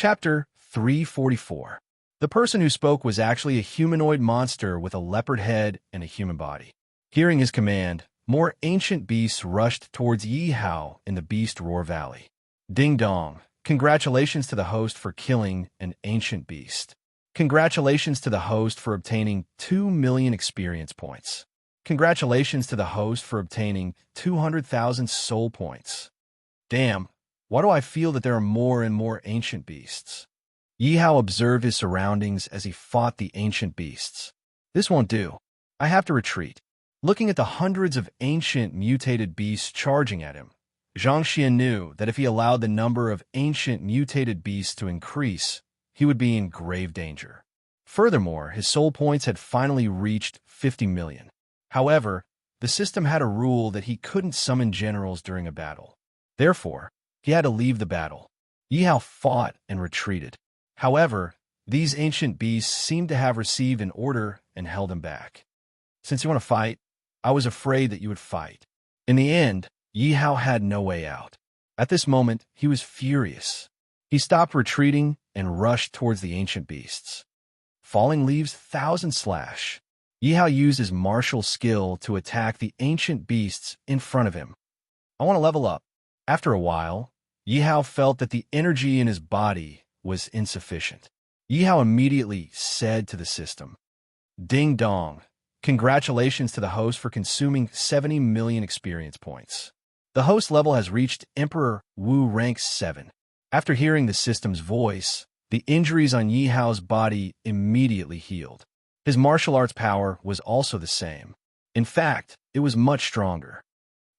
Chapter 344. The person who spoke was actually a humanoid monster with a leopard head and a human body. Hearing his command, more ancient beasts rushed towards Yi Hao in the Beast Roar Valley. Ding dong. Congratulations to the host for killing an ancient beast. Congratulations to the host for obtaining 2 million experience points. Congratulations to the host for obtaining 200,000 soul points. Damn, why do I feel that there are more and more ancient beasts? Yi Hao observed his surroundings as he fought the ancient beasts. This won't do. I have to retreat. Looking at the hundreds of ancient mutated beasts charging at him, Zhang Xian knew that if he allowed the number of ancient mutated beasts to increase, he would be in grave danger. Furthermore, his soul points had finally reached 50 million. However, the system had a rule that he couldn't summon generals during a battle. Therefore, he had to leave the battle. Yi Hao fought and retreated. However, these ancient beasts seemed to have received an order and held him back. Since you want to fight, I was afraid that you would fight. In the end, Yi Hao had no way out. At this moment, he was furious. He stopped retreating and rushed towards the ancient beasts. Falling leaves 1,000 slash. Yi Hao used his martial skill to attack the ancient beasts in front of him. I want to level up. After a while, Yi Hao felt that the energy in his body was insufficient. Yi Hao immediately said to the system, Ding dong. Congratulations to the host for consuming 70 million experience points. The host level has reached Emperor Wu rank 7. After hearing the system's voice, the injuries on Yi Hao's body immediately healed. His martial arts power was also the same. In fact, it was much stronger.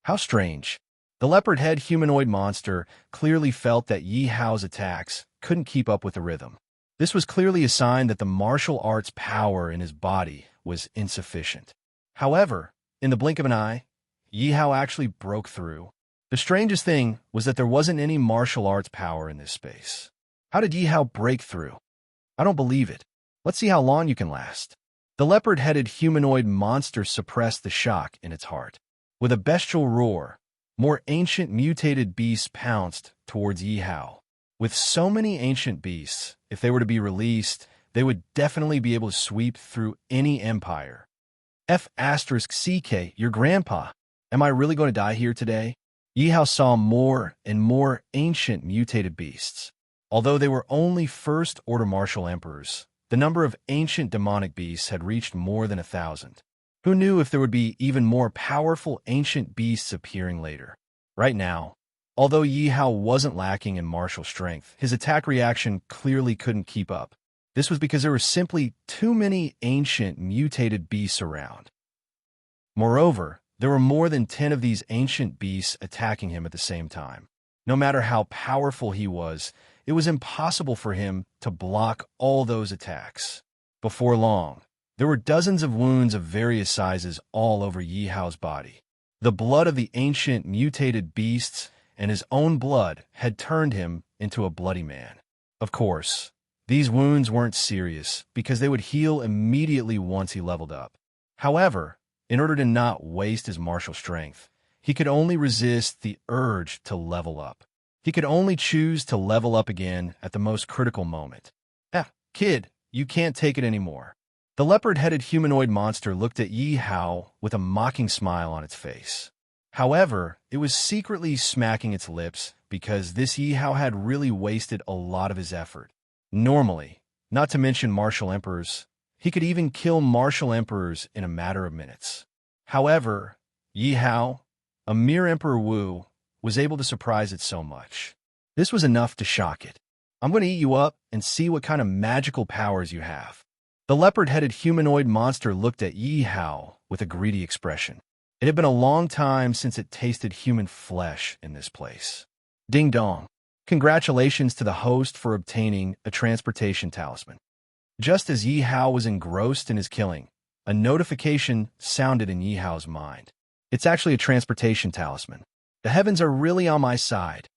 How strange. The leopard-head humanoid monster clearly felt that Yi Hao's attacks couldn't keep up with the rhythm. This was clearly a sign that the martial arts power in his body was insufficient. However, in the blink of an eye, Yi Hao actually broke through. The strangest thing was that there wasn't any martial arts power in this space. How did Yi Hao break through? I don't believe it. Let's see how long you can last. The leopard-headed humanoid monster suppressed the shock in its heart. With a bestial roar, more ancient mutated beasts pounced towards Yi Hao. With so many ancient beasts, if they were to be released, they would definitely be able to sweep through any empire. F***CK, your grandpa. Am I really going to die here today? Yi Hao saw more and more ancient mutated beasts. Although they were only first-order martial emperors, the number of ancient demonic beasts had reached more than 1,000. Who knew if there would be even more powerful ancient beasts appearing later? Right now, although Yi Hao wasn't lacking in martial strength, his attack reaction clearly couldn't keep up. This was because there were simply too many ancient mutated beasts around. Moreover, there were more than 10 of these ancient beasts attacking him at the same time. No matter how powerful he was, it was impossible for him to block all those attacks. Before long, there were dozens of wounds of various sizes all over Yi Hao's body. The blood of the ancient mutated beasts and his own blood had turned him into a bloody man. Of course, these wounds weren't serious because they would heal immediately once he leveled up. However, in order to not waste his martial strength, he could only resist the urge to level up. He could only choose to level up again at the most critical moment. Kid, you can't take it anymore. The leopard-headed humanoid monster looked at Yi Hao with a mocking smile on its face. However, it was secretly smacking its lips because this Yi Hao had really wasted a lot of his effort. Normally, not to mention martial emperors, he could even kill martial emperors in a matter of minutes. However, Yi Hao, a mere Emperor Wu, was able to surprise it so much. This was enough to shock it. I'm going to eat you up and see what kind of magical powers you have. The leopard-headed humanoid monster looked at Yi Hao with a greedy expression. It had been a long time since it tasted human flesh in this place. Ding dong. Congratulations to the host for obtaining a transportation talisman. Just as Yi Hao was engrossed in his killing, a notification sounded in Yi Hao's mind. It's actually a transportation talisman. The heavens are really on my side.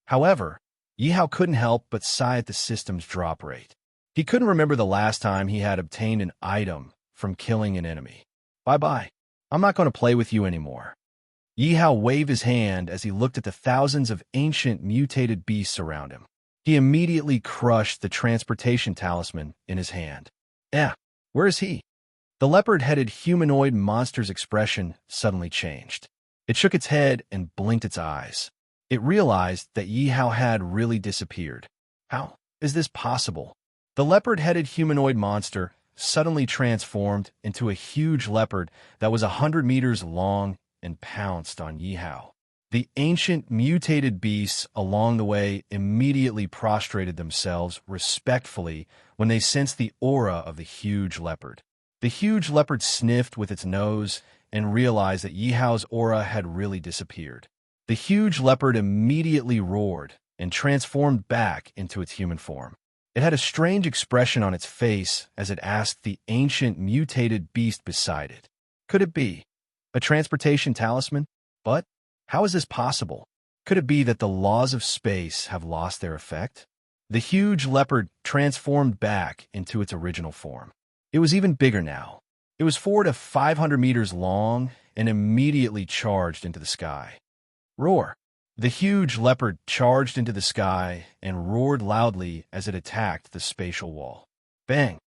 However, Yi Hao couldn't help but sigh at the system's drop rate. He couldn't remember the last time he had obtained an item from killing an enemy. Bye-bye. I'm not going to play with you anymore. Yi Hao waved his hand as he looked at the thousands of ancient mutated beasts around him. He immediately crushed the transportation talisman in his hand. Eh, where is he? The leopard-headed humanoid monster's expression suddenly changed. It shook its head and blinked its eyes. It realized that Yi Hao had really disappeared. How is this possible? The leopard-headed humanoid monster suddenly transformed into a huge leopard that was 100 meters long and pounced on Yi Hao. The ancient mutated beasts along the way immediately prostrated themselves respectfully when they sensed the aura of the huge leopard. The huge leopard sniffed with its nose and realized that Yi Hao's aura had really disappeared. The huge leopard immediately roared and transformed back into its human form. It had a strange expression on its face as it asked the ancient mutated beast beside it. Could it be a transportation talisman? But how is this possible? Could it be that the laws of space have lost their effect? The huge leopard transformed back into its original form. It was even bigger now. It was 400 to 500 meters long and immediately charged into the sky. Roar! The huge leopard charged into the sky and roared loudly as it attacked the spatial wall. Bang!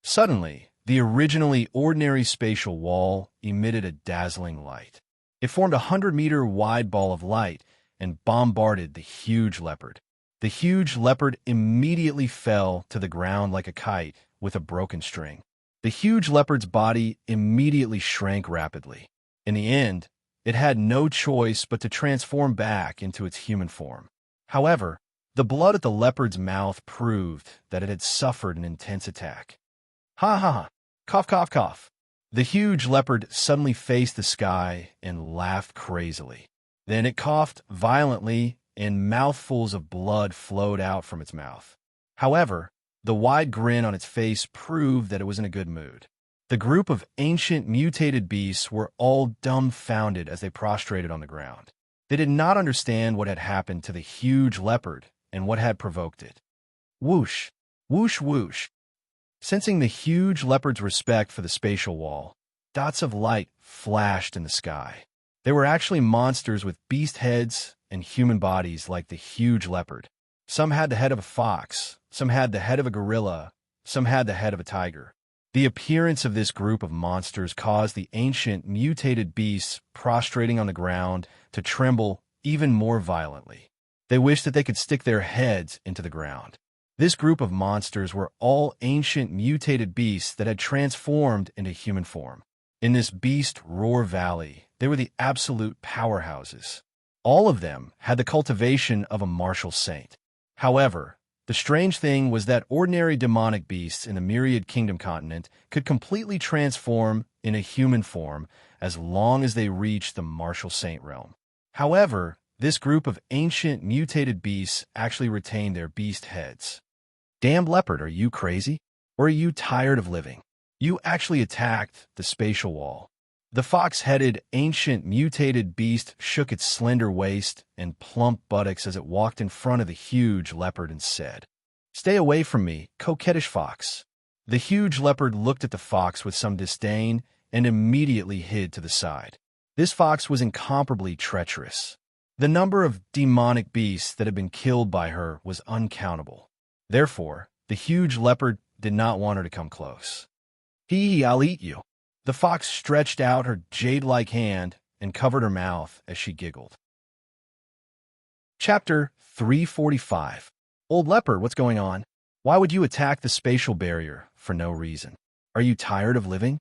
Suddenly, the originally ordinary spatial wall emitted a dazzling light. It formed a 100-meter wide ball of light and bombarded the huge leopard. The huge leopard immediately fell to the ground like a kite with a broken string. The huge leopard's body immediately shrank rapidly. In the end, it had no choice but to transform back into its human form. However, the blood at the leopard's mouth proved that it had suffered an intense attack. Ha ha ha! Cough, cough, cough! The huge leopard suddenly faced the sky and laughed crazily. Then it coughed violently and mouthfuls of blood flowed out from its mouth. However, the wide grin on its face proved that it was in a good mood. The group of ancient mutated beasts were all dumbfounded as they prostrated on the ground. They did not understand what had happened to the huge leopard and what had provoked it. Whoosh! Whoosh whoosh! Sensing the huge leopard's respect for the spatial wall, dots of light flashed in the sky. They were actually monsters with beast heads and human bodies like the huge leopard. Some had the head of a fox, some had the head of a gorilla, some had the head of a tiger. The appearance of this group of monsters caused the ancient mutated beasts prostrating on the ground to tremble even more violently. They wished that they could stick their heads into the ground. This group of monsters were all ancient mutated beasts that had transformed into human form. In this beast roar valley, they were the absolute powerhouses. All of them had the cultivation of a martial saint. However, the strange thing was that ordinary demonic beasts in the Myriad Kingdom continent could completely transform in a human form as long as they reached the martial saint realm. However, this group of ancient mutated beasts actually retained their beast heads. Damn leopard, are you crazy? Or are you tired of living? You actually attacked the spatial wall. The fox-headed, ancient, mutated beast shook its slender waist and plump buttocks as it walked in front of the huge leopard and said, "Stay away from me, coquettish fox." The huge leopard looked at the fox with some disdain and immediately hid to the side. This fox was incomparably treacherous. The number of demonic beasts that had been killed by her was uncountable. Therefore, the huge leopard did not want her to come close. "Hee, I'll eat you." The fox stretched out her jade-like hand and covered her mouth as she giggled. Chapter 345. Old leopard, what's going on? Why would you attack the spatial barrier for no reason? Are you tired of living?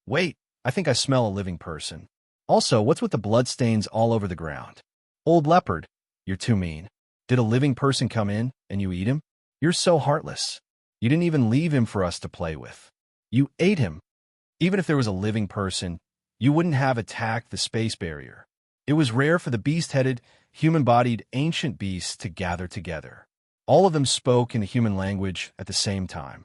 Wait, I think I smell a living person. Also, what's with the bloodstains all over the ground? Old leopard, you're too mean. Did a living person come in and you eat him? You're so heartless. You didn't even leave him for us to play with. You ate him. Even if there was a living person, you wouldn't have attacked the space barrier. It was rare for the beast-headed, human-bodied ancient beasts to gather together. All of them spoke in the human language at the same time.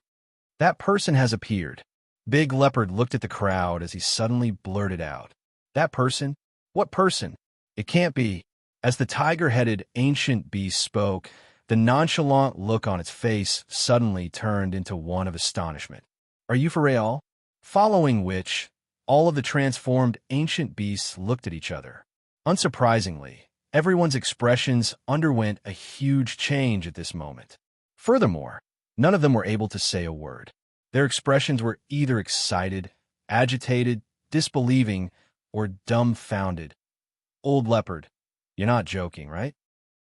That person has appeared. Big Leopard looked at the crowd as he suddenly blurted out, "That person? What person? It can't be." As the tiger-headed ancient beast spoke, the nonchalant look on its face suddenly turned into one of astonishment. "Are you for real?" Following which, all of the transformed ancient beasts looked at each other. Unsurprisingly, Everyone's expressions underwent a huge change at this moment. Furthermore, none of them were able to say a word. Their expressions were either excited, agitated, disbelieving, or dumbfounded. Old leopard, you're not joking, right?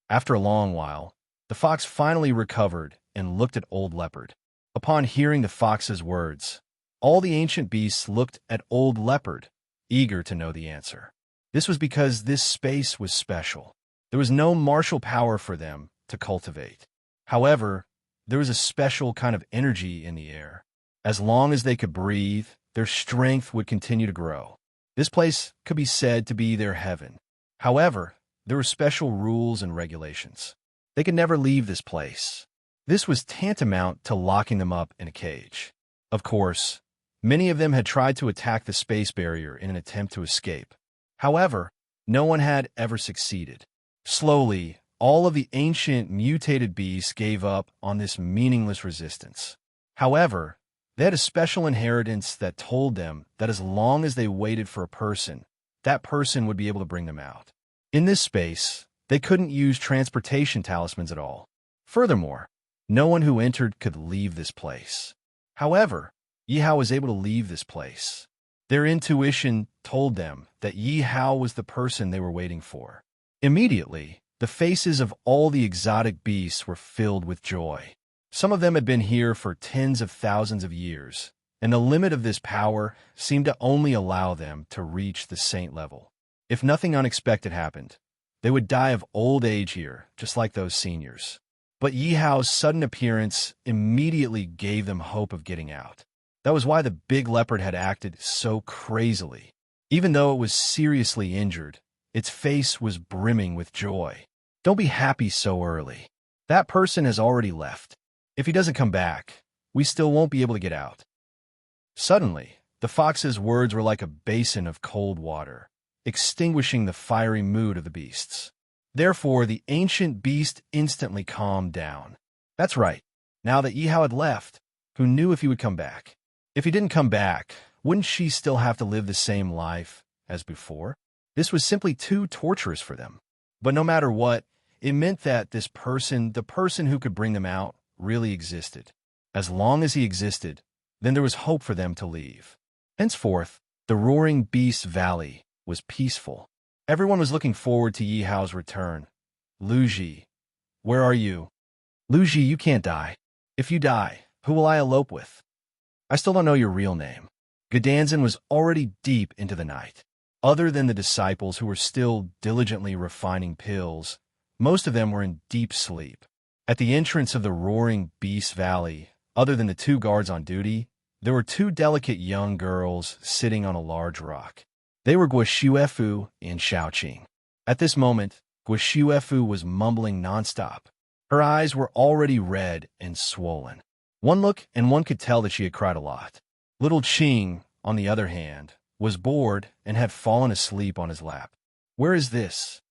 After a long while, the fox finally recovered and looked at Old Leopard. Upon hearing the fox's words, all the ancient beasts looked at Old Leopard, eager to know the answer. This was because this space was special. There was no martial power for them to cultivate. However, there was a special kind of energy in the air. As long as they could breathe, their strength would continue to grow. This place could be said to be their heaven. However, there were special rules and regulations. They could never leave this place. This was tantamount to locking them up in a cage. Of course, many of them had tried to attack the space barrier in an attempt to escape. However, no one had ever succeeded. Slowly, all of the ancient mutated beasts gave up on this meaningless resistance. However, they had a special inheritance that told them that as long as they waited for a person, that person would be able to bring them out. In this space, they couldn't use transportation talismans at all. Furthermore, no one who entered could leave this place. However, Yihao was able to leave this place. Their intuition told them that Yihao was the person they were waiting for. Immediately, the faces of all the exotic beasts were filled with joy. Some of them had been here for tens of thousands of years, and the limit of this power seemed to only allow them to reach the saint level. If nothing unexpected happened, they would die of old age here, just like those seniors. But Yihao's sudden appearance immediately gave them hope of getting out. That was why the big leopard had acted so crazily. Even though it was seriously injured, its face was brimming with joy. Don't be happy so early. That person has already left. If he doesn't come back, we still won't be able to get out. Suddenly, the fox's words were like a basin of cold water, extinguishing the fiery mood of the beasts. Therefore, the ancient beast instantly calmed down. That's right. Now that Yihao had left, who knew if he would come back? If he didn't come back, wouldn't she still have to live the same life as before? This was simply too torturous for them. But no matter what, it meant that this person, the person who could bring them out, really existed. As long as he existed, then there was hope for them to leave. Henceforth, the Roaring Beast Valley was peaceful. Everyone was looking forward to Yihao's return. Luji, where are you? Luji, you can't die. If you die, who will I elope with? I still don't know your real name. Gadanzin was already deep into the night. Other than the disciples who were still diligently refining pills, most of them were in deep sleep. At the entrance of the Roaring Beast Valley, other than the 2 guards on duty, there were 2 delicate young girls sitting on a large rock. They were Guoshuefu and Shaoqing. At this moment, Guoshuefu was mumbling nonstop. Her eyes were already red and swollen. One look and one could tell that she had cried a lot. Little Qing, on the other hand, was bored and had fallen asleep on his lap. Where is this?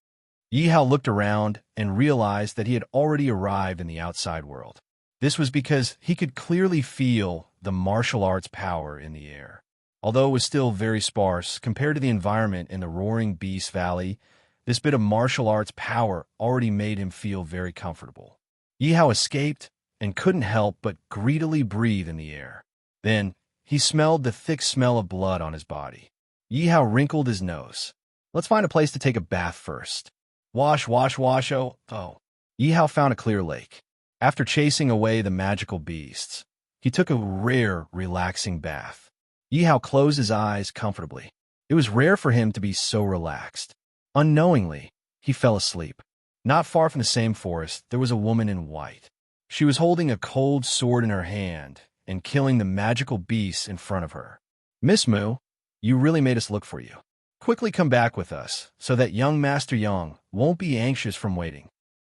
Yihao looked around and realized that he had already arrived in the outside world. This was because he could clearly feel the martial arts power in the air. Although it was still very sparse compared to the environment in the Roaring Beast Valley, this bit of martial arts power already made him feel very comfortable. Yihao escaped and couldn't help but greedily breathe in the air. Then, he smelled the thick smell of blood on his body. Yihao wrinkled his nose. Let's find a place to take a bath first. Wash, oh. Yihao found a clear lake. After chasing away the magical beasts, he took a rare, relaxing bath. Yihao closed his eyes comfortably. It was rare for him to be so relaxed. Unknowingly, he fell asleep. Not far from the same forest, there was a woman in white. She was holding a cold sword in her hand and killing the magical beasts in front of her. Miss Mu, you really made us look for you. Quickly come back with us so that young Master Yang won't be anxious from waiting.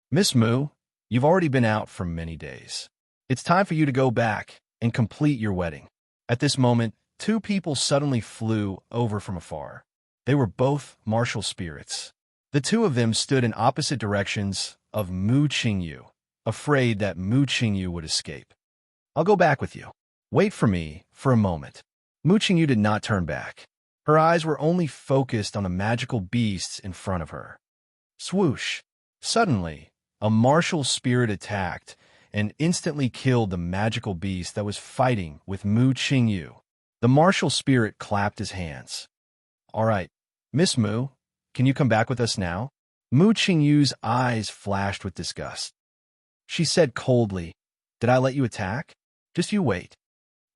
Miss Mu, you've already been out for many days. It's time for you to go back and complete your wedding. At this moment, 2 people suddenly flew over from afar. They were both martial spirits. The 2 of them stood in opposite directions of Mu Qingyu, afraid that Mu Qingyu would escape. I'll go back with you. Wait for me for a moment. Mu Qingyu did not turn back. Her eyes were only focused on the magical beasts in front of her. Swoosh! Suddenly, a martial spirit attacked and instantly killed the magical beast that was fighting with Mu Qingyu. The martial spirit clapped his hands. All right, Miss Mu, can you come back with us now? Mu Qingyu's eyes flashed with disgust. She said coldly, Did I let you attack? Just you wait.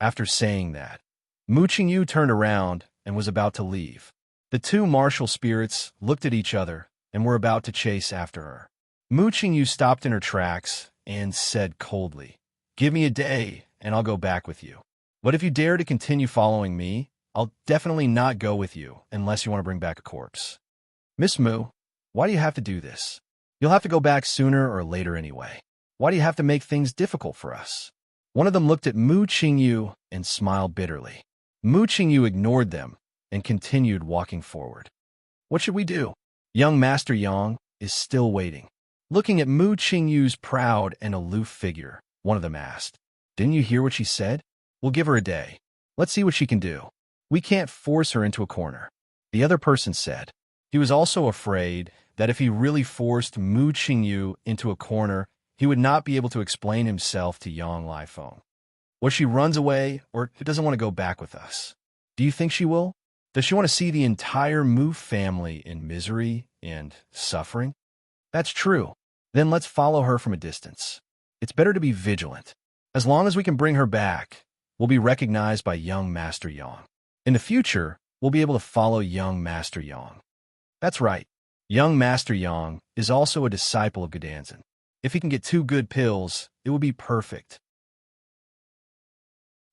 After saying that, Mu Qingyu turned around and was about to leave. The two martial spirits looked at each other and were about to chase after her. Mu Qingyu stopped in her tracks and said coldly, Give me a day and I'll go back with you. But if you dare to continue following me, I'll definitely not go with you unless you want to bring back a corpse. Miss Mu, why do you have to do this? You'll have to go back sooner or later anyway. Why do you have to make things difficult for us? One of them looked at Mu Qingyu and smiled bitterly. Mu Qingyu ignored them and continued walking forward. What should we do? Young Master Yang is still waiting. Looking at Mu Qingyu's proud and aloof figure, one of them asked, Didn't you hear what she said? We'll give her a day. Let's see what she can do. We can't force her into a corner. The other person said. He was also afraid that if he really forced Mu Qingyu into a corner, he would not be able to explain himself to Yang Lifeng. Or she runs away, or doesn't want to go back with us. Do you think she will? Does she want to see the entire Mu family in misery and suffering? That's true. Then let's follow her from a distance. It's better to be vigilant. As long as we can bring her back, we'll be recognized by young Master Yang. In the future, we'll be able to follow young Master Yang. That's right. Young Master Yang is also a disciple of Gedanzin. If he can get 2 good pills, it would be perfect.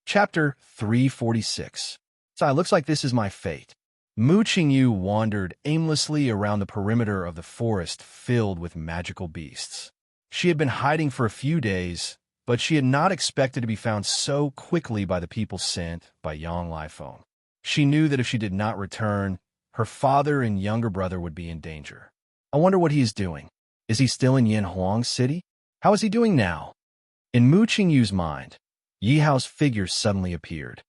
Chapter 346. So it looks like this is my fate. Mu Qingyu wandered aimlessly around the perimeter of the forest filled with magical beasts. She had been hiding for a few days, but she had not expected to be found so quickly by the people sent by Yang Lifeng. She knew that if she did not return, her father and younger brother would be in danger. I wonder what he is doing. Is he still in Yanhuang City? How is he doing now? In Mu Qingyu's mind, Yi Hao's figure suddenly appeared.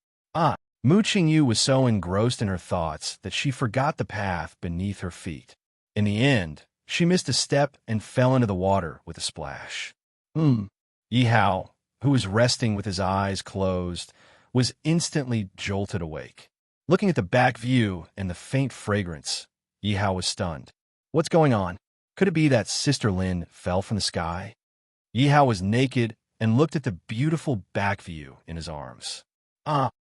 Mu Qingyu was so engrossed in her thoughts that she forgot the path beneath her feet. In the end, she missed a step and fell into the water with a splash. Yi Hao, who was resting with his eyes closed, was instantly jolted awake. Looking at the back view and the faint fragrance, Yi Hao was stunned. What's going on? Could it be that Sister Lin fell from the sky? Yi Hao was naked and looked at the beautiful back view in his arms.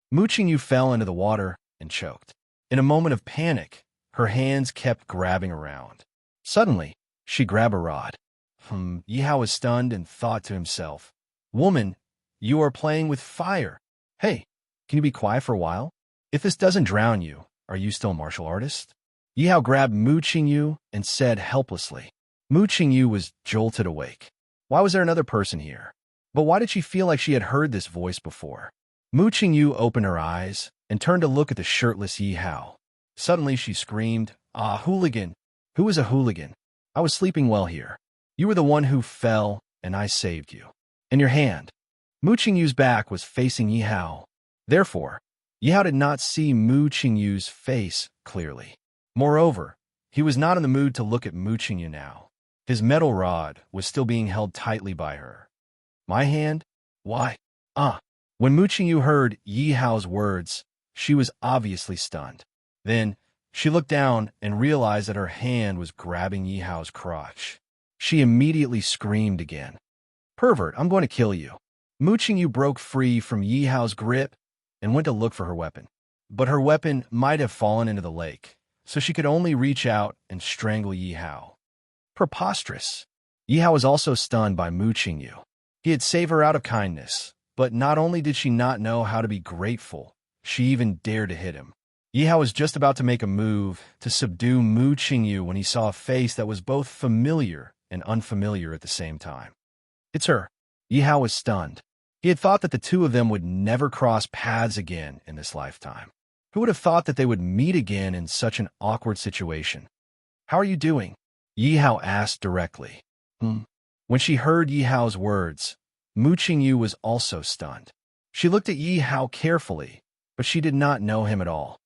Mu Qingyu fell into the water and choked. In a moment of panic, her hands kept grabbing around. Suddenly, she grabbed a rod. Yi Hao was stunned and thought to himself, Woman, you are playing with fire. Hey, can you be quiet for a while? If this doesn't drown you, are you still a martial artist? Yi Hao grabbed Mu Qingyu and said helplessly. Mu Qingyu was jolted awake. Why was there another person here? But why did she feel like she had heard this voice before? Mu Qingyu opened her eyes and turned to look at the shirtless Yi Hao. Suddenly she screamed, Hooligan! Who is a hooligan? I was sleeping well here. You were the one who fell, and I saved you. And your hand. Mu Qingyu's back was facing Yi Hao. Therefore, Yi Hao did not see Mu Qingyu's face clearly. Moreover, he was not in the mood to look at Mu Qingyu now. His metal rod was still being held tightly by her. My hand? Why? When Mu Qingyu heard Yi Hao's words, she was obviously stunned. Then, she looked down and realized that her hand was grabbing Yi Hao's crotch. She immediately screamed again. Pervert, I'm going to kill you. Mu Qingyu broke free from Yi Hao's grip and went to look for her weapon. But her weapon might have fallen into the lake, so she could only reach out and strangle Yi Hao. Preposterous. Yi Hao was also stunned by Mu Qingyu. He had saved her out of kindness, but not only did she not know how to be grateful, she even dared to hit him. Yi Hao was just about to make a move to subdue Mu Qingyu when he saw a face that was both familiar and unfamiliar at the same time. It's her. Yi Hao was stunned. He had thought that the two of them would never cross paths again in this lifetime. Who would have thought that they would meet again in such an awkward situation? How are you doing? Yi Hao asked directly. When she heard Yi Hao's words, Mu Qingyu was also stunned. She looked at Yi Hao carefully, but she did not know him at all.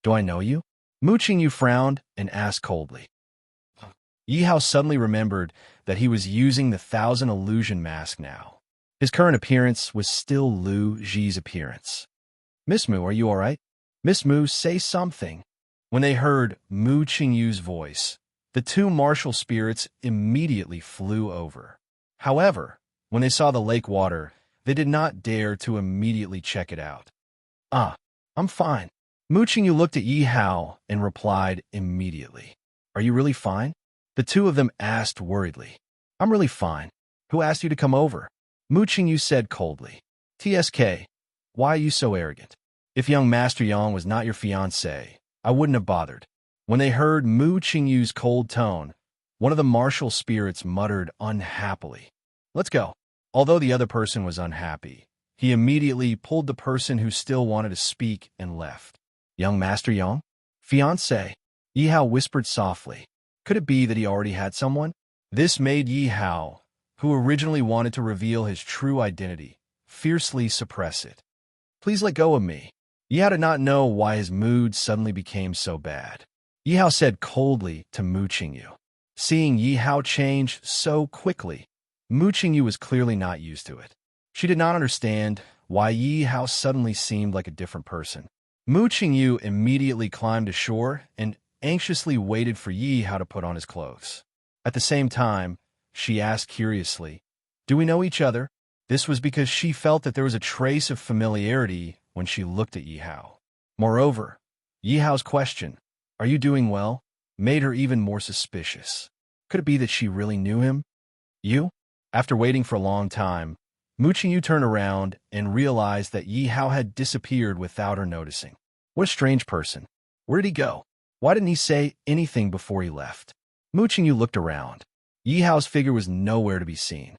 Do I know you? Mu Qingyu frowned and asked coldly. Yi Hao suddenly remembered that he was using the Thousand Illusion Mask now. His current appearance was still Lu Ji's appearance. "Miss Mu, are you all right? Miss Mu, say something." When they heard Mu Qingyu's voice, the two martial spirits immediately flew over. However, when they saw the lake water, they did not dare to immediately check it out. "Ah, I'm fine." Mu Qingyu looked at Yi Hao and replied immediately. "Are you really fine?" The two of them asked worriedly. "I'm really fine. Who asked you to come over?" Mu Qingyu said coldly. "TSK, why are you so arrogant? If young Master Yang was not your fiancé, I wouldn't have bothered." When they heard Mu Qingyu's cold tone, one of the martial spirits muttered unhappily, "Let's go." Although the other person was unhappy, he immediately pulled the person who still wanted to speak and left. "Young Master Yang? Fiancé?" Yi Hao whispered softly. Could it be that he already had someone? This made Yi Hao, who originally wanted to reveal his true identity, fiercely suppress it. "Please let go of me." Yi Hao did not know why his mood suddenly became so bad. Yi Hao said coldly to Mu Qingyu. Seeing Yi Hao change so quickly, Mu Qingyu was clearly not used to it. She did not understand why Yi Hao suddenly seemed like a different person. Mu Qingyu immediately climbed ashore and anxiously waited for Yi Hao to put on his clothes. At the same time, she asked curiously, "Do we know each other?" This was because she felt that there was a trace of familiarity when she looked at Yi Hao. Moreover, Yi Hao's question, "Are you doing well?" made her even more suspicious. Could it be that she really knew him? "You?" After waiting for a long time, Mu Qingyu turned around and realized that Yi Hao had disappeared without her noticing. What a strange person. Where did he go? Why didn't he say anything before he left? Mu Qingyu looked around. Yi Hao's figure was nowhere to be seen.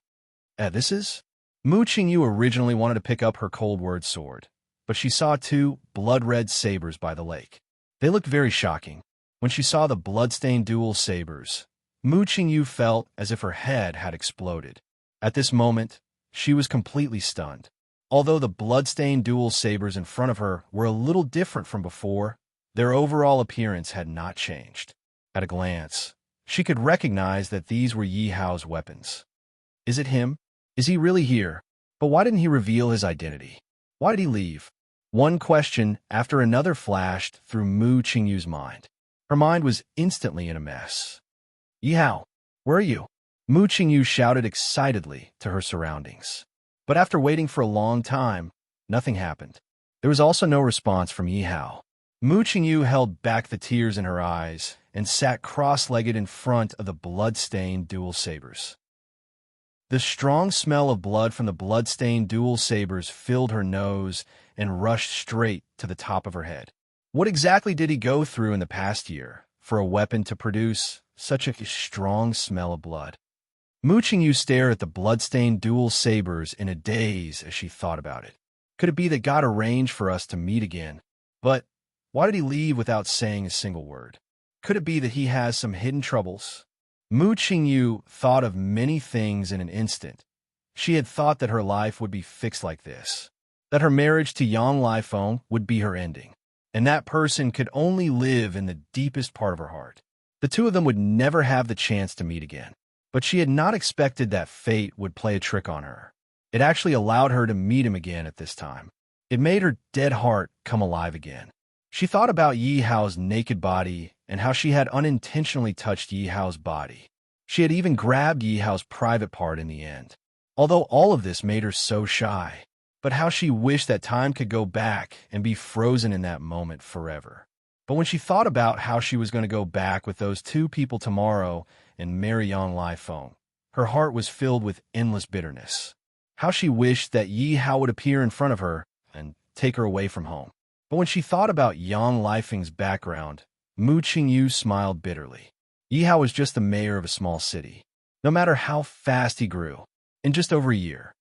This is? Mu Qingyu originally wanted to pick up her cold word sword, but she saw two blood-red sabers by the lake. They looked very shocking. When she saw the blood-stained dual sabers, Mu Qingyu felt as if her head had exploded. At this moment, she was completely stunned. Although the blood-stained dual sabers in front of her were a little different from before, their overall appearance had not changed. At a glance, she could recognize that these were Yi Hao's weapons. Is it him? Is he really here? But why didn't he reveal his identity? Why did he leave? One question after another flashed through Mu Qingyu's mind. Her mind was instantly in a mess. "Yi Hao, where are you?" Mu Qingyu shouted excitedly to her surroundings. But after waiting for a long time, nothing happened. There was also no response from Yi Hao. Mu Qingyu held back the tears in her eyes and sat cross-legged in front of the blood-stained dual sabers. The strong smell of blood from the blood-stained dual sabers filled her nose and rushed straight to the top of her head. What exactly did he go through in the past year for a weapon to produce such a strong smell of blood? Mu Qingyu stared at the blood-stained dual sabers in a daze as she thought about it. Could it be that God arranged for us to meet again? But why did he leave without saying a single word? Could it be that he has some hidden troubles? Mu Qingyu thought of many things in an instant. She had thought that her life would be fixed like this, that her marriage to Yang Lifeng would be her ending, and that person could only live in the deepest part of her heart. The two of them would never have the chance to meet again. But she had not expected that fate would play a trick on her. It actually allowed her to meet him again at this time. It made her dead heart come alive again. She thought about Yi Hao's naked body and how she had unintentionally touched Yi Hao's body. She had even grabbed Yi Hao's private part in the end. Although all of this made her so shy, but how she wished that time could go back and be frozen in that moment forever. But when she thought about how she was going to go back with those two people tomorrow and marry Yang Lifeng, her heart was filled with endless bitterness. How she wished that Yi Hao would appear in front of her and take her away from home. But when she thought about Yang Lifeng's background, Mu Qingyu smiled bitterly. Yi Hao was just the mayor of a small city, no matter how fast he grew, in just over a year.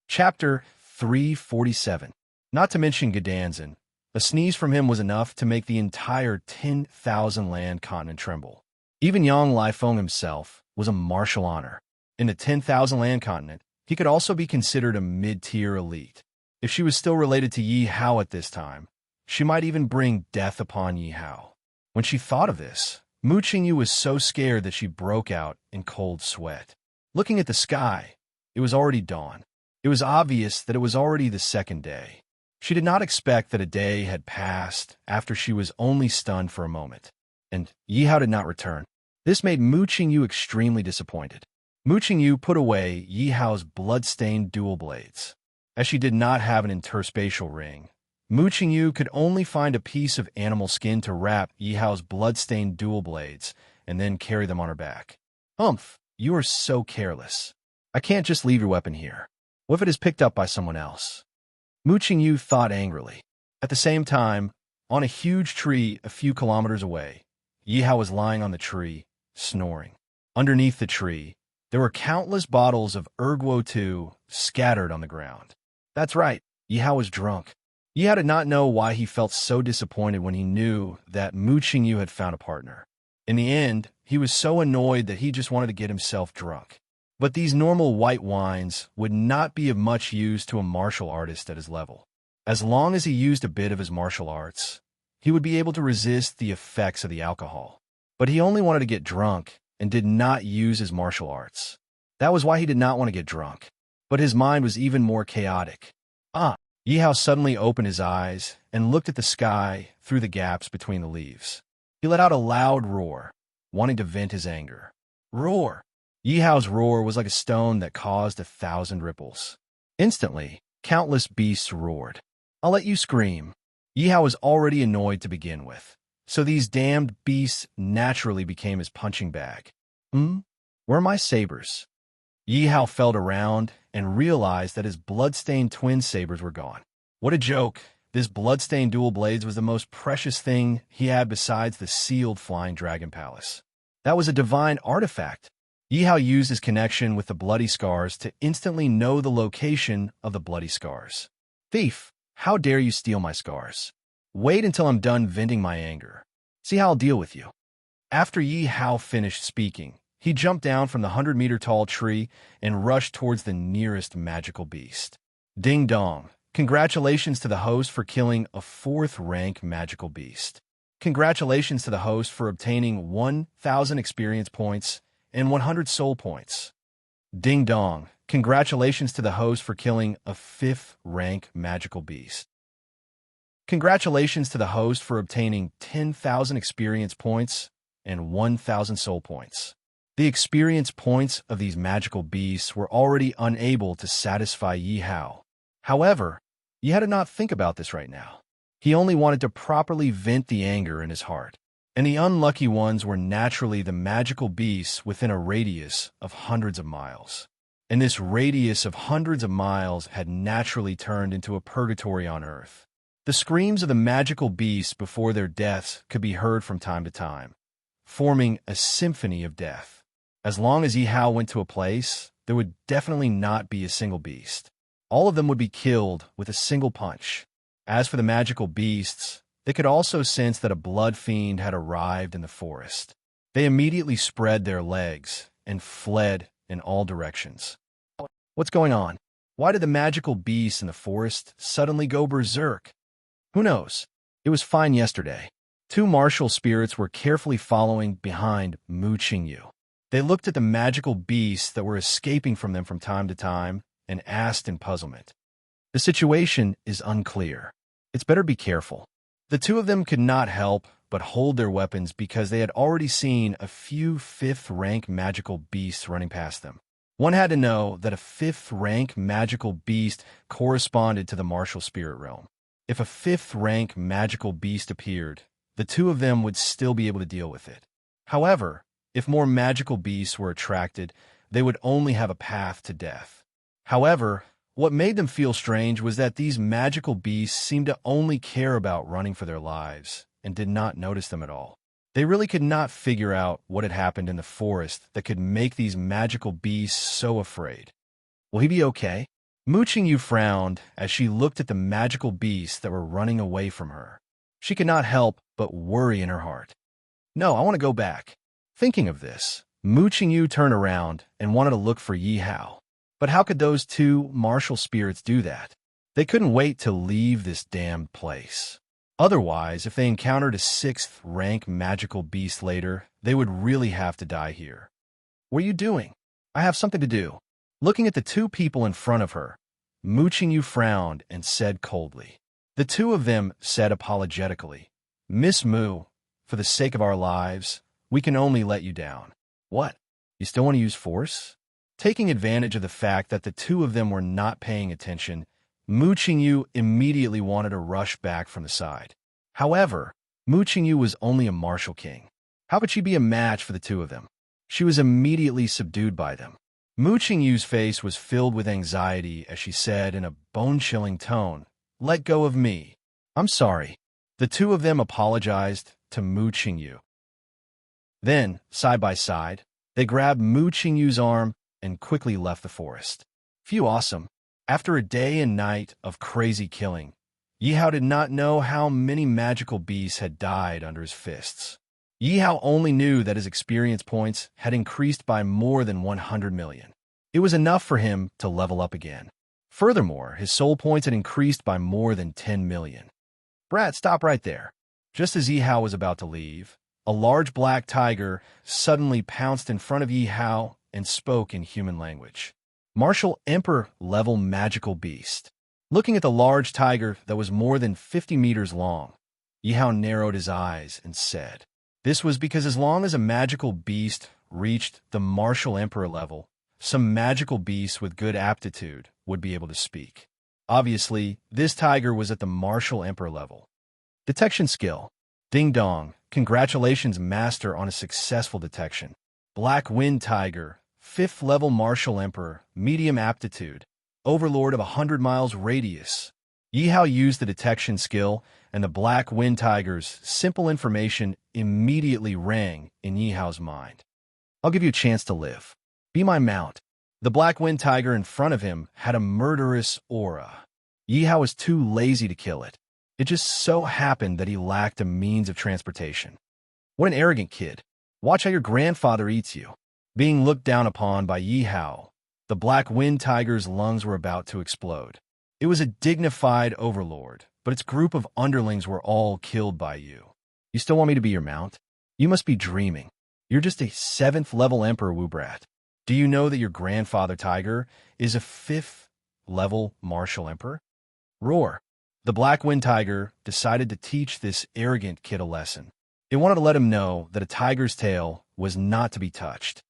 Chapter 347. Not to mention Gedanzin, a sneeze from him was enough to make the entire 10,000 land continent tremble. Even Yang Lifeng himself was a martial honor. In the 10,000 land continent, he could also be considered a mid-tier elite. If she was still related to Yi Hao at this time, she might even bring death upon Yi Hao. When she thought of this, Mu Qingyu was so scared that she broke out in cold sweat. Looking at the sky, it was already dawn. It was obvious that it was already the second day. She did not expect that a day had passed after she was only stunned for a moment. And Yi Hao did not return. This made Mu Qingyu extremely disappointed. Mu Qingyu put away Yi Hao's blood-stained dual blades. As she did not have an interspatial ring, Mu Qingyu could only find a piece of animal skin to wrap Yi Hao's blood-stained dual blades and then carry them on her back. You are so careless. I can't just leave your weapon here. What if it is picked up by someone else? Mu Qingyu thought angrily. At the same time, on a huge tree a few kilometers away, Yi Hao was lying on the tree, snoring. Underneath the tree, there were countless bottles of Erguo 2 scattered on the ground. That's right, Yi Hao was drunk. Yi Hao did not know why he felt so disappointed when he knew that Mu Qingyu had found a partner. In the end, he was so annoyed that he just wanted to get himself drunk. But these normal white wines would not be of much use to a martial artist at his level. As long as he used a bit of his martial arts, he would be able to resist the effects of the alcohol. But he only wanted to get drunk and did not use his martial arts. That was why he did not want to get drunk. But his mind was even more chaotic. Yi Hao suddenly opened his eyes and looked at the sky through the gaps between the leaves. He let out a loud roar, wanting to vent his anger. Roar! Yi Hao's roar was like a stone that caused 1,000 ripples. Instantly, countless beasts roared. I'll let you scream. Yi Hao was already annoyed to begin with, so these damned beasts naturally became his punching bag. Where are my sabers? Yi Hao felt around and realized that his blood-stained twin sabers were gone. What a joke! This blood-stained dual blades was the most precious thing he had besides the sealed flying dragon palace. That was a divine artifact. Yi Hao used his connection with the bloody scars to instantly know the location of the bloody scars. Thief, how dare you steal my scars? Wait until I'm done venting my anger. See how I'll deal with you. After Yi Hao finished speaking, he jumped down from the 100-meter-tall tree and rushed towards the nearest magical beast. Ding dong! Congratulations to the host for killing a 4th-rank magical beast. Congratulations to the host for obtaining 1,000 experience points and 100 soul points. Ding dong! Congratulations to the host for killing a 5th-rank magical beast. Congratulations to the host for obtaining 10,000 experience points and 1,000 soul points. The experience points of these magical beasts were already unable to satisfy Yi Hao. However, Yi Hao did not think about this right now. He only wanted to properly vent the anger in his heart. And the unlucky ones were naturally the magical beasts within a radius of hundreds of miles. And this radius of hundreds of miles had naturally turned into a purgatory on Earth. The screams of the magical beasts before their deaths could be heard from time to time, forming a symphony of death. As long as Yi Hao went to a place, there would definitely not be a single beast. All of them would be killed with a single punch. As for the magical beasts, they could also sense that a blood fiend had arrived in the forest. They immediately spread their legs and fled in all directions. What's going on? Why did the magical beasts in the forest suddenly go berserk? Who knows? It was fine yesterday. 2 martial spirits were carefully following behind Mu Qingyu. They looked at the magical beasts that were escaping from them from time to time and asked in puzzlement. The situation is unclear. It's better be careful. The 2 of them could not help but hold their weapons because they had already seen a few 5th-rank magical beasts running past them. One had to know that a 5th-rank magical beast corresponded to the martial spirit realm. If a 5th-rank magical beast appeared, the 2 of them would still be able to deal with it. However, if more magical beasts were attracted, they would only have a path to death. However, what made them feel strange was that these magical beasts seemed to only care about running for their lives and did not notice them at all. They really could not figure out what had happened in the forest that could make these magical beasts so afraid. Will he be okay? Mu Qingyu frowned as she looked at the magical beasts that were running away from her. She could not help but worry in her heart. No, I want to go back. Thinking of this, Mu Qingyu turned around and wanted to look for Yi Hao. But how could those 2 martial spirits do that? They couldn't wait to leave this damned place. Otherwise, if they encountered a sixth-rank magical beast later, they would really have to die here. What are you doing? I have something to do. Looking at the two people in front of her, Mooching Yu frowned and said coldly. The two of them said apologetically, Miss Moo, for the sake of our lives, we can only let you down. What? You still want to use force? Taking advantage of the fact that the two of them were not paying attention, Mooching Yu immediately wanted to rush back from the side. However, Mooching Yu was only a martial king. How could she be a match for the two of them? She was immediately subdued by them. Mooching Yu's face was filled with anxiety as she said in a bone-chilling tone, Let go of me. I'm sorry. The two of them apologized to Mooching Yu. Then, side by side, they grabbed Mooching Yu's arm and quickly left the forest. Phew, awesome. After a day and night of crazy killing, Yihao did not know how many magical beasts had died under his fists. Yihao only knew that his experience points had increased by more than 100 million. It was enough for him to level up again. Furthermore, his soul points had increased by more than 10 million. Brat, stop right there. Just as Yihao was about to leave, a large black tiger suddenly pounced in front of Yihao and spoke in human language. Martial Emperor-level magical beast. Looking at the large tiger that was more than 50 meters long, Yihao narrowed his eyes and said, This was because as long as a magical beast reached the martial emperor level, some magical beasts with good aptitude would be able to speak. Obviously, this tiger was at the martial emperor level. Detection skill. Ding dong. Congratulations, master, on a successful detection. Black Wind Tiger, 5th level martial emperor, medium aptitude, overlord of 100 miles radius. Yihao used the detection skill, and the Black Wind Tiger's simple information immediately rang in Yihao's mind. I'll give you a chance to live. Be my mount. The Black Wind Tiger in front of him had a murderous aura. Yihao was too lazy to kill it. It just so happened that he lacked a means of transportation. What an arrogant kid. Watch how your grandfather eats you. Being looked down upon by Yihao, the Black Wind Tiger's lungs were about to explode. It was a dignified overlord, but its group of underlings were all killed by you. You still want me to be your mount? You must be dreaming. You're just a 7th level emperor, Woobrat. Do you know that your grandfather Tiger is a 5th level martial emperor? Roar. The Black Wind Tiger decided to teach this arrogant kid a lesson. It wanted to let him know that a tiger's tail was not to be touched.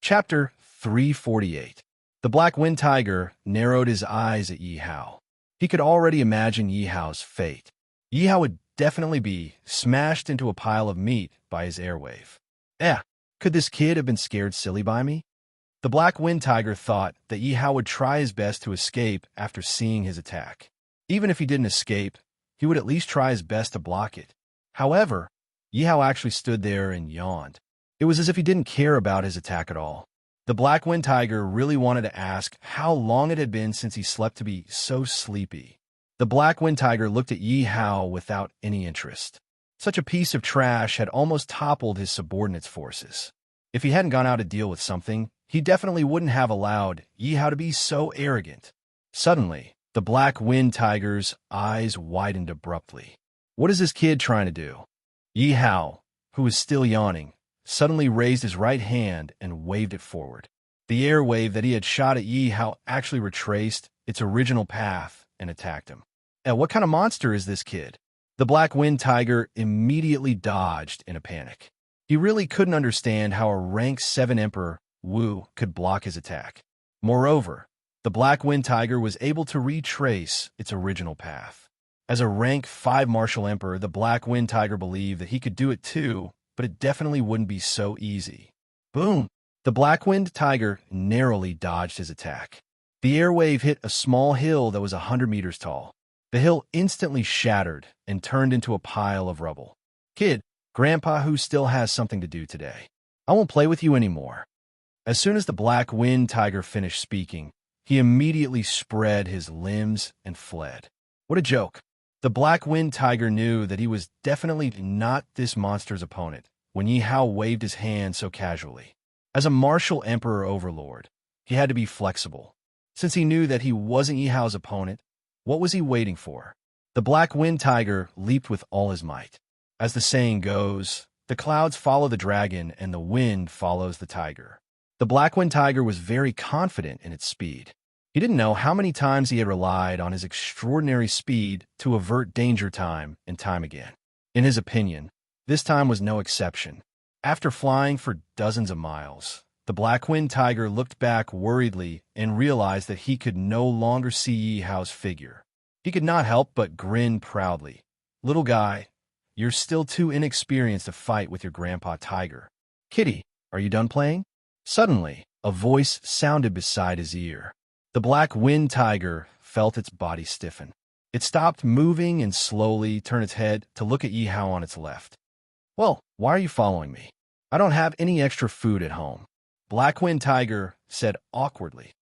Chapter 348. The Black Wind Tiger narrowed his eyes at Yihao. He could already imagine Yihao's fate. Yihao would definitely be smashed into a pile of meat by his airwave. Could this kid have been scared silly by me? The Black Wind Tiger thought that Yihao would try his best to escape after seeing his attack. Even if he didn't escape, he would at least try his best to block it. However, Yihao actually stood there and yawned. It was as if he didn't care about his attack at all. The Black Wind Tiger really wanted to ask how long it had been since he slept to be so sleepy. The Black Wind Tiger looked at Yihao without any interest. Such a piece of trash had almost toppled his subordinates' forces. If he hadn't gone out to deal with something, he definitely wouldn't have allowed Yihao to be so arrogant. Suddenly, the Black Wind Tiger's eyes widened abruptly. What is this kid trying to do? Yihao, who was still yawning, suddenly raised his right hand and waved it forward. The air wave that he had shot at Yihao actually retraced its original path and attacked him. What kind of monster is this kid? The Black Wind Tiger immediately dodged in a panic. He really couldn't understand how a rank 7 Emperor, Wu, could block his attack. Moreover, the Black Wind Tiger was able to retrace its original path. As a rank 5 Martial Emperor, the Black Wind Tiger believed that he could do it too, but it definitely wouldn't be so easy. Boom! The Black Wind Tiger narrowly dodged his attack. The airwave hit a small hill that was 100 meters tall. The hill instantly shattered and turned into a pile of rubble. Kid, Grandpa who still has something to do today. I won't play with you anymore. As soon as the Black Wind Tiger finished speaking, he immediately spread his limbs and fled. What a joke. The Black Wind Tiger knew that he was definitely not this monster's opponent when Yihao waved his hand so casually. As a martial emperor overlord, he had to be flexible. Since he knew that he wasn't Yihao's opponent, What was he waiting for? The black wind tiger leaped with all his might. As the saying goes, the clouds follow the dragon and the wind follows the tiger. The black wind tiger was very confident in its speed. He didn't know how many times he had relied on his extraordinary speed to avert danger time and time again. In his opinion, this time was no exception. After flying for dozens of miles, the black wind tiger looked back worriedly and realized that he could no longer see Yi Hao's figure. He could not help but grin proudly. "Little guy, you're still too inexperienced to fight with your grandpa tiger. Kitty, are you done playing?" Suddenly, a voice sounded beside his ear. The black wind tiger felt its body stiffen. It stopped moving and slowly turned its head to look at Yi Hao on its left. "Well, why are you following me? I don't have any extra food at home," Black Wind Tiger said awkwardly.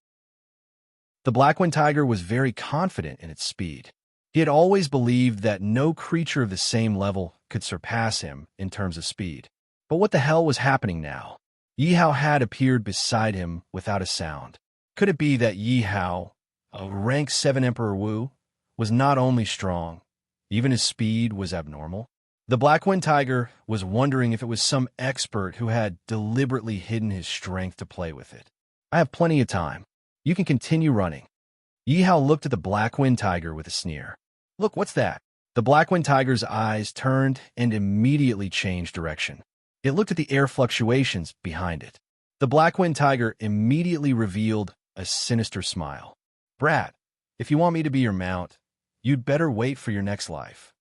The Black Wind Tiger was very confident in its speed. He had always believed that no creature of the same level could surpass him in terms of speed. But what the hell was happening now? Yi Hao had appeared beside him without a sound. Could it be that Yi Hao, a rank 7 Emperor Wu, was not only strong, even his speed was abnormal? The Black Wind Tiger was wondering if it was some expert who had deliberately hidden his strength to play with it. "I have plenty of time. You can continue running." Yi Hao looked at the Black Wind Tiger with a sneer. "Look, what's that?" The Black Wind Tiger's eyes turned and immediately changed direction. It looked at the air fluctuations behind it. The Black Wind Tiger immediately revealed a sinister smile. "Brat, if you want me to be your mount, you'd better wait for your next life."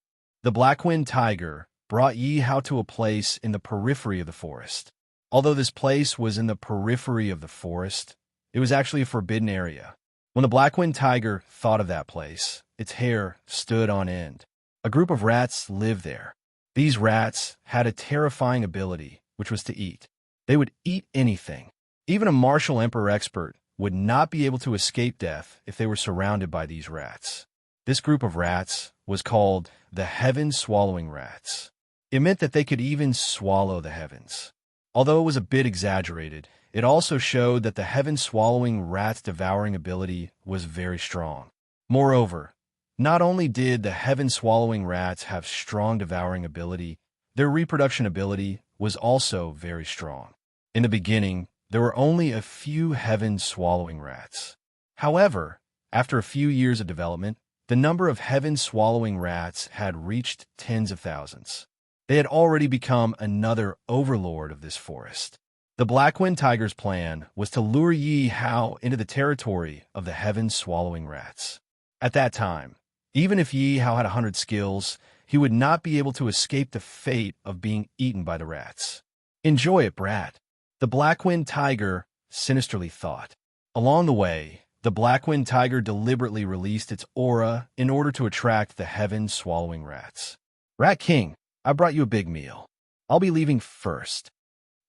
The Black Wind Tiger brought Yi Hao to a place in the periphery of the forest. Although this place was in the periphery of the forest, it was actually a forbidden area. When the Black Wind Tiger thought of that place, its hair stood on end. A group of rats lived there. These rats had a terrifying ability, which was to eat. They would eat anything. Even a martial emperor expert would not be able to escape death if they were surrounded by these rats. This group of rats was called the heaven-swallowing rats. It meant that they could even swallow the heavens. Although it was a bit exaggerated, it also showed that the heaven-swallowing rat's devouring ability was very strong. Moreover, not only did the heaven-swallowing rats have strong devouring ability, their reproduction ability was also very strong. In the beginning, there were only a few heaven-swallowing rats. However, after a few years of development, the number of heaven-swallowing rats had reached tens of thousands. They had already become another overlord of this forest. The Black Wind Tiger's plan was to lure Yi Hao into the territory of the heaven-swallowing rats. At that time, even if Yi Hao had 100 skills, he would not be able to escape the fate of being eaten by the rats. "Enjoy it, brat," the Black Wind Tiger sinisterly thought. Along the way, the Black Wind Tiger deliberately released its aura in order to attract the heaven-swallowing rats. "Rat King, I brought you a big meal. I'll be leaving first."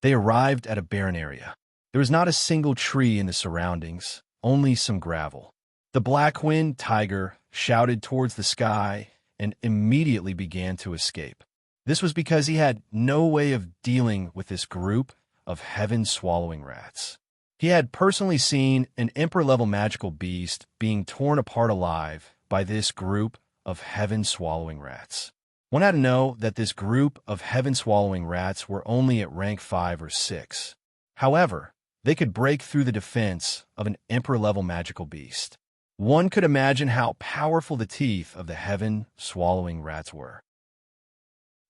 They arrived at a barren area. There was not a single tree in the surroundings, only some gravel. The Black Wind Tiger shouted towards the sky and immediately began to escape. This was because he had no way of dealing with this group of heaven-swallowing rats. He had personally seen an emperor-level magical beast being torn apart alive by this group of heaven-swallowing rats. One had to know that this group of heaven-swallowing rats were only at rank 5 or 6. However, they could break through the defense of an emperor-level magical beast. One could imagine how powerful the teeth of the heaven-swallowing rats were.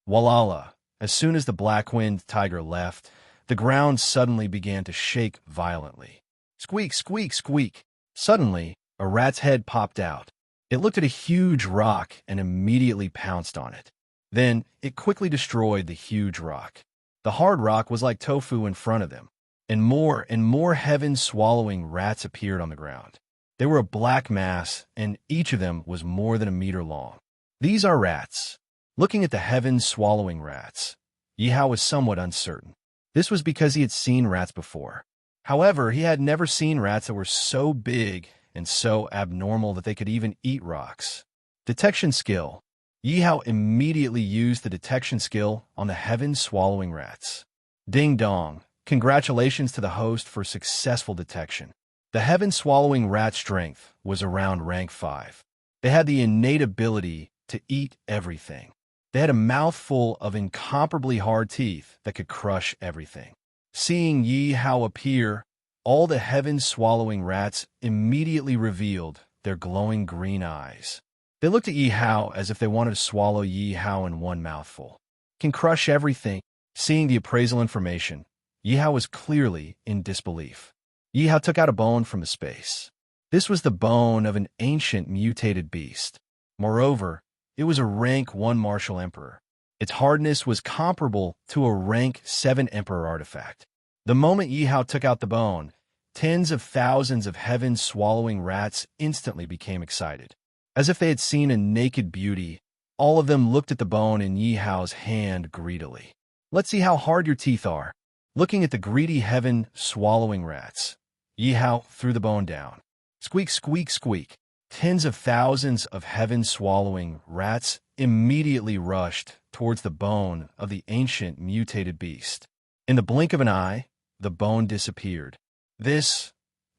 Walala, as soon as the Black Wind Tiger left, the ground suddenly began to shake violently. Squeak, squeak, squeak. Suddenly, a rat's head popped out. It looked at a huge rock and immediately pounced on it. Then, it quickly destroyed the huge rock. The hard rock was like tofu in front of them, and more heaven-swallowing rats appeared on the ground. They were a black mass, and each of them was more than a meter long. "These are rats." Looking at the heaven-swallowing rats, Yi Hao was somewhat uncertain. This was because he had seen rats before. However, he had never seen rats that were so big and so abnormal that they could even eat rocks. Detection skill. Yi Hao immediately used the detection skill on the heaven-swallowing rats. Ding dong. Congratulations to the host for successful detection. The heaven-swallowing rat strength was around rank 5. They had the innate ability to eat everything. They had a mouthful of incomparably hard teeth that could crush everything. Seeing Yi Hao appear, all the heaven-swallowing rats immediately revealed their glowing green eyes. They looked at Yi Hao as if they wanted to swallow Yi Hao in one mouthful. Can crush everything. Seeing the appraisal information, Yi Hao was clearly in disbelief. Yi Hao took out a bone from his space. This was the bone of an ancient mutated beast. Moreover, it was a rank 1 martial emperor. Its hardness was comparable to a rank 7 emperor artifact. The moment Yi Hao took out the bone, tens of thousands of heaven-swallowing rats instantly became excited. As if they had seen a naked beauty, all of them looked at the bone in Yi Hao's hand greedily. Let's see how hard your teeth are. Looking at the greedy heaven-swallowing rats, Yi Hao threw the bone down. Squeak, squeak, squeak. Tens of thousands of heaven-swallowing rats immediately rushed towards the bone of the ancient mutated beast. In the blink of an eye, the bone disappeared.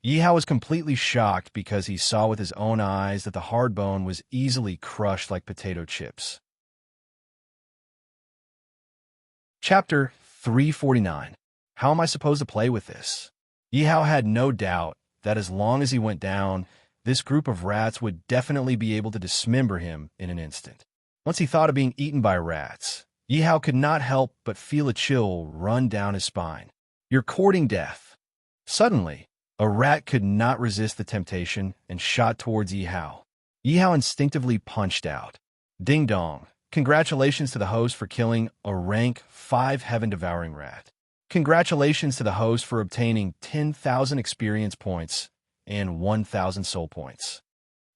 Yi Hao was completely shocked because he saw with his own eyes that the hard bone was easily crushed like potato chips. Chapter 349. How am I supposed to play with this? Yi Hao had no doubt that as long as he went down, this group of rats would definitely be able to dismember him in an instant. Once he thought of being eaten by rats, Yi Hao could not help but feel a chill run down his spine. You're courting death. Suddenly, a rat could not resist the temptation and shot towards Yi Hao. Yi Hao instinctively punched out. Ding dong. Congratulations to the host for killing a rank 5 heaven-devouring rat. Congratulations to the host for obtaining 10,000 experience points and 1,000 soul points.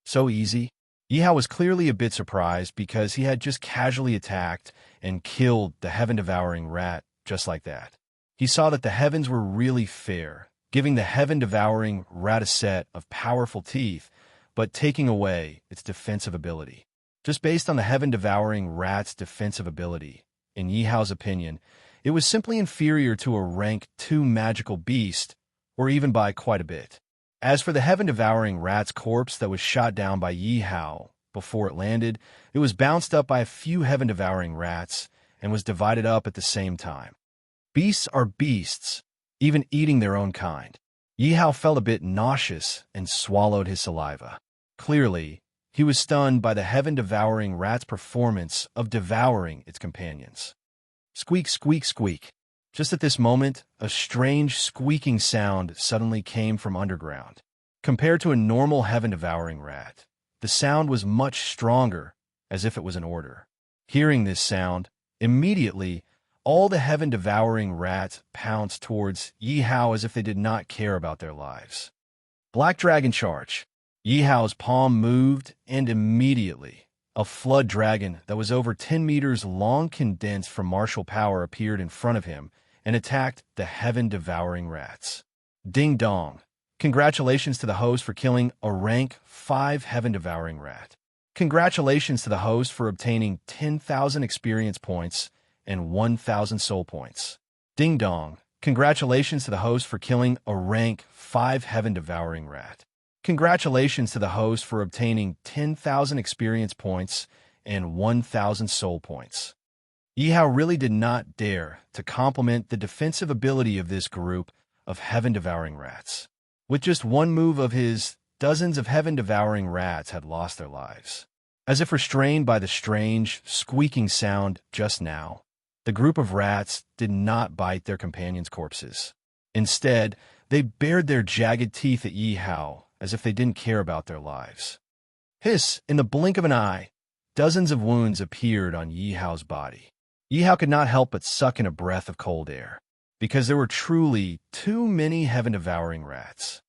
So easy. Yi Hao was clearly a bit surprised because he had just casually attacked and killed the heaven-devouring rat just like that. He saw that the heavens were really fair, giving the heaven-devouring rat a set of powerful teeth, but taking away its defensive ability. Just based on the heaven-devouring rat's defensive ability, in Yi Hao's opinion, it was simply inferior to a rank 2 magical beast, or even by quite a bit. As for the heaven-devouring rat's corpse that was shot down by Yi Hao before it landed, it was bounced up by a few heaven-devouring rats and was divided up at the same time. Beasts are beasts, even eating their own kind. Yi Hao felt a bit nauseous and swallowed his saliva. Clearly, he was stunned by the heaven-devouring rat's performance of devouring its companions. Squeak, squeak, squeak. Just at this moment, a strange squeaking sound suddenly came from underground. Compared to a normal heaven-devouring rat, the sound was much stronger, as if it was an order. Hearing this sound, immediately, all the heaven-devouring rats pounced towards Yi Hao as if they did not care about their lives. Black Dragon Charge. Yi Hao's palm moved, and immediately, a flood dragon that was over 10 meters long condensed from martial power appeared in front of him and attacked the heaven-devouring rats. Ding dong. Congratulations to the host for killing a rank 5 heaven-devouring rat. Congratulations to the host for obtaining 10,000 experience points and 1,000 soul points. Ding dong. Congratulations to the host for killing a rank 5 heaven-devouring rat. Congratulations to the host for obtaining 10,000 experience points and 1,000 soul points. Yi Hao really did not dare to compliment the defensive ability of this group of heaven-devouring rats. With just one move of his, dozens of heaven-devouring rats had lost their lives. As if restrained by the strange, squeaking sound just now, the group of rats did not bite their companions' corpses. Instead, they bared their jagged teeth at Yi Hao as if they didn't care about their lives. Hiss! In the blink of an eye, dozens of wounds appeared on Yi Hao's body. Yi Hao could not help but suck in a breath of cold air, because there were truly too many heaven-devouring rats.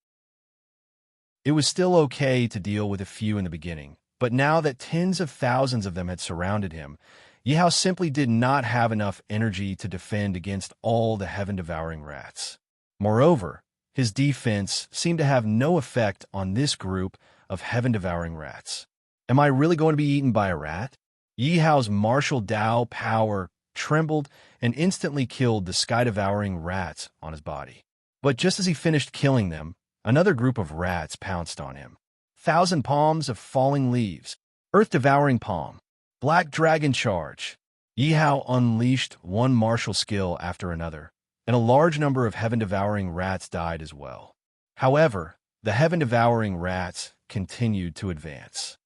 It was still okay to deal with a few in the beginning, but now that tens of thousands of them had surrounded him, Yi Hao simply did not have enough energy to defend against all the heaven-devouring rats. Moreover, his defense seemed to have no effect on this group of heaven-devouring rats. Am I really going to be eaten by a rat? Yi Hao's martial Dao power trembled and instantly killed the sky-devouring rats on his body. But just as he finished killing them, another group of rats pounced on him. Thousand palms of falling leaves. Earth-devouring palm. Black dragon charge. Yihao unleashed one martial skill after another, and a large number of heaven-devouring rats died as well. However, the heaven-devouring rats continued to advance.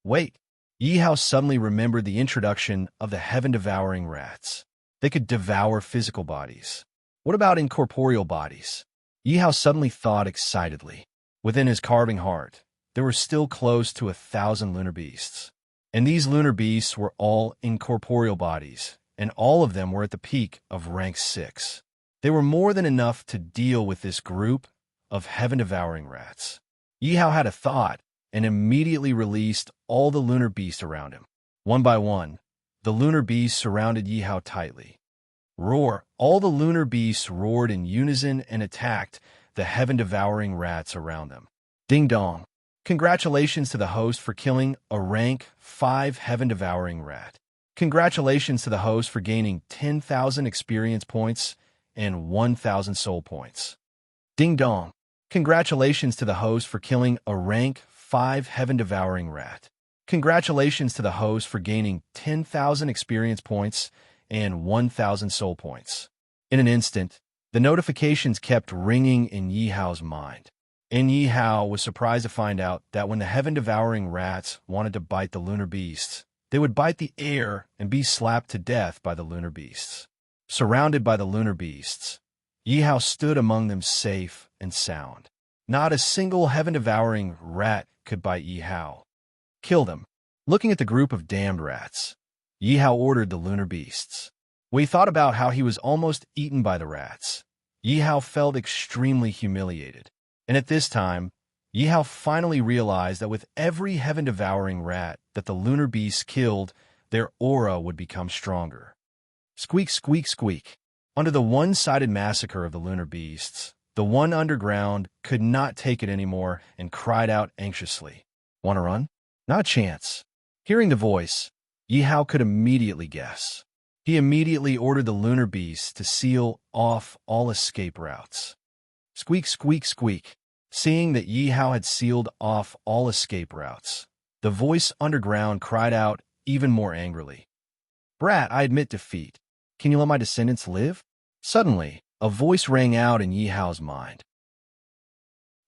Wait! Yihao suddenly remembered the introduction of the heaven-devouring rats. They could devour physical bodies. What about incorporeal bodies? Yihao suddenly thought excitedly. Within his carving heart, there were still close to 1,000 lunar beasts. And these lunar beasts were all incorporeal bodies, and all of them were at the peak of rank 6. They were more than enough to deal with this group of heaven-devouring rats. Yihao had a thought and immediately released all the lunar beasts around him. One by one, the lunar beasts surrounded Yihao tightly. Roar! All the lunar beasts roared in unison and attacked the heaven-devouring rats around them. Ding dong! Congratulations to the host for killing a rank 5 heaven-devouring rat. Congratulations to the host for gaining 10,000 experience points and 1,000 soul points. Ding dong! Congratulations to the host for killing a rank 5 heaven-devouring rat. Congratulations to the host for gaining 10,000 experience points and 1,000 soul points. In an instant, the notifications kept ringing in Yihao's mind. And Yihao was surprised to find out that when the heaven-devouring rats wanted to bite the lunar beasts, they would bite the air and be slapped to death by the lunar beasts. Surrounded by the lunar beasts, Yihao stood among them safe and sound. Not a single heaven-devouring rat could bite Yihao. Kill them. Looking at the group of damned rats, Yihao ordered the lunar beasts. When he thought about how he was almost eaten by the rats, Yihao felt extremely humiliated. And at this time, Yihao finally realized that with every heaven-devouring rat that the lunar beasts killed, their aura would become stronger. Squeak, squeak, squeak. Under the one-sided massacre of the lunar beasts, the one underground could not take it anymore and cried out anxiously. Want to run? Not a chance. Hearing the voice, Yihao could immediately guess. He immediately ordered the lunar beasts to seal off all escape routes. Squeak, squeak, squeak. Seeing that Yihao had sealed off all escape routes, the voice underground cried out even more angrily. Brat, I admit defeat. Can you let my descendants live? Suddenly, a voice rang out in Yihao's mind.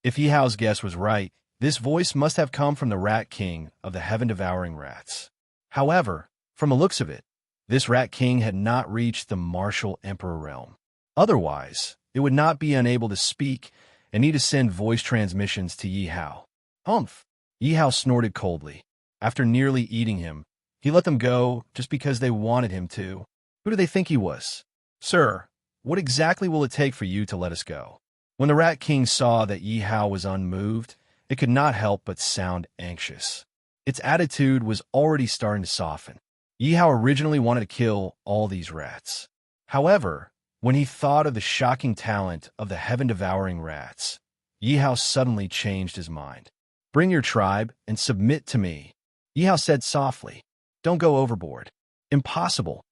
If Yihao's guess was right, this voice must have come from the Rat King of the heaven-devouring rats. However, from the looks of it, this Rat King had not reached the martial emperor realm. Otherwise, it would not be unable to speak and need to send voice transmissions to Yihao. Humph! Yihao snorted coldly. After nearly eating him, he let them go just because they wanted him to. Who do they think he was? Sir, what exactly will it take for you to let us go? When the Rat King saw that Yihao was unmoved, it could not help but sound anxious. Its attitude was already starting to soften. Yihao originally wanted to kill all these rats. However, when he thought of the shocking talent of the heaven-devouring rats, Yihao suddenly changed his mind. Bring your tribe and submit to me, Yihao said softly. Don't go overboard. Impossible.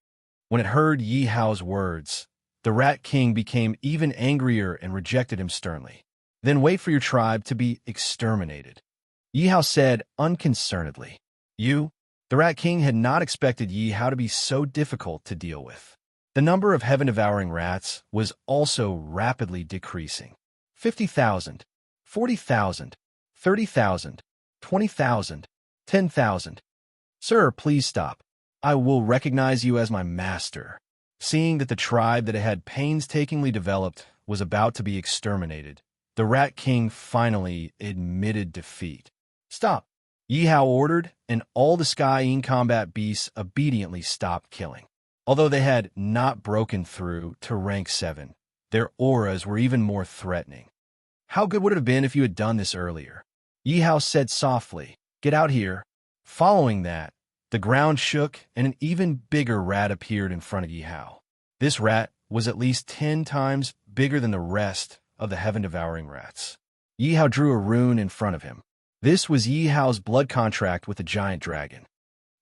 When it heard Yihao's words, the Rat King became even angrier and rejected him sternly. Then wait for your tribe to be exterminated, Yihao said unconcernedly. The Rat King had not expected Yihao to be so difficult to deal with. The number of heaven-devouring rats was also rapidly decreasing. 50,000, 40,000, 30,000, 20,000, 10,000. Sir, please stop. I will recognize you as my master. Seeing that the tribe that it had painstakingly developed was about to be exterminated, the Rat King finally admitted defeat. Stop, Yihao ordered, and all the Sky in combat beasts obediently stopped killing. Although they had not broken through to rank 7, their auras were even more threatening. How good would it have been if you had done this earlier? Yihao said softly. Get out here. Following that, the ground shook and an even bigger rat appeared in front of Yihao. This rat was at least 10 times bigger than the rest of the heaven-devouring rats. Yihao drew a rune in front of him. This was Yihao's blood contract with the giant dragon.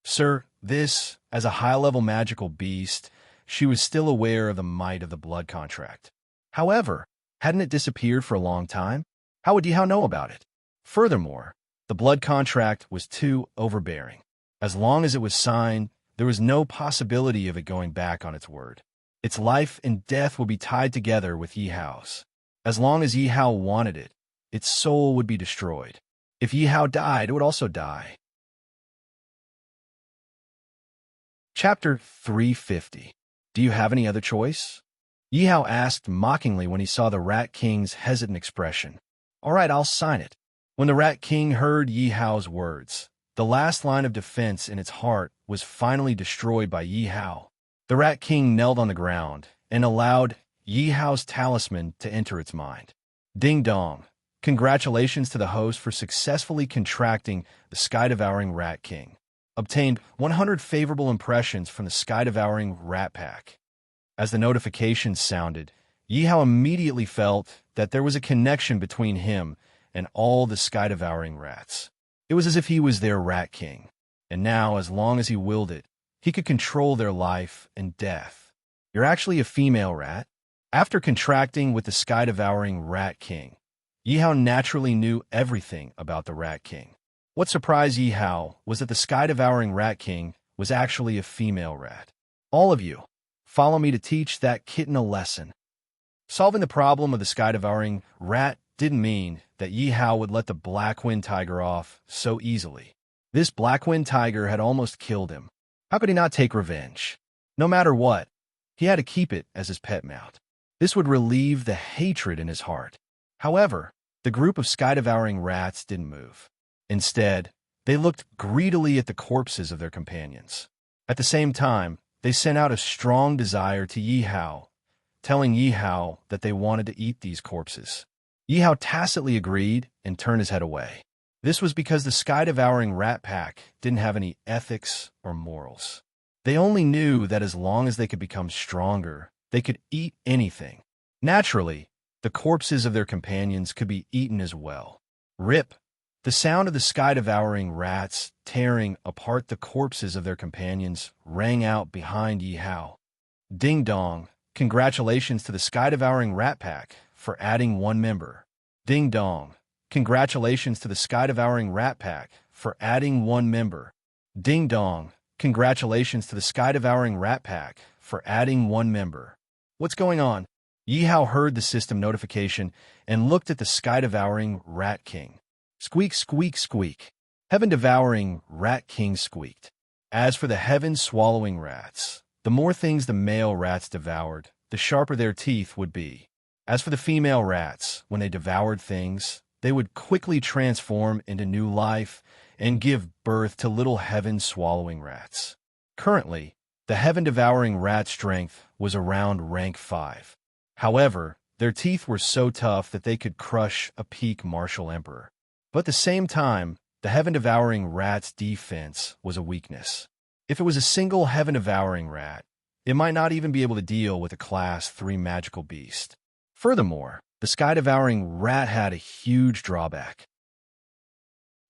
Sir, this, as a high-level magical beast, she was still aware of the might of the blood contract. However, hadn't it disappeared for a long time? How would Yihao know about it? Furthermore, The blood contract was too overbearing. As long as it was signed, there was no possibility of it going back on its word. Its life and death would be tied together with Yi Hao's. As long as Yi Hao wanted it, its soul would be destroyed. If Yi Hao died, it would also die. Chapter 350. Do you have any other choice? Yi Hao asked mockingly when he saw the Rat King's hesitant expression. All right, I'll sign it. When the Rat King heard Yi Hao's words, the last line of defense in its heart was finally destroyed by Yi Hao. The Rat King knelt on the ground and allowed Yi Hao's talisman to enter its mind. Ding dong. Congratulations to the host for successfully contracting the sky-devouring Rat King. Obtained 100 favorable impressions from the sky-devouring Rat Pack. As the notification sounded, Yi Hao immediately felt that there was a connection between him and all the sky-devouring rats. It was as if he was their Rat King, and now, as long as he willed it, he could control their life and death. You're actually a female rat? After contracting with the sky-devouring Rat King, Yi Hao naturally knew everything about the Rat King. What surprised Yi Hao was that the sky-devouring Rat King was actually a female rat. All of you, follow me to teach that kitten a lesson. Solving the problem of the sky-devouring rat didn't mean that Yi Hao would let the black-wind tiger off so easily. This black-wind tiger had almost killed him. How could he not take revenge? No matter what, he had to keep it as his pet mount. This would relieve the hatred in his heart. However, the group of sky-devouring rats didn't move. Instead, they looked greedily at the corpses of their companions. At the same time, they sent out a strong desire to Yi Hao, telling Yi Hao that they wanted to eat these corpses. Yi Hao tacitly agreed and turned his head away. This was because the sky-devouring rat pack didn't have any ethics or morals. They only knew that as long as they could become stronger, they could eat anything. Naturally, the corpses of their companions could be eaten as well. Rip! The sound of the sky-devouring rats tearing apart the corpses of their companions rang out behind Yi Hao. Ding dong! Congratulations to the sky-devouring rat pack for adding one member. Ding dong! Congratulations to the sky-devouring rat pack for adding one member. Ding dong! Congratulations to the sky-devouring rat pack for adding one member. What's going on? Yi Hao heard the system notification and looked at the sky-devouring Rat King. Squeak, squeak, squeak. Heaven-devouring Rat King squeaked. As for the heaven-swallowing rats, the more things the male rats devoured, the sharper their teeth would be. As for the female rats, when they devoured things, they would quickly transform into new life and give birth to little heaven-swallowing rats. Currently, the heaven-devouring rat strength was around rank 5. However, their teeth were so tough that they could crush a peak martial emperor. But at the same time, the heaven-devouring rat's defense was a weakness. If it was a single heaven-devouring rat, it might not even be able to deal with a Class 3 magical beast. Furthermore, the sky-devouring rat had a huge drawback.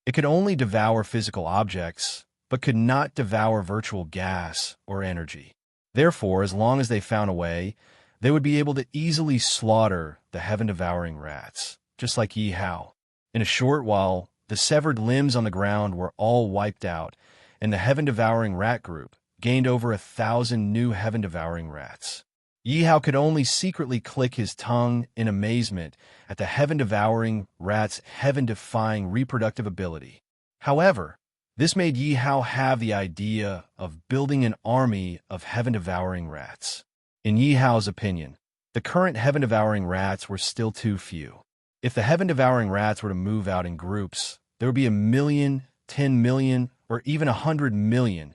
It could only devour physical objects, but could not devour virtual gas or energy. Therefore, as long as they found a way, they would be able to easily slaughter the heaven-devouring rats, just like Yi Hao. In a short while, the severed limbs on the ground were all wiped out, and the heaven-devouring rat group gained over 1,000 new heaven-devouring rats. Yi Hao could only secretly click his tongue in amazement at the heaven-devouring rat's heaven-defying reproductive ability. However, this made Yi Hao have the idea of building an army of heaven-devouring rats. In Yi Hao's opinion, the current heaven-devouring rats were still too few. If the heaven-devouring rats were to move out in groups, there would be 1 million, 10 million, or even 100 million.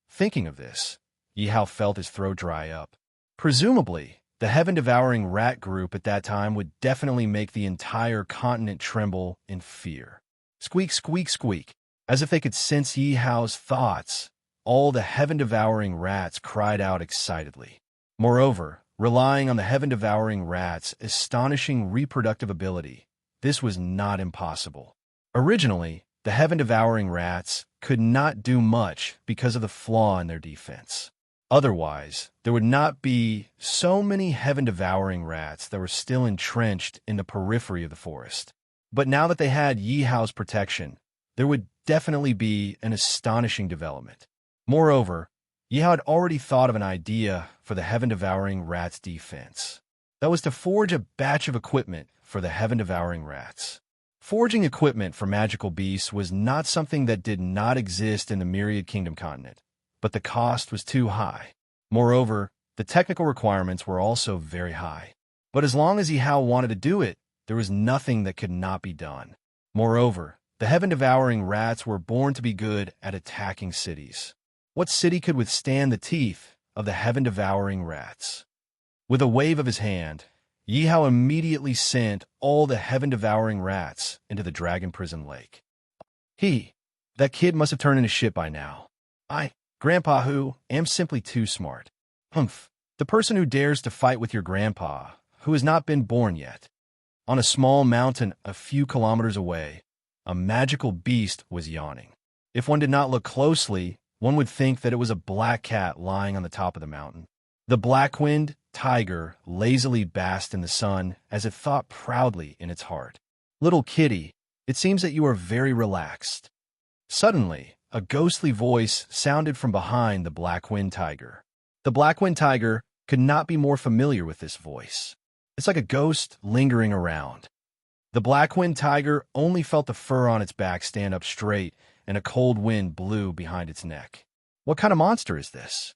Thinking of this, Yi Hao felt his throat dry up. Presumably, the heaven-devouring rat group at that time would definitely make the entire continent tremble in fear. Squeak, squeak, squeak. As if they could sense Yi Hao's thoughts, all the heaven-devouring rats cried out excitedly. Moreover, relying on the heaven-devouring rat's astonishing reproductive ability, this was not impossible. Originally, the heaven-devouring rats could not do much because of the flaw in their defense. Otherwise, there would not be so many heaven-devouring rats that were still entrenched in the periphery of the forest. But now that they had Yi Hao's protection, there would definitely be an astonishing development. Moreover, Yi Hao had already thought of an idea for the heaven-devouring rat's defense. That was to forge a batch of equipment for the heaven-devouring rats. Forging equipment for magical beasts was not something that did not exist in the Myriad Kingdom continent, but the cost was too high. Moreover, the technical requirements were also very high. But as long as Yi Hao wanted to do it, there was nothing that could not be done. Moreover, the heaven-devouring rats were born to be good at attacking cities. What city could withstand the teeth of the heaven-devouring rats? With a wave of his hand, Yi Hao immediately sent all the heaven-devouring rats into the dragon prison lake. That kid must have turned into shit by now. Grandpa who, am simply too smart. Humph, the person who dares to fight with your grandpa, who has not been born yet. On a small mountain a few kilometers away, a magical beast was yawning. If one did not look closely, one would think that it was a black cat lying on the top of the mountain. The black-winged tiger lazily basked in the sun as it thought proudly in its heart. Little kitty, it seems that you are very relaxed. Suddenly, a ghostly voice sounded from behind the black-winged tiger. The black-winged tiger could not be more familiar with this voice. It's like a ghost lingering around. The black-winged tiger only felt the fur on its back stand up straight, and a cold wind blew behind its neck. What kind of monster is this?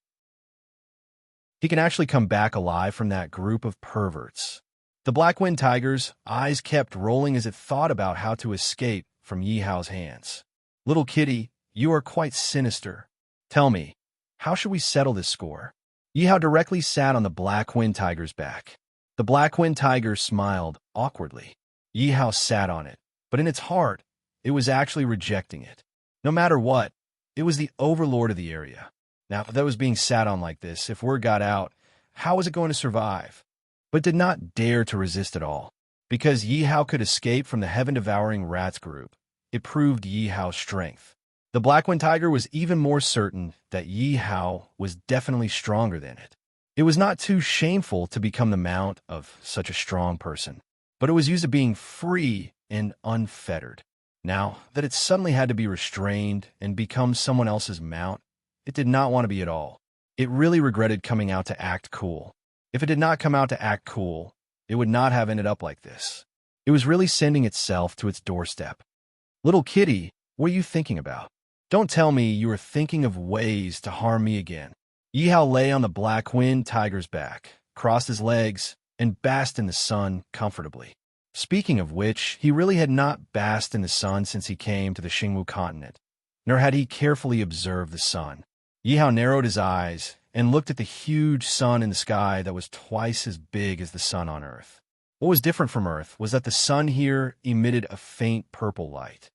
He can actually come back alive from that group of perverts. The black-winged tiger's eyes kept rolling as it thought about how to escape from Yi Hao's hands. Little kitty, you are quite sinister. Tell me, how should we settle this score? Yi Hao directly sat on the black-winged tiger's back. The black-winged tiger smiled awkwardly. Yi Hao sat on it, but in its heart, it was actually rejecting it. No matter what, it was the overlord of the area. Now, if that was being sat on like this, if word got out, how was it going to survive? But did not dare to resist at all. Because Yi Hao could escape from the heaven-devouring rats group, it proved Yi Hao's strength. The black-winged tiger was even more certain that Yi Hao was definitely stronger than it. It was not too shameful to become the mount of such a strong person, but it was used to being free and unfettered. Now that it suddenly had to be restrained and become someone else's mount, it did not want to be at all. It really regretted coming out to act cool. If it did not come out to act cool, it would not have ended up like this. It was really sending itself to its doorstep. Little kitty, what are you thinking about? Don't tell me you are thinking of ways to harm me again. Yi Hao lay on the black-winged tiger's back, crossed his legs, and basked in the sun comfortably. Speaking of which, he really had not basked in the sun since he came to the Xingwu continent, nor had he carefully observed the sun. Yi Hao narrowed his eyes and looked at the huge sun in the sky that was twice as big as the sun on Earth. What was different from Earth was that the sun here emitted a faint purple light.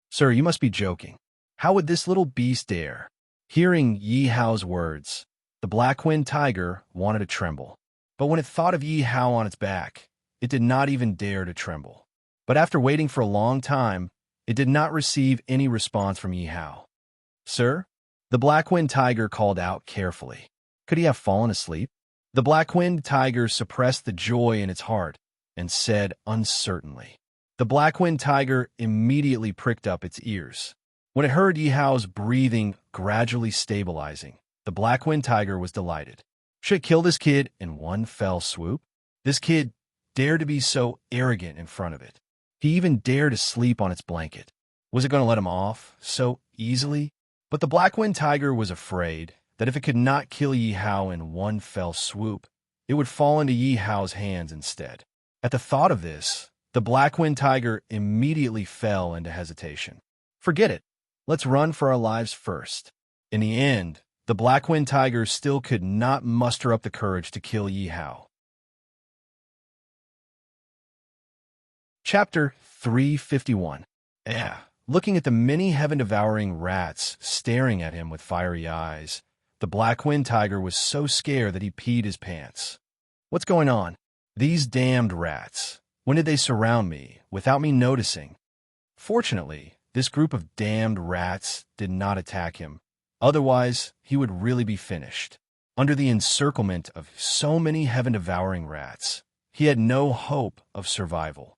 Sir, you must be joking. How would this little beast dare? Hearing Yi Hao's words, the black-winged tiger wanted to tremble. But when it thought of Yi Hao on its back, it did not even dare to tremble. But after waiting for a long time, it did not receive any response from Yi Hao. Sir? The black-winged tiger called out carefully. Could he have fallen asleep? The black-winged tiger suppressed the joy in its heart and said uncertainly. The black-winged tiger immediately pricked up its ears. When it heard Yi Hao's breathing gradually stabilizing, the black-winged tiger was delighted. Should it kill this kid in one fell swoop? This kid dared to be so arrogant in front of it. He even dared to sleep on its blanket. Was it going to let him off so easily? But the black-winged tiger was afraid that if it could not kill Yi Hao in one fell swoop, it would fall into Yi Hao's hands instead. At the thought of this, the black-winged tiger immediately fell into hesitation. Forget it. Let's run for our lives first. In the end, the black-winged tiger still could not muster up the courage to kill Yi Hao. Chapter 351. Looking at the many heaven-devouring rats staring at him with fiery eyes, the black-winged tiger was so scared that he peed his pants. What's going on? These damned rats. When did they surround me without me noticing? Fortunately, this group of damned rats did not attack him. Otherwise, he would really be finished. Under the encirclement of so many heaven-devouring rats, he had no hope of survival.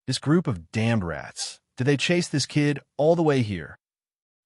This group of damned rats, did they chase this kid all the way here?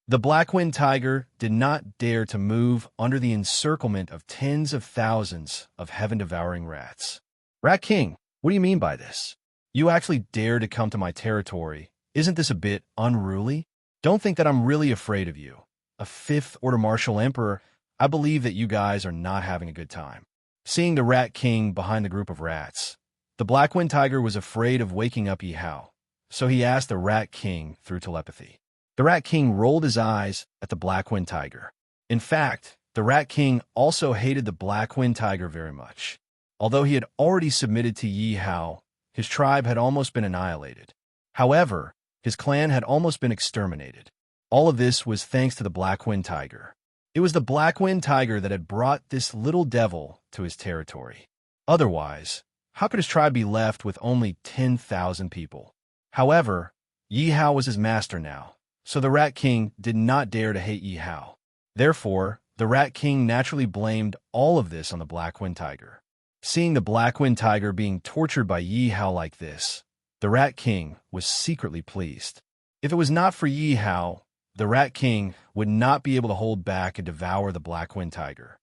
The black-wind tiger did not dare to move under the encirclement of tens of thousands of heaven-devouring rats. Rat King, what do you mean by this? You actually dare to come to my territory. Isn't this a bit unruly? Don't think that I'm really afraid of you. A fifth-order martial emperor, I believe that you guys are not having a good time. Seeing the Rat King behind the group of rats, the black-wind tiger was afraid of waking up Yi Hao, so he asked the Rat King through telepathy. The Rat King rolled his eyes at the black-wind tiger. In fact, the Rat King also hated the black-wind tiger very much. Although he had already submitted to Yi Hao, his tribe had almost been annihilated. However, his clan had almost been exterminated. All of this was thanks to the black-wind tiger. It was the black-wind tiger that had brought this little devil to his territory. Otherwise, how could his tribe be left with only 10,000 people? However, Yi Hao was his master now, so the Rat King did not dare to hate Yi Hao. Therefore, the Rat King naturally blamed all of this on the black-wind tiger. Seeing the black-wind tiger being tortured by Yi Hao like this, the Rat King was secretly pleased. If it was not for Yi Hao, the Rat King would not be able to hold back and devour the black-wind tiger.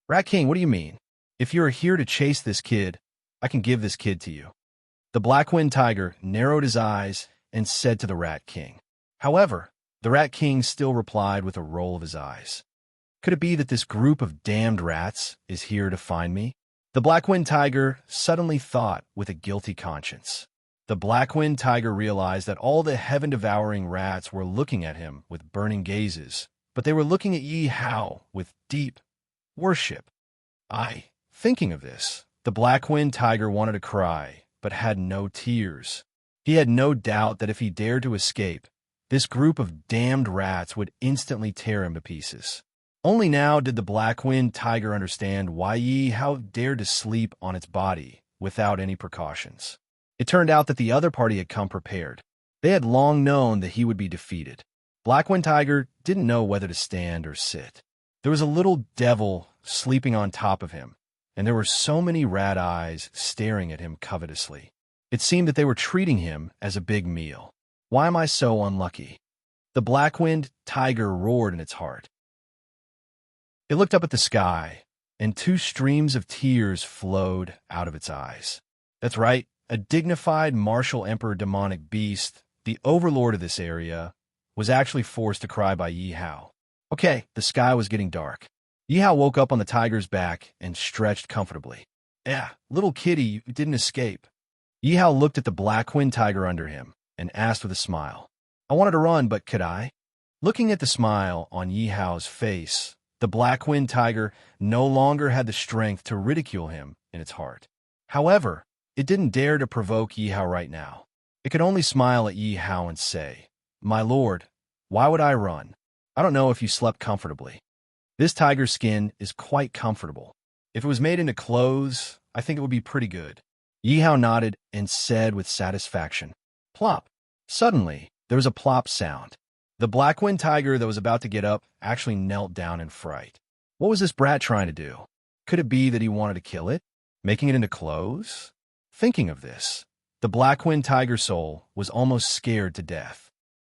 Rat King, what do you mean? If you are here to chase this kid, I can give this kid to you. The black-wind tiger narrowed his eyes and said to the Rat King. However, the Rat King still replied with a roll of his eyes. Could it be that this group of damned rats is here to find me? The black-wind tiger suddenly thought with a guilty conscience. The black-wind tiger realized that all the heaven-devouring rats were looking at him with burning gazes, but they were looking at Yi Hao with deep worship. Thinking of this, the black-wind tiger wanted to cry, but had no tears. He had no doubt that if he dared to escape, this group of damned rats would instantly tear him to pieces. Only now did the black-wind tiger understand why Yi Hao dared to sleep on its body without any precautions. It turned out that the other party had come prepared. They had long known that he would be defeated. Black-wind tiger didn't know whether to stand or sit. There was a little devil sleeping on top of him, and there were so many rat eyes staring at him covetously. It seemed that they were treating him as a big meal. Why am I so unlucky? The black-wind tiger roared in its heart. It looked up at the sky, and two streams of tears flowed out of its eyes. That's right, a dignified martial emperor demonic beast, the overlord of this area, was actually forced to cry by Yi Hao. Okay, the sky was getting dark. Yi Hao woke up on the tiger's back and stretched comfortably. Little kitty, you didn't escape. Yi Hao looked at the black-wind tiger under him and asked with a smile. I wanted to run, but could I? Looking at the smile on Yi Hao's face, the black-wind tiger no longer had the strength to ridicule him in its heart. However, it didn't dare to provoke Yi Hao right now. It could only smile at Yi Hao and say, My lord, why would I run? I don't know if you slept comfortably. This tiger's skin is quite comfortable. If it was made into clothes, I think it would be pretty good. Yi Hao nodded and said with satisfaction, Plop. Suddenly, there was a plop sound. The black-wind tiger that was about to get up actually knelt down in fright. What was this brat trying to do? Could it be that he wanted to kill it, making it into clothes? Thinking of this, the black-wind tiger soul was almost scared to death.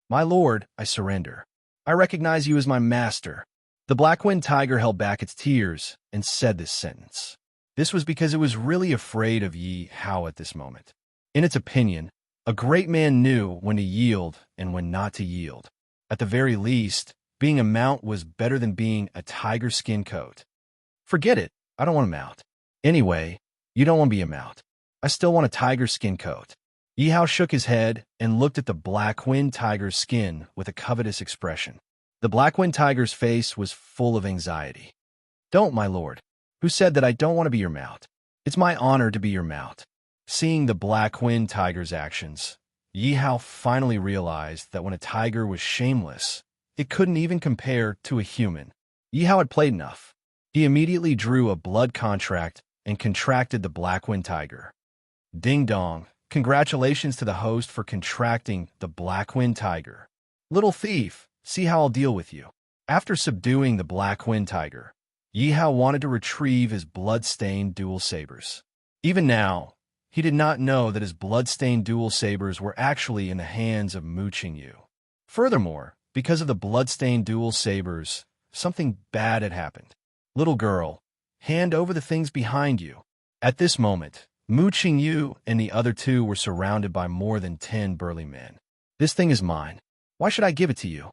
My lord, I surrender. I recognize you as my master. The black-wind tiger held back its tears and said this sentence. This was because it was really afraid of Yi Hao at this moment. In its opinion, a great man knew when to yield and when not to yield. At the very least, being a mount was better than being a tiger skin coat. Forget it, I don't want a mount. Anyway, you don't want to be a mount. I still want a tiger skin coat. Yi Hao shook his head and looked at the black-wind tiger's skin with a covetous expression. The black-wind tiger's face was full of anxiety. Don't, my lord. Who said that I don't want to be your mount? It's my honor to be your mount. Seeing the black-wind tiger's actions, Yi Hao finally realized that when a tiger was shameless, it couldn't even compare to a human. Yi Hao had played enough. He immediately drew a blood contract and contracted the black-wind tiger. Ding dong, congratulations to the host for contracting the black-wind tiger. Little thief, see how I'll deal with you. After subduing the black-wind tiger, Yi Hao wanted to retrieve his blood-stained dual sabers. Even now, He did not know that his blood-stained dual sabers were actually in the hands of Mu Qingyu. Furthermore, because of the blood-stained dual sabers, something bad had happened. Little girl, hand over the things behind you. At this moment, Mu Qingyu and the other two were surrounded by more than 10 burly men. This thing is mine. Why should I give it to you?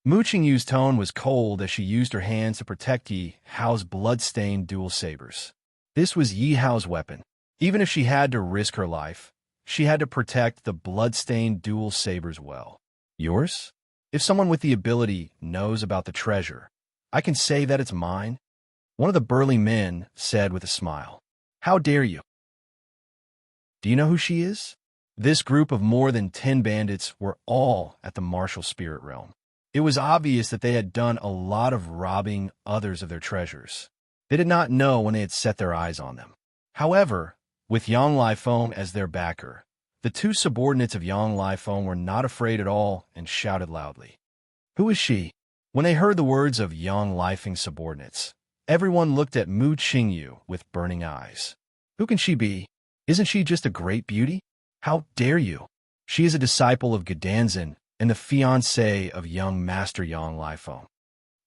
Mu Qingyu's tone was cold as she used her hands to protect Yi Hao's blood-stained dual sabers. This was Yi Hao's weapon. Even if she had to risk her life, she had to protect the blood-stained dual sabers well. Yours? If someone with the ability knows about the treasure, I can say that it's mine, one of the burly men said with a smile. How dare you? Do you know who she is? This group of more than 10 bandits were all at the martial spirit realm. It was obvious that they had done a lot of robbing others of their treasures. They did not know when they had set their eyes on them. However, with Yang Laifeng as their backer, the two subordinates of Yang Laifeng were not afraid at all and shouted loudly. Who is she? When they heard the words of Yang Laifeng's subordinates, everyone looked at Mu Qingyu with burning eyes. Who can she be? Isn't she just a great beauty? How dare you? She is a disciple of Gedanzin and the fiancée of young Master Yang Laifeng.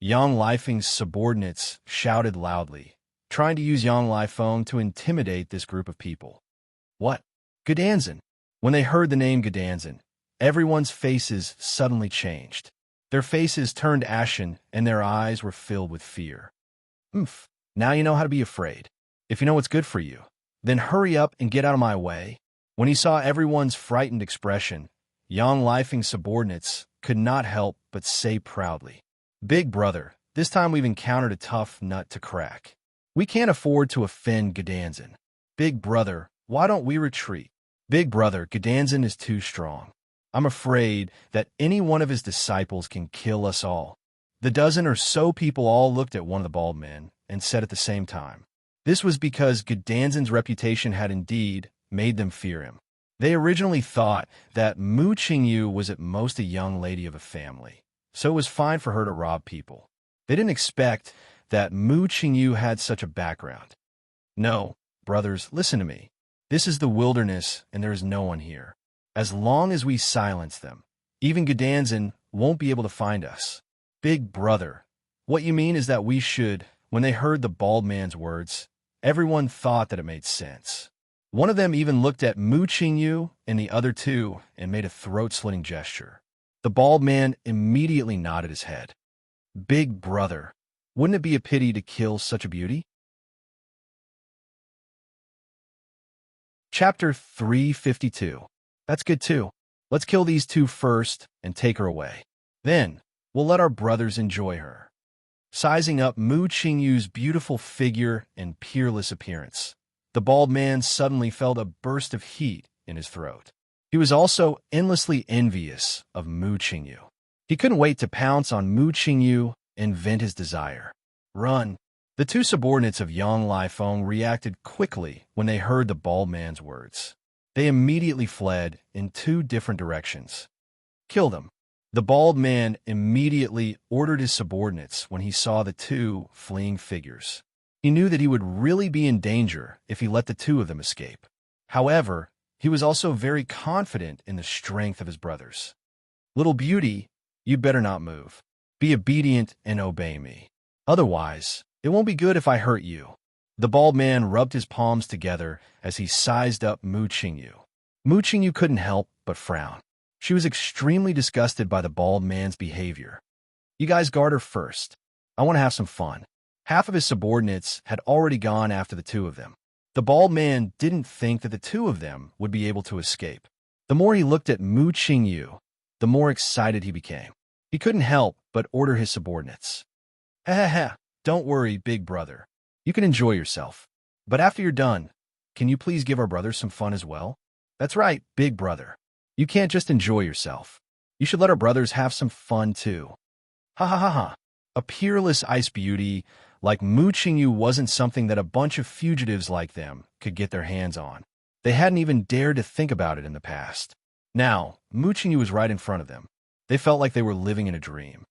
Yang Laifeng's subordinates shouted loudly, trying to use Yang Laifeng to intimidate this group of people. What? Gedanzin? When they heard the name Gedanzin, everyone's faces suddenly changed. Their faces turned ashen and their eyes were filled with fear. Now you know how to be afraid. If you know what's good for you, then hurry up and get out of my way. When he saw everyone's frightened expression, Yang Laifeng's subordinates could not help but say proudly, Big brother, this time we've encountered a tough nut to crack. We can't afford to offend Gedanzin. Big brother, why don't we retreat? Big brother, Gedanzin is too strong. I'm afraid that any one of his disciples can kill us all. The dozen or so people all looked at one of the bald men and said at the same time. This was because Gedanzin's reputation had indeed made them fear him. They originally thought that Mu Qingyu was at most a young lady of a family, so it was fine for her to rob people. They didn't expect that Mu Qingyu had such a background. No, brothers, listen to me. This is the wilderness and there is no one here. As long as we silence them, even Gedanzin won't be able to find us. Big brother, what you mean is that we should. When they heard the bald man's words, everyone thought that it made sense. One of them even looked at Mu Qingyu and the other two and made a throat-slitting gesture. The bald man immediately nodded his head. Big brother, wouldn't it be a pity to kill such a beauty? Chapter 352. That's good too. Let's kill these two first and take her away. Then, we'll let our brothers enjoy her. Sizing up Mu Qingyu's beautiful figure and peerless appearance, the bald man suddenly felt a burst of heat in his throat. He was also endlessly envious of Mu Qingyu. He couldn't wait to pounce on Mu Qingyu and vent his desire. Run! The two subordinates of Yang Laifeng reacted quickly when they heard the bald man's words. They immediately fled in two different directions. Kill them. The bald man immediately ordered his subordinates when he saw the two fleeing figures. He knew that he would really be in danger if he let the two of them escape. However, he was also very confident in the strength of his brothers. Little beauty, you'd better not move. Be obedient and obey me. Otherwise, it won't be good if I hurt you. The bald man rubbed his palms together as he sized up Mu Qingyu. Mu Qingyu couldn't help but frown. She was extremely disgusted by the bald man's behavior. You guys guard her first. I want to have some fun. Half of his subordinates had already gone after the two of them. The bald man didn't think that the two of them would be able to escape. The more he looked at Mu Qingyu, the more excited he became. He couldn't help but order his subordinates. Ha, don't worry, big brother. You can enjoy yourself. But after you're done, can you please give our brothers some fun as well? That's right, big brother. You can't just enjoy yourself. You should let our brothers have some fun too. Ha. A peerless ice beauty like Mu Qingyu wasn't something that a bunch of fugitives like them could get their hands on. They hadn't even dared to think about it in the past. Now, Mu Qingyu was right in front of them. They felt like they were living in a dream.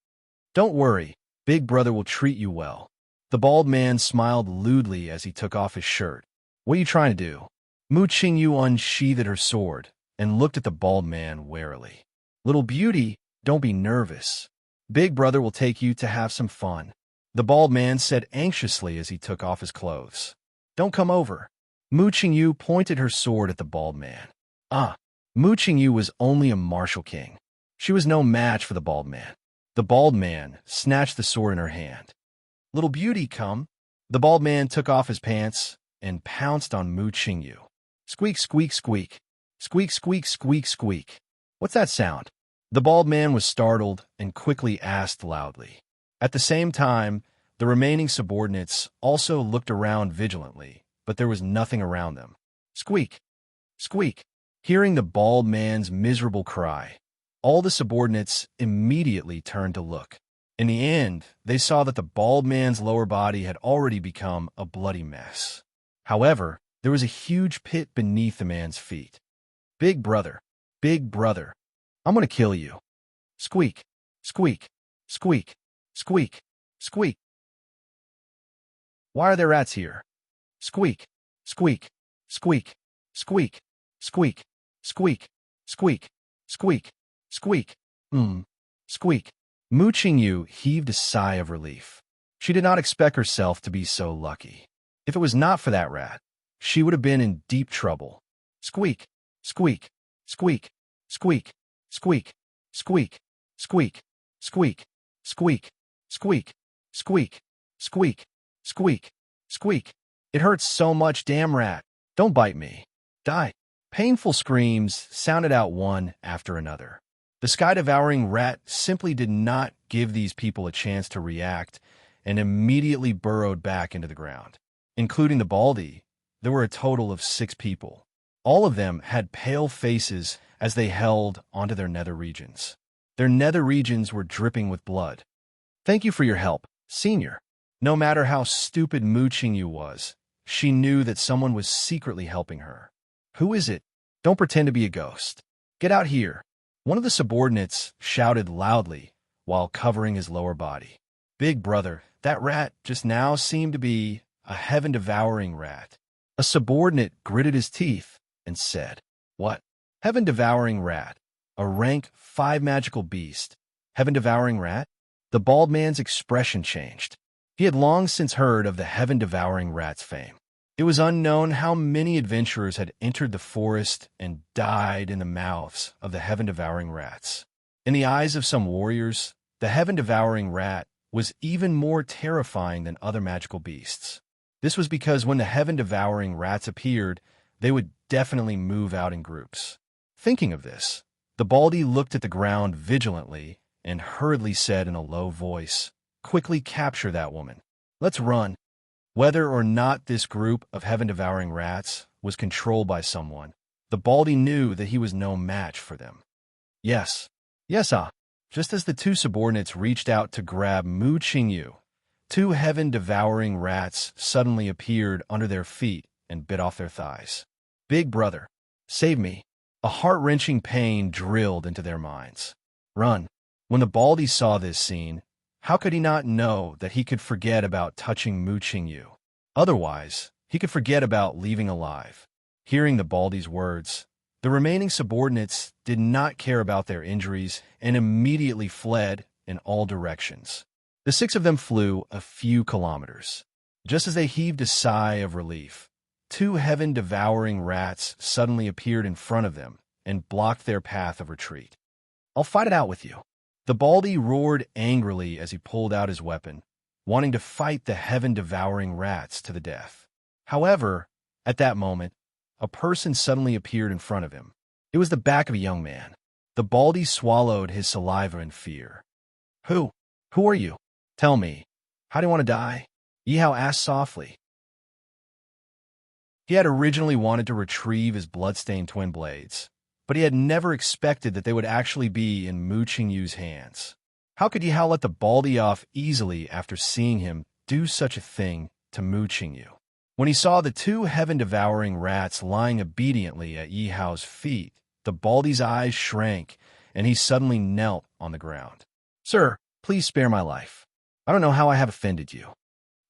Don't worry, big brother will treat you well. The bald man smiled lewdly as he took off his shirt. What are you trying to do? Mu Qingyu unsheathed her sword and looked at the bald man warily. Little beauty, don't be nervous. Big brother will take you to have some fun. The bald man said anxiously as he took off his clothes. Don't come over. Mu Qingyu pointed her sword at the bald man. Mu Qingyu was only a martial king. She was no match for the bald man. The bald man snatched the sword in her hand. Little beauty, come. The bald man took off his pants and pounced on Mu Qingyu. Squeak, squeak, squeak. Squeak, squeak, squeak, squeak. What's that sound? The bald man was startled and quickly asked loudly. At the same time, the remaining subordinates also looked around vigilantly, but there was nothing around them. Squeak, squeak. Hearing the bald man's miserable cry, all the subordinates immediately turned to look. In the end, they saw that the bald man's lower body had already become a bloody mess. However, there was a huge pit beneath the man's feet. Big brother, I'm going to kill you. Squeak, squeak, squeak, squeak, squeak. Why are there rats here? Squeak, squeak, squeak, squeak, squeak, squeak, squeak, squeak, squeak, squeak. Mu Qingyu heaved a sigh of relief. She did not expect herself to be so lucky. If it was not for that rat, she would have been in deep trouble. Squeak, squeak, squeak, squeak, squeak, squeak, squeak, squeak, squeak, squeak, squeak, squeak, squeak, squeak. It hurts so much, damn rat. Don't bite me. Die. Painful screams sounded out one after another. The sky-devouring rat simply did not give these people a chance to react and immediately burrowed back into the ground. Including the baldy, there were a total of 6 people. All of them had pale faces as they held onto their nether regions. Their nether regions were dripping with blood. Thank you for your help, senior. No matter how stupid Mu Qingyu was, she knew that someone was secretly helping her. Who is it? Don't pretend to be a ghost. Get out here. One of the subordinates shouted loudly while covering his lower body. Big brother, that rat just now seemed to be a heaven-devouring rat. A subordinate gritted his teeth and said, What? Heaven-devouring rat. A rank 5 magical beast. Heaven-devouring rat? The bald man's expression changed. He had long since heard of the heaven-devouring rat's fame. It was unknown how many adventurers had entered the forest and died in the mouths of the heaven-devouring rats. In the eyes of some warriors, the heaven-devouring rat was even more terrifying than other magical beasts. This was because when the heaven-devouring rats appeared, they would definitely move out in groups. Thinking of this, the baldy looked at the ground vigilantly and hurriedly said in a low voice, Quickly capture that woman. Let's run. Whether or not this group of heaven-devouring rats was controlled by someone, the baldy knew that he was no match for them. Yes, just as the 2 subordinates reached out to grab Mu Qingyu, 2 heaven-devouring rats suddenly appeared under their feet and bit off their thighs. Big brother, save me. A heart-wrenching pain drilled into their minds. Run. When the baldy saw this scene, how could he not know that he could forget about touching Mu Qingyu? Otherwise, he could forget about leaving alive. Hearing the baldy's words, the remaining subordinates did not care about their injuries and immediately fled in all directions. The 6 of them flew a few kilometers. Just as they heaved a sigh of relief, 2 heaven-devouring rats suddenly appeared in front of them and blocked their path of retreat. I'll fight it out with you. The baldy roared angrily as he pulled out his weapon, wanting to fight the heaven-devouring rats to the death. However, at that moment, a person suddenly appeared in front of him. It was the back of a young man. The baldy swallowed his saliva in fear. Who are you? Tell me, how do you want to die? Yihao asked softly. He had originally wanted to retrieve his blood-stained twin blades, but he had never expected that they would actually be in Mu Qingyu's hands. How could Yihao let the baldy off easily after seeing him do such a thing to Mu Qingyu? When he saw the 2 heaven-devouring rats lying obediently at Yihao's feet, the baldy's eyes shrank, and he suddenly knelt on the ground. Sir, please spare my life. I don't know how I have offended you.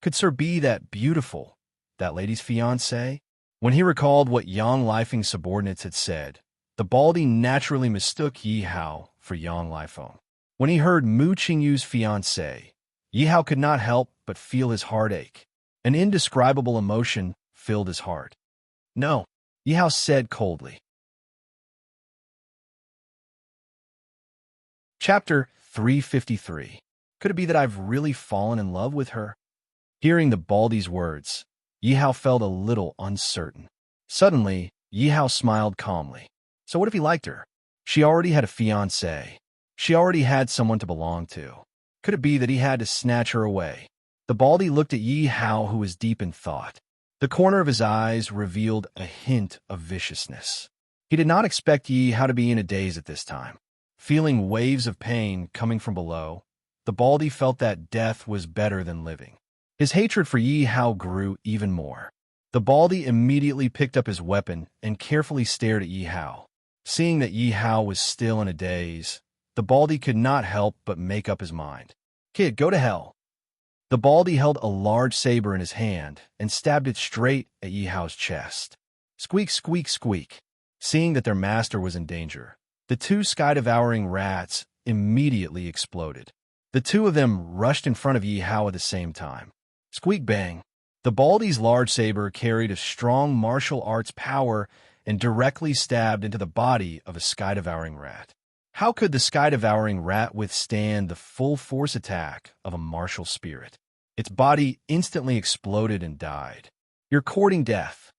Could Sir be that beautiful, that lady's fiancé? When he recalled what Yang Lifeng's subordinates had said, the Baldy naturally mistook Yi Hao for Yang Lifeng. When he heard Mu Qingyu's fiancée, Yi Hao could not help but feel his heart ache. An indescribable emotion filled his heart. "No," Yi Hao said coldly. Chapter 353. Could it be that I've really fallen in love with her? Hearing the Baldy's words, Yi Hao felt a little uncertain. Suddenly, Yi Hao smiled calmly. So what if he liked her? She already had a fiancé. She already had someone to belong to. Could it be that he had to snatch her away? The Baldy looked at Yi Hao, who was deep in thought. The corner of his eyes revealed a hint of viciousness. He did not expect Yi Hao to be in a daze at this time. Feeling waves of pain coming from below, the Baldy felt that death was better than living. His hatred for Yi Hao grew even more. The Baldy immediately picked up his weapon and carefully stared at Yi Hao. Seeing that Yi Hao was still in a daze, the Baldy could not help but make up his mind. "Kid, go to hell." The Baldy held a large saber in his hand and stabbed it straight at Yi Hao's chest. Squeak, squeak, squeak. Seeing that their master was in danger, the two sky-devouring rats immediately exploded. The two of them rushed in front of Yi Hao at the same time. Squeak bang. The Baldy's large saber carried a strong martial arts power and directly stabbed into the body of a sky-devouring rat. How could the sky-devouring rat withstand the full-force attack of a martial spirit? Its body instantly exploded and died. "You're courting death."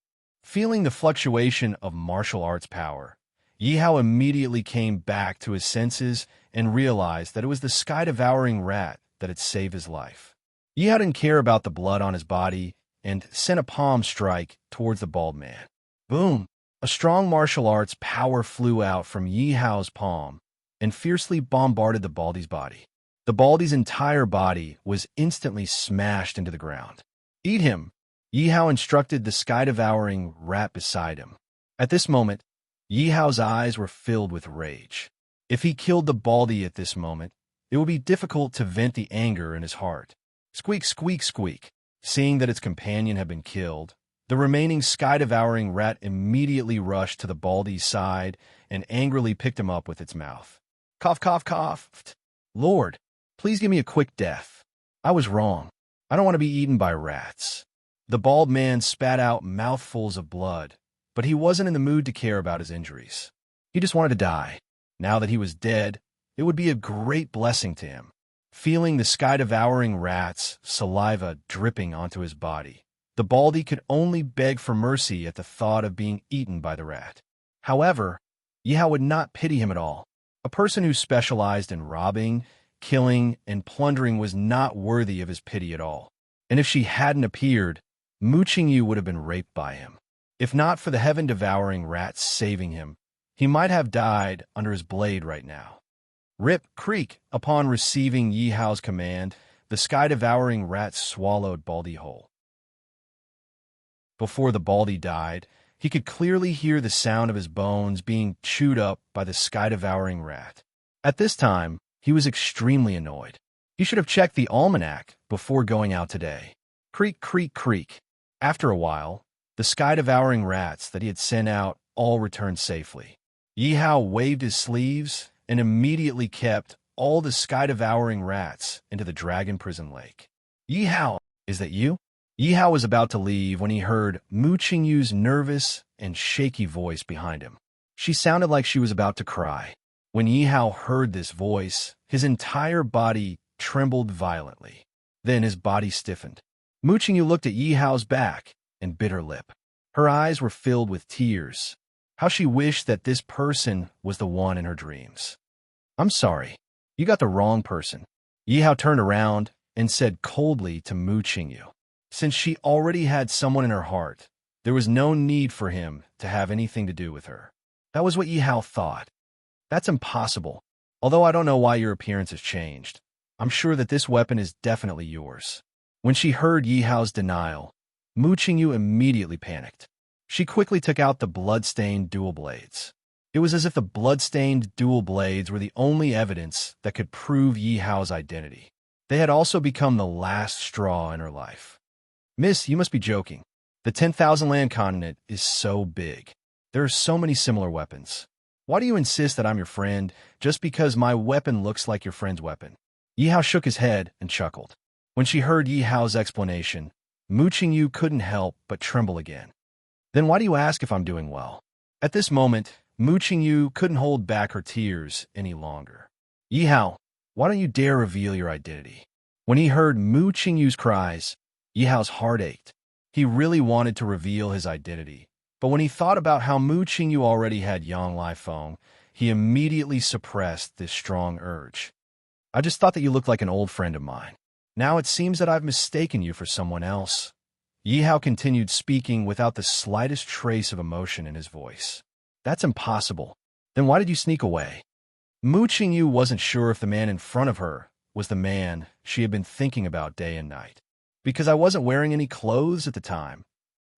Feeling the fluctuation of martial arts power, Yi Hao immediately came back to his senses and realized that it was the sky-devouring rat that had saved his life. Yi Hao didn't care about the blood on his body and sent a palm strike towards the bald man. Boom! A strong martial arts power flew out from Yi Hao's palm and fiercely bombarded the Baldy's body. The Baldy's entire body was instantly smashed into the ground. "Eat him," Yi Hao instructed the sky-devouring rat beside him. At this moment, Yi Hao's eyes were filled with rage. If he killed the Baldy at this moment, it would be difficult to vent the anger in his heart. Squeak, squeak, squeak. Seeing that its companion had been killed, the remaining sky-devouring rat immediately rushed to the Baldy's side and angrily picked him up with its mouth. Cough, cough, cough. "Lord, please give me a quick death. I was wrong. I don't want to be eaten by rats." The bald man spat out mouthfuls of blood, but he wasn't in the mood to care about his injuries. He just wanted to die. Now that he was dead, it would be a great blessing to him. Feeling the sky-devouring rat's saliva dripping onto his body, the Baldy could only beg for mercy at the thought of being eaten by the rat. However, Yi Hao would not pity him at all. A person who specialized in robbing, killing, and plundering was not worthy of his pity at all. And if she hadn't appeared, Mu Qingyu would have been raped by him. If not for the heaven-devouring rat saving him, he might have died under his blade right now. Rip, creak! Upon receiving Yi Hao's command, the sky-devouring rat swallowed Baldy whole. Before the Baldy died, he could clearly hear the sound of his bones being chewed up by the sky-devouring rat. At this time, he was extremely annoyed. He should have checked the almanac before going out today. Creak, creak, creak. After a while, the sky-devouring rats that he had sent out all returned safely. Yi Hao waved his sleeves and immediately kept all the sky-devouring rats into the dragon prison lake. "Yi Hao, is that you?" Yi Hao was about to leave when he heard Mu Qingyu's nervous and shaky voice behind him. She sounded like she was about to cry. When Yi Hao heard this voice, his entire body trembled violently. Then his body stiffened. Mu Qingyu looked at Yi Hao's back and bit her lip. Her eyes were filled with tears. How she wished that this person was the one in her dreams. "I'm sorry. You got the wrong person." Yi Hao turned around and said coldly to Mu Qingyu. Since she already had someone in her heart, there was no need for him to have anything to do with her. That was what Yi Hao thought. "That's impossible. Although I don't know why your appearance has changed. I'm sure that this weapon is definitely yours." When she heard Yi Hao's denial, Mu Qingyu immediately panicked. She quickly took out the blood-stained dual blades. It was as if the blood-stained dual blades were the only evidence that could prove Yi Hao's identity. They had also become the last straw in her life. "Miss, you must be joking. The 10,000 land continent is so big. There are so many similar weapons. Why do you insist that I'm your friend just because my weapon looks like your friend's weapon? Yi Hao shook his head and chuckled. When she heard Yi Hao's explanation, Mu Qingyu couldn't help but tremble again. Then why do you ask if I'm doing well? At this moment, Mu Qingyu couldn't hold back her tears any longer. Yi Hao, why don't you dare reveal your identity? When he heard Mu Qingyu's cries, Yi Hao's heart ached. He really wanted to reveal his identity, but when he thought about how Mu Qingyu already had Yang Lifeng, he immediately suppressed this strong urge. I just thought that you looked like an old friend of mine. Now it seems that I've mistaken you for someone else. Yi Hao continued speaking without the slightest trace of emotion in his voice. That's impossible. Then why did you sneak away? Mu Qingyu wasn't sure if the man in front of her was the man she had been thinking about day and night. Because I wasn't wearing any clothes at the time.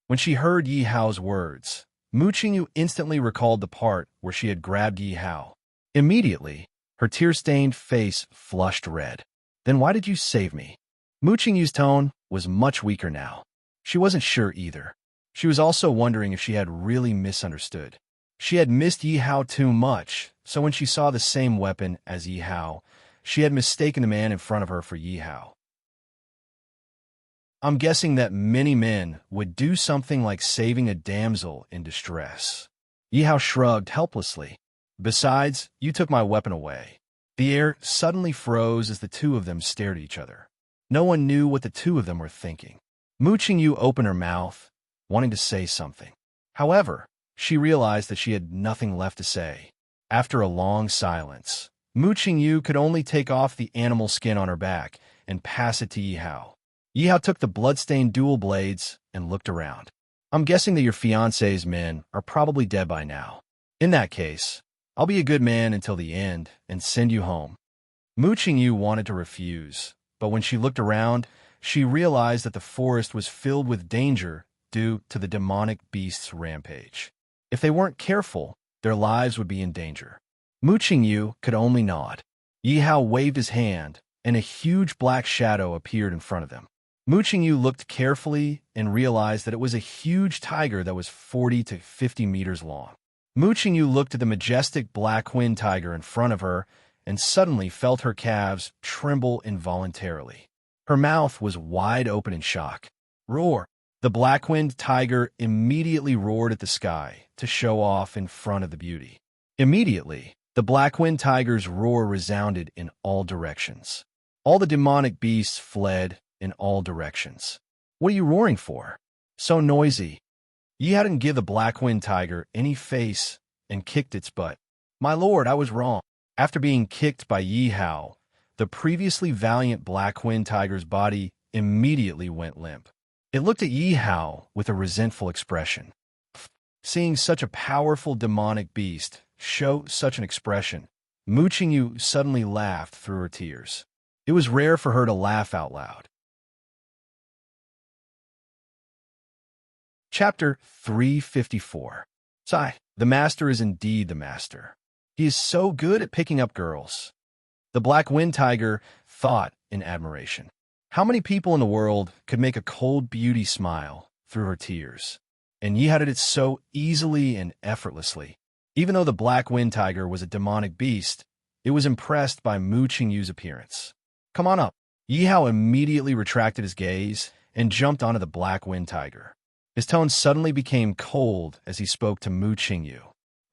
When she heard Yi Hao's words, Mu Qingyu instantly recalled the part where she had grabbed Yi Hao. Immediately, her tear-stained face flushed red. Then why did you save me? Mu Qingyu's tone was much weaker now. She wasn't sure either. She was also wondering if she had really misunderstood. She had missed Yi Hao too much, so when she saw the same weapon as Yi Hao, she had mistaken the man in front of her for Yi Hao. I'm guessing that many men would do something like saving a damsel in distress. Yi Hao shrugged helplessly. Besides, you took my weapon away. The air suddenly froze as the two of them stared at each other. No one knew what the two of them were thinking. Mu Qingyu opened her mouth, wanting to say something. However, she realized that she had nothing left to say. After a long silence, Mu Qingyu could only take off the animal skin on her back and pass it to Yi Hao. Yi Hao took the blood-stained dual blades and looked around. I'm guessing that your fiancé's men are probably dead by now. In that case, I'll be a good man until the end and send you home. Mu Qingyu wanted to refuse, but when she looked around, she realized that the forest was filled with danger due to the demonic beast's rampage. If they weren't careful, their lives would be in danger. Mu Qingyu could only nod. Yi Hao waved his hand, and a huge black shadow appeared in front of them. Mu Qingyu looked carefully and realized that it was a huge tiger that was 40 to 50 meters long. Mu Qingyu looked at the majestic black-wind tiger in front of her and suddenly felt her calves tremble involuntarily. Her mouth was wide open in shock. Roar! The black-wind tiger immediately roared at the sky to show off in front of the beauty. Immediately, the black-wind tiger's roar resounded in all directions. All the demonic beasts fled in all directions. What are you roaring for? So noisy. Yi Hao didn't give the black-wind tiger any face and kicked its butt. My lord, I was wrong. After being kicked by Yi Hao, the previously valiant black-wind tiger's body immediately went limp. It looked at Yi Hao with a resentful expression. Seeing such a powerful demonic beast show such an expression, Mu Qingyu suddenly laughed through her tears. It was rare for her to laugh out loud. Chapter 354. Sigh, the master is indeed the master. He is so good at picking up girls. The black wind tiger thought in admiration. How many people in the world could make a cold beauty smile through her tears? And Yi Hao did it so easily and effortlessly. Even though the black wind tiger was a demonic beast, it was impressed by Mu Qingyu's appearance. Come on up. Yi Hao immediately retracted his gaze and jumped onto the black wind tiger. His tone suddenly became cold as he spoke to Mu Qingyu.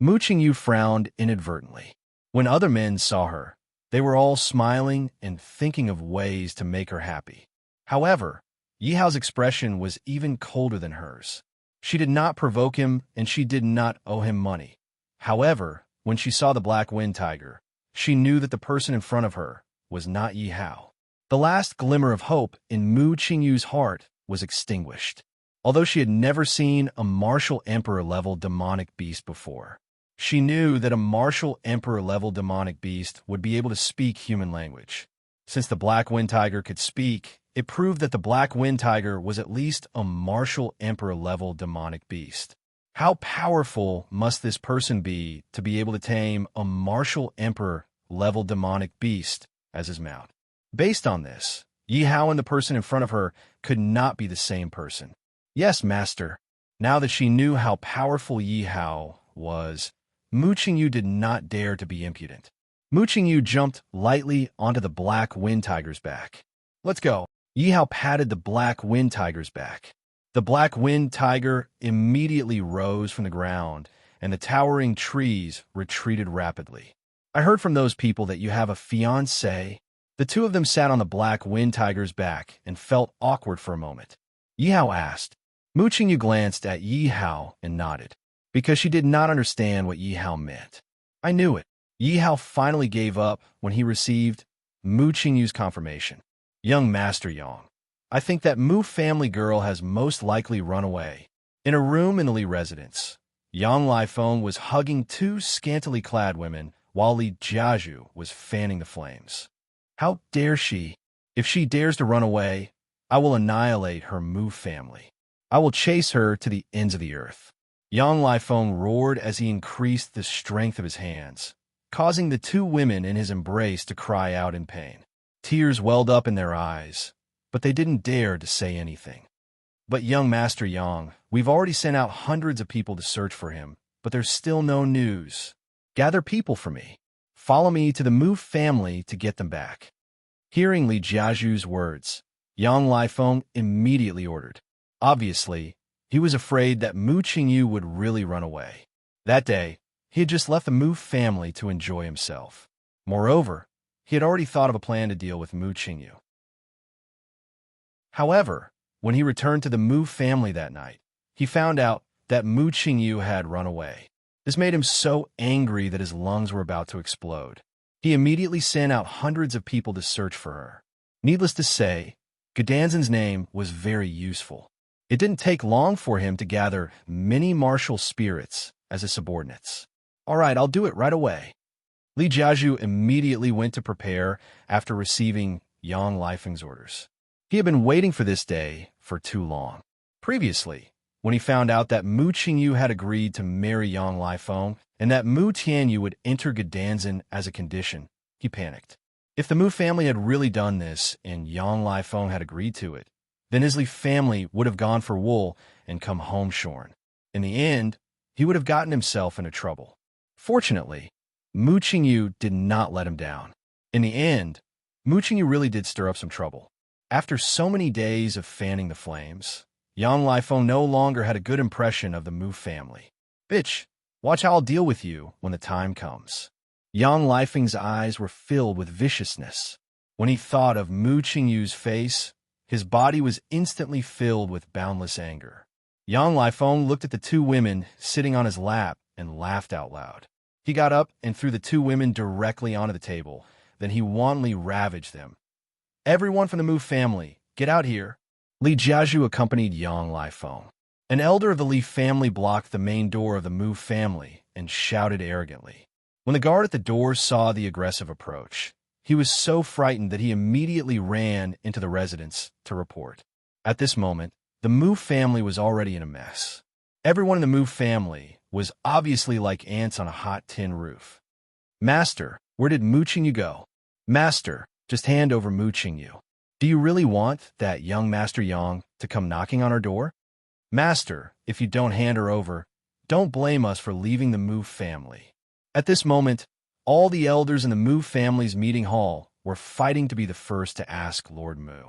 Mu Qingyu frowned inadvertently. When other men saw her, they were all smiling and thinking of ways to make her happy. However, Yi Hao's expression was even colder than hers. She did not provoke him, and she did not owe him money. However, when she saw the black wind tiger, she knew that the person in front of her was not Yi Hao. The last glimmer of hope in Mu Qingyu's heart was extinguished. Although she had never seen a martial emperor-level demonic beast before, she knew that a martial emperor-level demonic beast would be able to speak human language. Since the black wind tiger could speak, it proved that the black wind tiger was at least a martial emperor-level demonic beast. How powerful must this person be to be able to tame a martial emperor-level demonic beast as his mount? Based on this, Yi Hao and the person in front of her could not be the same person. Yes, master. Now that she knew how powerful Yi Hao was, Mu Qingyu did not dare to be impudent. Mu Qingyu jumped lightly onto the black wind tiger's back. Let's go. Yi Hao patted the black wind tiger's back. The black wind tiger immediately rose from the ground, and the towering trees retreated rapidly. I heard from those people that you have a fiancé. The two of them sat on the black wind tiger's back and felt awkward for a moment. Yi Hao asked. Mu Qingyu glanced at Yi Hao and nodded, because she did not understand what Yi Hao meant. I knew it. Yi Hao finally gave up when he received Mu Qingyu's confirmation. Young Master Yang, I think that Mu family girl has most likely run away. In a room in the Li residence, Yang Lifeng was hugging two scantily clad women while Li Jiaju was fanning the flames. How dare she? If she dares to run away, I will annihilate her Mu family. I will chase her to the ends of the earth. Yang Lifeng roared as he increased the strength of his hands, causing the two women in his embrace to cry out in pain. Tears welled up in their eyes, but they didn't dare to say anything. But young Master Yang, we've already sent out hundreds of people to search for him, but there's still no news. Gather people for me. Follow me to the Mu family to get them back. Hearing Li Jiaju's words, Yang Lifeng immediately ordered. Obviously, he was afraid that Mu Qingyu would really run away. That day, he had just left the Mu family to enjoy himself. Moreover, he had already thought of a plan to deal with Mu Qingyu. However, when he returned to the Mu family that night, he found out that Mu Qingyu had run away. This made him so angry that his lungs were about to explode. He immediately sent out hundreds of people to search for her. Needless to say, Gedanzen's name was very useful. It didn't take long for him to gather many martial spirits as his subordinates. All right, I'll do it right away. Li Jiaju immediately went to prepare after receiving Yang Lifeng's orders. He had been waiting for this day for too long. Previously, when he found out that Mu Qingyu had agreed to marry Yang Lifeng and that Mu Tianyu would enter Gedanzen as a condition, he panicked. If the Mu family had really done this and Yang Lifeng had agreed to it, then his Li family would have gone for wool and come home shorn. In the end, he would have gotten himself into trouble. Fortunately, Mu Qingyu did not let him down. In the end, Mu Qingyu really did stir up some trouble. After so many days of fanning the flames, Yang Lifeng no longer had a good impression of the Mu family. Bitch, watch how I'll deal with you when the time comes. Yang Lifeng's eyes were filled with viciousness. When he thought of Mu Qingyu's face, his body was instantly filled with boundless anger. Yang Lifeng looked at the two women sitting on his lap and laughed out loud. He got up and threw the two women directly onto the table. Then he wantonly ravaged them. Everyone from the Mu family, get out here. Li Jiaju accompanied Yang Lifeng. An elder of the Li family blocked the main door of the Mu family and shouted arrogantly. When the guard at the door saw the aggressive approach, he was so frightened that he immediately ran into the residence to report. At this moment, the Mu family was already in a mess. Everyone in the Mu family was obviously like ants on a hot tin roof. Master, where did Mu Qingyu go? Master, just hand over Mu Qingyu. Do you really want that young Master Yang to come knocking on our door? Master, if you don't hand her over, don't blame us for leaving the Mu family. At this moment, all the elders in the Mu family's meeting hall were fighting to be the first to ask Lord Mu.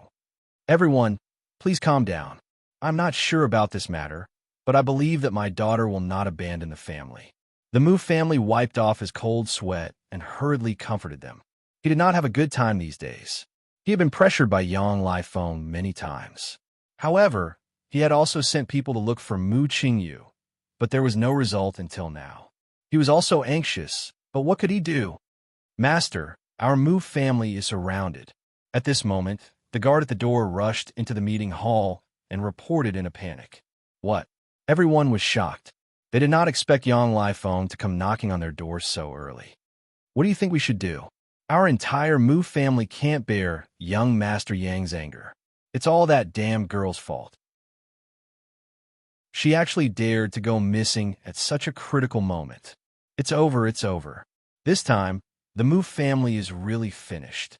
Everyone, please calm down. I'm not sure about this matter, but I believe that my daughter will not abandon the family. The Mu family wiped off his cold sweat and hurriedly comforted them. He did not have a good time these days. He had been pressured by Yang Lifeng many times. However, he had also sent people to look for Mu Qingyu, but there was no result until now. He was also anxious, but what could he do? Master, our Mu family is surrounded. At this moment, the guard at the door rushed into the meeting hall and reported in a panic. What? Everyone was shocked. They did not expect Yang Lifeng to come knocking on their doors so early. What do you think we should do? Our entire Mu family can't bear young Master Yang's anger. It's all that damn girl's fault. She actually dared to go missing at such a critical moment. It's over, it's over. This time, the Mu family is really finished.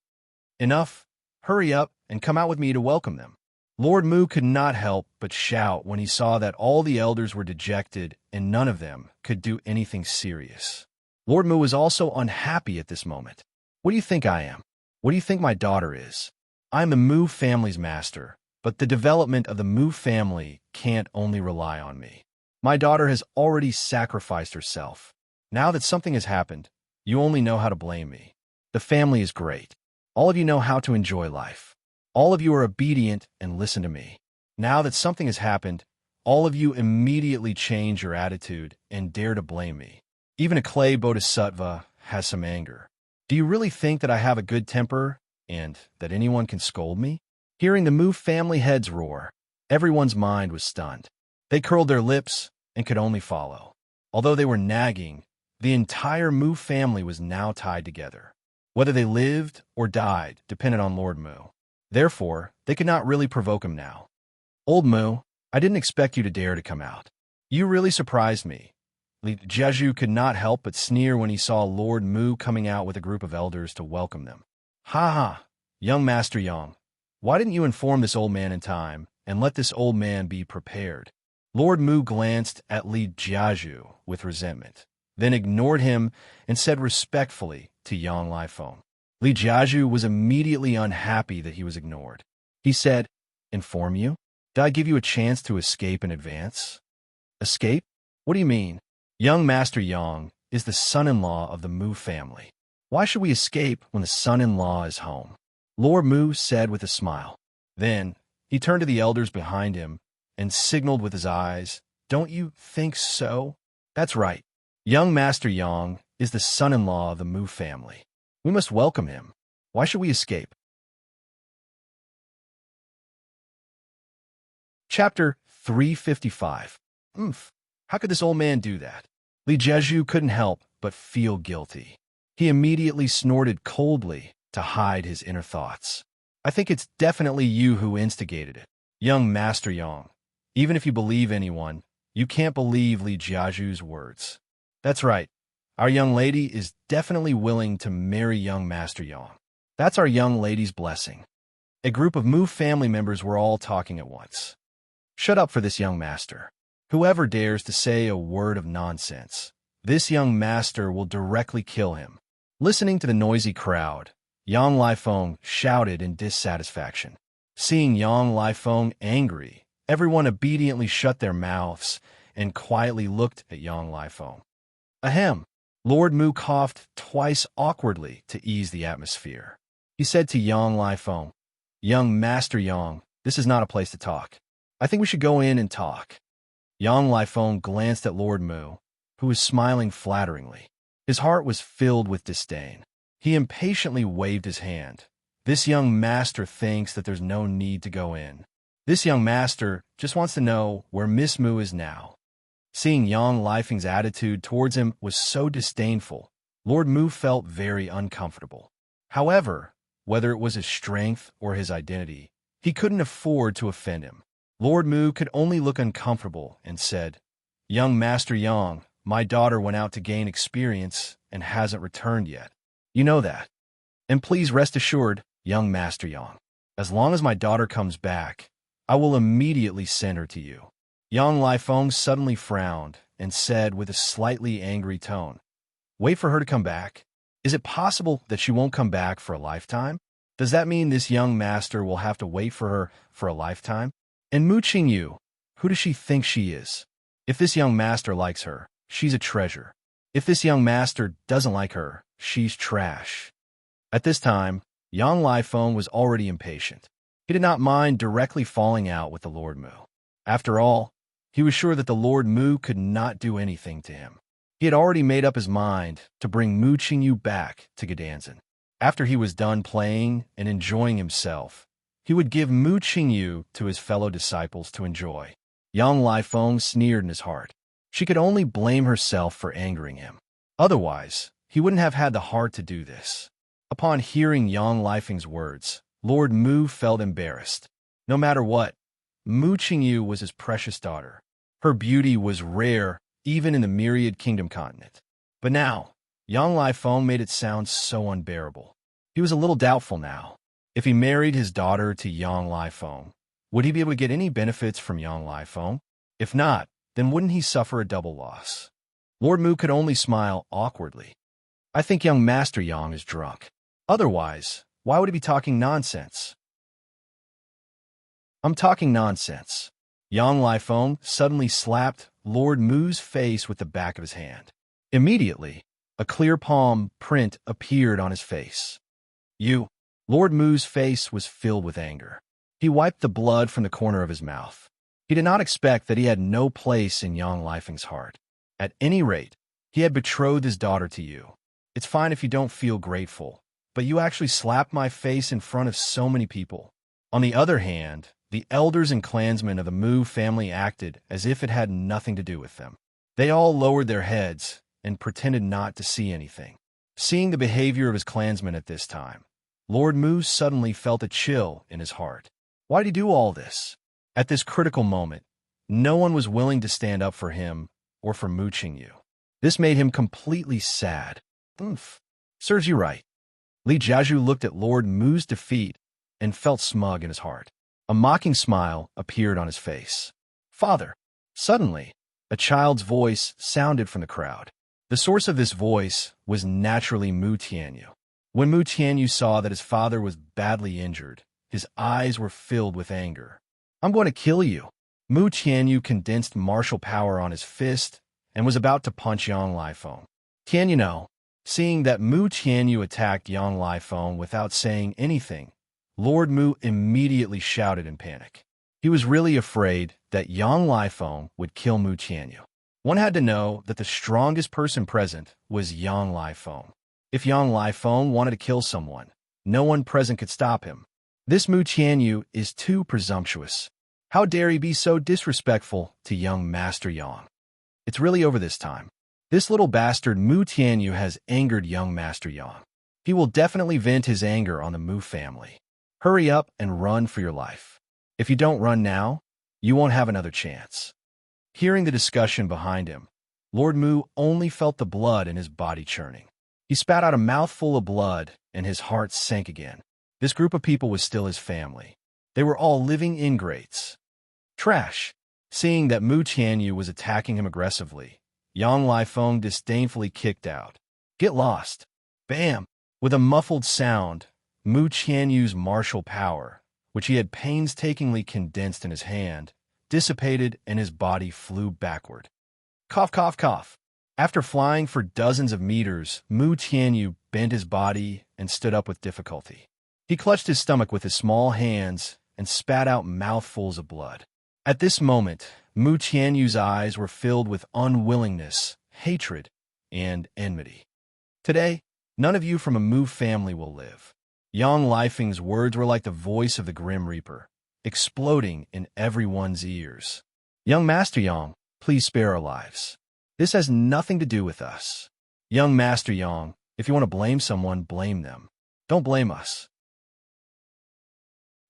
Enough. Hurry up and come out with me to welcome them. Lord Mu could not help but shout when he saw that all the elders were dejected and none of them could do anything serious. Lord Mu was also unhappy at this moment. What do you think I am? What do you think my daughter is? I am the Mu family's master, but the development of the Mu family can't only rely on me. My daughter has already sacrificed herself. Now that something has happened, you only know how to blame me. The family is great. All of you know how to enjoy life. All of you are obedient and listen to me. Now that something has happened, all of you immediately change your attitude and dare to blame me. Even a clay bodhisattva has some anger. Do you really think that I have a good temper and that anyone can scold me? Hearing the Mu family heads roar, everyone's mind was stunned. They curled their lips and could only follow. Although they were nagging, the entire Mu family was now tied together. Whether they lived or died depended on Lord Mu. Therefore, they could not really provoke him now. Old Mu, I didn't expect you to dare to come out. You really surprised me. Li Jiaju could not help but sneer when he saw Lord Mu coming out with a group of elders to welcome them. Ha ha, young Master Yang, why didn't you inform this old man in time and let this old man be prepared? Lord Mu glanced at Li Jiaju with resentment, then ignored him and said respectfully to Yang Lifeng. Li Jiaju was immediately unhappy that he was ignored. He said, "Inform you? Did I give you a chance to escape in advance?" Escape? What do you mean? Young Master Yang is the son-in-law of the Mu family. Why should we escape when the son-in-law is home? Lord Mu said with a smile. Then, he turned to the elders behind him and signaled with his eyes, "Don't you think so?" That's right. Young Master Yang is the son-in-law of the Mu family. We must welcome him. Why should we escape? Chapter 355. How could this old man do that? Li Jiaju couldn't help but feel guilty. He immediately snorted coldly to hide his inner thoughts. I think it's definitely you who instigated it. Young Master Yang, even if you believe anyone, you can't believe Li Jiaju's words. That's right. Our young lady is definitely willing to marry young Master Yang. That's our young lady's blessing. A group of Mu family members were all talking at once. Shut up for this young master. Whoever dares to say a word of nonsense, this young master will directly kill him. Listening to the noisy crowd, Yang Lifeng shouted in dissatisfaction. Seeing Yang Lifeng angry, everyone obediently shut their mouths and quietly looked at Yang Lifeng. Ahem. Lord Mu coughed twice awkwardly to ease the atmosphere. He said to Yang Lifeng, "Young Master Yang, this is not a place to talk. I think we should go in and talk." Yang Lifeng glanced at Lord Mu, who was smiling flatteringly. His heart was filled with disdain. He impatiently waved his hand. This young master thinks that there's no need to go in. This young master just wants to know where Miss Mu is now. Seeing Yang Lifeng's attitude towards him was so disdainful, Lord Mu felt very uncomfortable. However, whether it was his strength or his identity, he couldn't afford to offend him. Lord Mu could only look uncomfortable and said, "Young Master Yang, my daughter went out to gain experience and hasn't returned yet. You know that. And please rest assured, young Master Yang, as long as my daughter comes back, I will immediately send her to you." Yang Lifeng suddenly frowned and said with a slightly angry tone, "Wait for her to come back? Is it possible that she won't come back for a lifetime? Does that mean this young master will have to wait for her for a lifetime? And Mu Qingyu, who does she think she is? If this young master likes her, she's a treasure. If this young master doesn't like her, she's trash." At this time, Yang Lifeng was already impatient. He did not mind directly falling out with the Lord Mu. After all, he was sure that the Lord Mu could not do anything to him. He had already made up his mind to bring Mu Qingyu back to Gedanzan. After he was done playing and enjoying himself, he would give Mu Qingyu to his fellow disciples to enjoy. Yang Lifeng sneered in his heart. She could only blame herself for angering him. Otherwise, he wouldn't have had the heart to do this. Upon hearing Yang Lifeng's words, Lord Mu felt embarrassed. No matter what, Mu Qingyu was his precious daughter. Her beauty was rare even in the myriad kingdom continent. But now, Yang Lifeng made it sound so unbearable. He was a little doubtful now. If he married his daughter to Yang Lifeng, Would he be able to get any benefits from Yang Lifeng? If not, then wouldn't he suffer a double loss? Lord Mu could only smile awkwardly. I think young Master Yang is drunk. Otherwise, why would he be talking nonsense? I'm talking nonsense. Yang Lifeng suddenly slapped Lord Mu's face with the back of his hand. Immediately, a clear palm print appeared on his face. You. Lord Mu's face was filled with anger. He wiped the blood from the corner of his mouth. He did not expect that he had no place in Yang Lifeng's heart. At any rate, he had betrothed his daughter to you. It's fine if you don't feel grateful, but you actually slapped my face in front of so many people. On the other hand, the elders and clansmen of the Mu family acted as if it had nothing to do with them. They all lowered their heads and pretended not to see anything. Seeing the behavior of his clansmen at this time, Lord Mu suddenly felt a chill in his heart. Why did he do all this? At this critical moment, no one was willing to stand up for him or for Mu Qingyu. This made him completely sad. Serves you right. Li Jiazhu looked at Lord Mu's defeat and felt smug in his heart. A mocking smile appeared on his face. Father. Suddenly, a child's voice sounded from the crowd. The source of this voice was naturally Mu Tianyu. When Mu Tianyu saw that his father was badly injured, his eyes were filled with anger. I'm going to kill you. Mu Tianyu condensed martial power on his fist and was about to punch Yang Lifeng. Tianyu, seeing that Mu Tianyu attacked Yang Lifeng without saying anything, Lord Mu immediately shouted in panic. He was really afraid that Yang Lifeng would kill Mu Tianyu. One had to know that the strongest person present was Yang Lifeng. If Yang Lifeng wanted to kill someone, no one present could stop him. This Mu Tianyu is too presumptuous. How dare he be so disrespectful to young Master Yang? It's really over this time. This little bastard Mu Tianyu has angered young Master Yang. He will definitely vent his anger on the Mu family. Hurry up and run for your life. If you don't run now, you won't have another chance. Hearing the discussion behind him, Lord Mu only felt the blood in his body churning. He spat out a mouthful of blood, and his heart sank again. This group of people was still his family. They were all living ingrates. Trash. Seeing that Mu Tianyu was attacking him aggressively, Yang Lifeng disdainfully kicked out. Get lost. Bam! With a muffled sound, Mu Tianyu's martial power, which he had painstakingly condensed in his hand, dissipated and his body flew backward. Cough, cough, cough. After flying for dozens of meters, Mu Tianyu bent his body and stood up with difficulty. He clutched his stomach with his small hands and spat out mouthfuls of blood. At this moment, Mu Tianyu's eyes were filled with unwillingness, hatred, and enmity. Today, none of you from a Mu family will live. Yang Lifeng's words were like the voice of the Grim Reaper, exploding in everyone's ears. Young Master Yang, please spare our lives. This has nothing to do with us. Young Master Yang, if you want to blame someone, blame them. Don't blame us.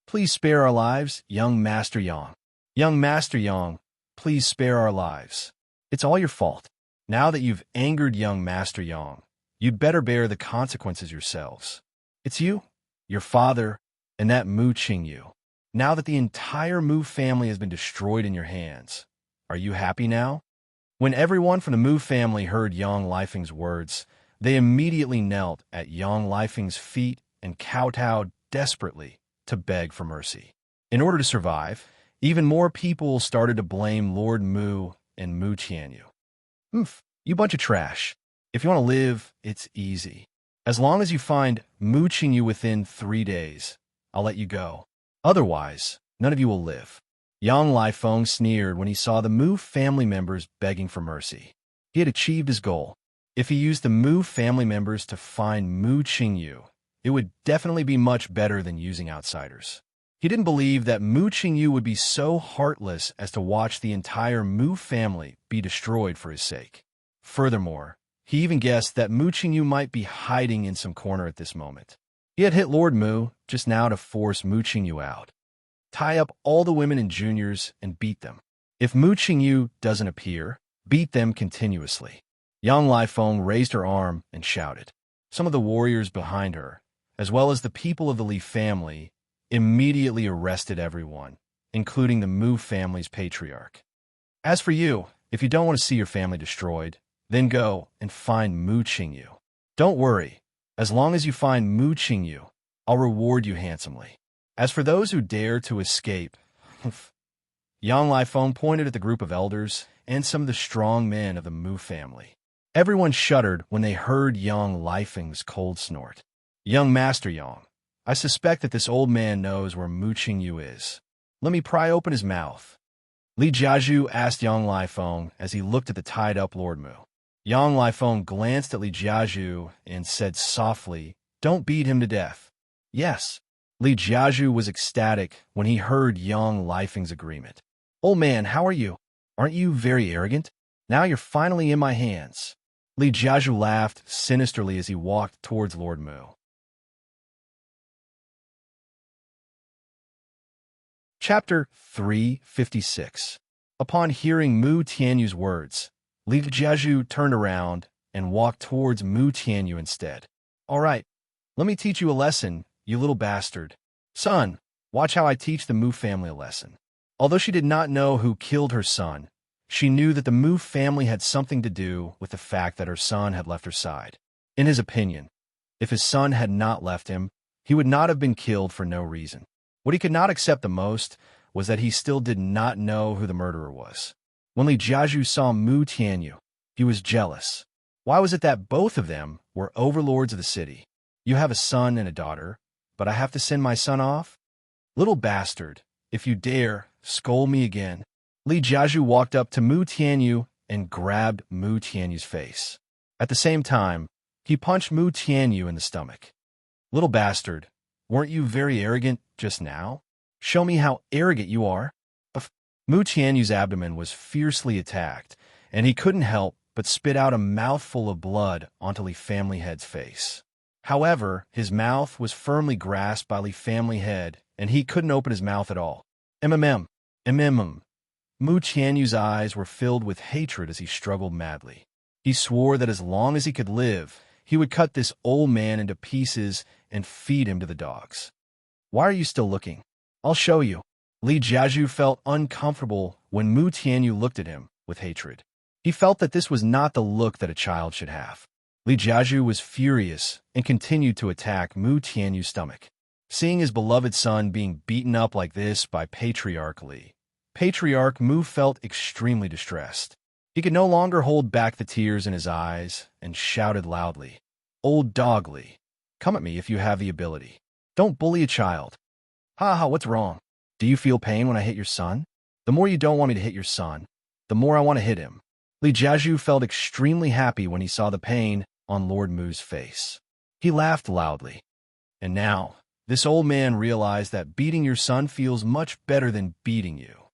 Please spare our lives, young Master Yang. Young Master Yang, please spare our lives. It's all your fault. Now that you've angered young Master Yang, you'd better bear the consequences yourselves. It's you, your father, and that Mu Qingyu. Now that the entire Mu family has been destroyed in your hands, are you happy now? When everyone from the Mu family heard Yang Lifeng's words, they immediately knelt at Yang Lifeng's feet and kowtowed desperately to beg for mercy. In order to survive, even more people started to blame Lord Mu and Mu Tianyu. You bunch of trash. If you want to live, it's easy. As long as you find Mu Qingyu within 3 days, I'll let you go. Otherwise, none of you will live. Yang Lifeng sneered when he saw the Mu family members begging for mercy. He had achieved his goal. If he used the Mu family members to find Mu Qingyu, it would definitely be much better than using outsiders. He didn't believe that Mu Qingyu would be so heartless as to watch the entire Mu family be destroyed for his sake. Furthermore, he even guessed that Mu Qingyu might be hiding in some corner at this moment. He had hit Lord Mu just now to force Mu Qingyu out. Tie up all the women and juniors and beat them. If Mu Qingyu doesn't appear, beat them continuously. Yang Lifeng raised her arm and shouted. Some of the warriors behind her, as well as the people of the Li family, immediately arrested everyone including the Mu family's patriarch. As for you, if you don't want to see your family destroyed, then go and find Mu Qingyu. Don't worry, as long as you find Mu Qingyu, I'll reward you handsomely. As for those who dare to escape, Yang Lifeng pointed at the group of elders and some of the strong men of the Mu family. Everyone shuddered when they heard Yang Lifeng's cold snort. Young Master Yang, I suspect that this old man knows where Mu Qingyu is. Let me pry open his mouth. Li Jiazhu asked Yang Lifeng as he looked at the tied-up Lord Mu. Yang Lifeng glanced at Li Jiazhu and said softly, "Don't beat him to death." Yes. Li Jiazhu was ecstatic when he heard Yang Lifeng's agreement. Old man, how are you? Aren't you very arrogant? Now you're finally in my hands. Li Jiazhu laughed sinisterly as he walked towards Lord Mu. Chapter 356. Upon hearing Mu Tianyu's words, Li Jiazhu turned around and walked towards Mu Tianyu instead. All right, let me teach you a lesson, you little bastard. Son, watch how I teach the Mu family a lesson. Although she did not know who killed her son, she knew that the Mu family had something to do with the fact that her son had left her side. In his opinion, if his son had not left him, he would not have been killed for no reason. What he could not accept the most was that he still did not know who the murderer was. When Li Jiazhu saw Mu Tianyu, he was jealous. Why was it that both of them were overlords of the city? You have a son and a daughter, but I have to send my son off? Little bastard, if you dare, scold me again. Li Jiazhu walked up to Mu Tianyu and grabbed Mu Tianyu's face. At the same time, he punched Mu Tianyu in the stomach. Little bastard, weren't you very arrogant just now? Show me how arrogant you are. Mu Tianyu's abdomen was fiercely attacked, and he couldn't help but spit out a mouthful of blood onto Li Family Head's face. However, his mouth was firmly grasped by Li Family Head, and he couldn't open his mouth at all. Mu Tianyu's eyes were filled with hatred as he struggled madly. He swore that as long as he could live, he would cut this old man into pieces and feed him to the dogs. Why are you still looking? I'll show you. Li Jiazhu felt uncomfortable when Mu Tianyu looked at him with hatred. He felt that this was not the look that a child should have. Li Jiazhu was furious and continued to attack Mu Tianyu's stomach. Seeing his beloved son being beaten up like this by Patriarch Li, Patriarch Mu felt extremely distressed. He could no longer hold back the tears in his eyes and shouted loudly, "Old dog Li, come at me if you have the ability. Don't bully a child." Ha, what's wrong? Do you feel pain when I hit your son? The more you don't want me to hit your son, the more I want to hit him. Li Jiazhu felt extremely happy when he saw the pain on Lord Mu's face. He laughed loudly. And now, this old man realized that beating your son feels much better than beating you.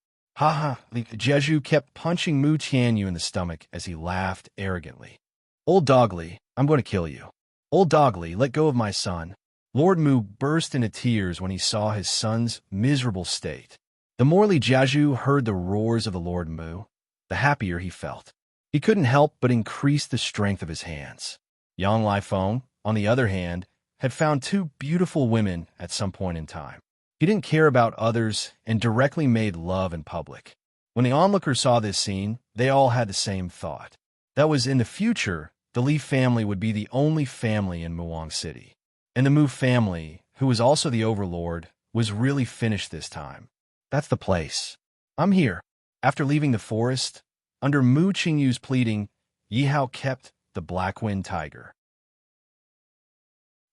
Li Jiazhu kept punching Mu Tianyu in the stomach as he laughed arrogantly. Old dog Li, I'm going to kill you. Old dog Li, let go of my son. Lord Mu burst into tears when he saw his son's miserable state. The more Li Jiazhu heard the roars of the Lord Mu, the happier he felt. He couldn't help but increase the strength of his hands. Yang Lifeng, on the other hand, had found two beautiful women at some point in time. He didn't care about others and directly made love in public. When the onlookers saw this scene, they all had the same thought. That was in the future, the Li family would be the only family in Muang City. And the Mu family, who was also the overlord, was really finished this time. That's the place. I'm here. After leaving the forest, under Mu Qingyu's pleading, Yihao kept the Black Wind Tiger.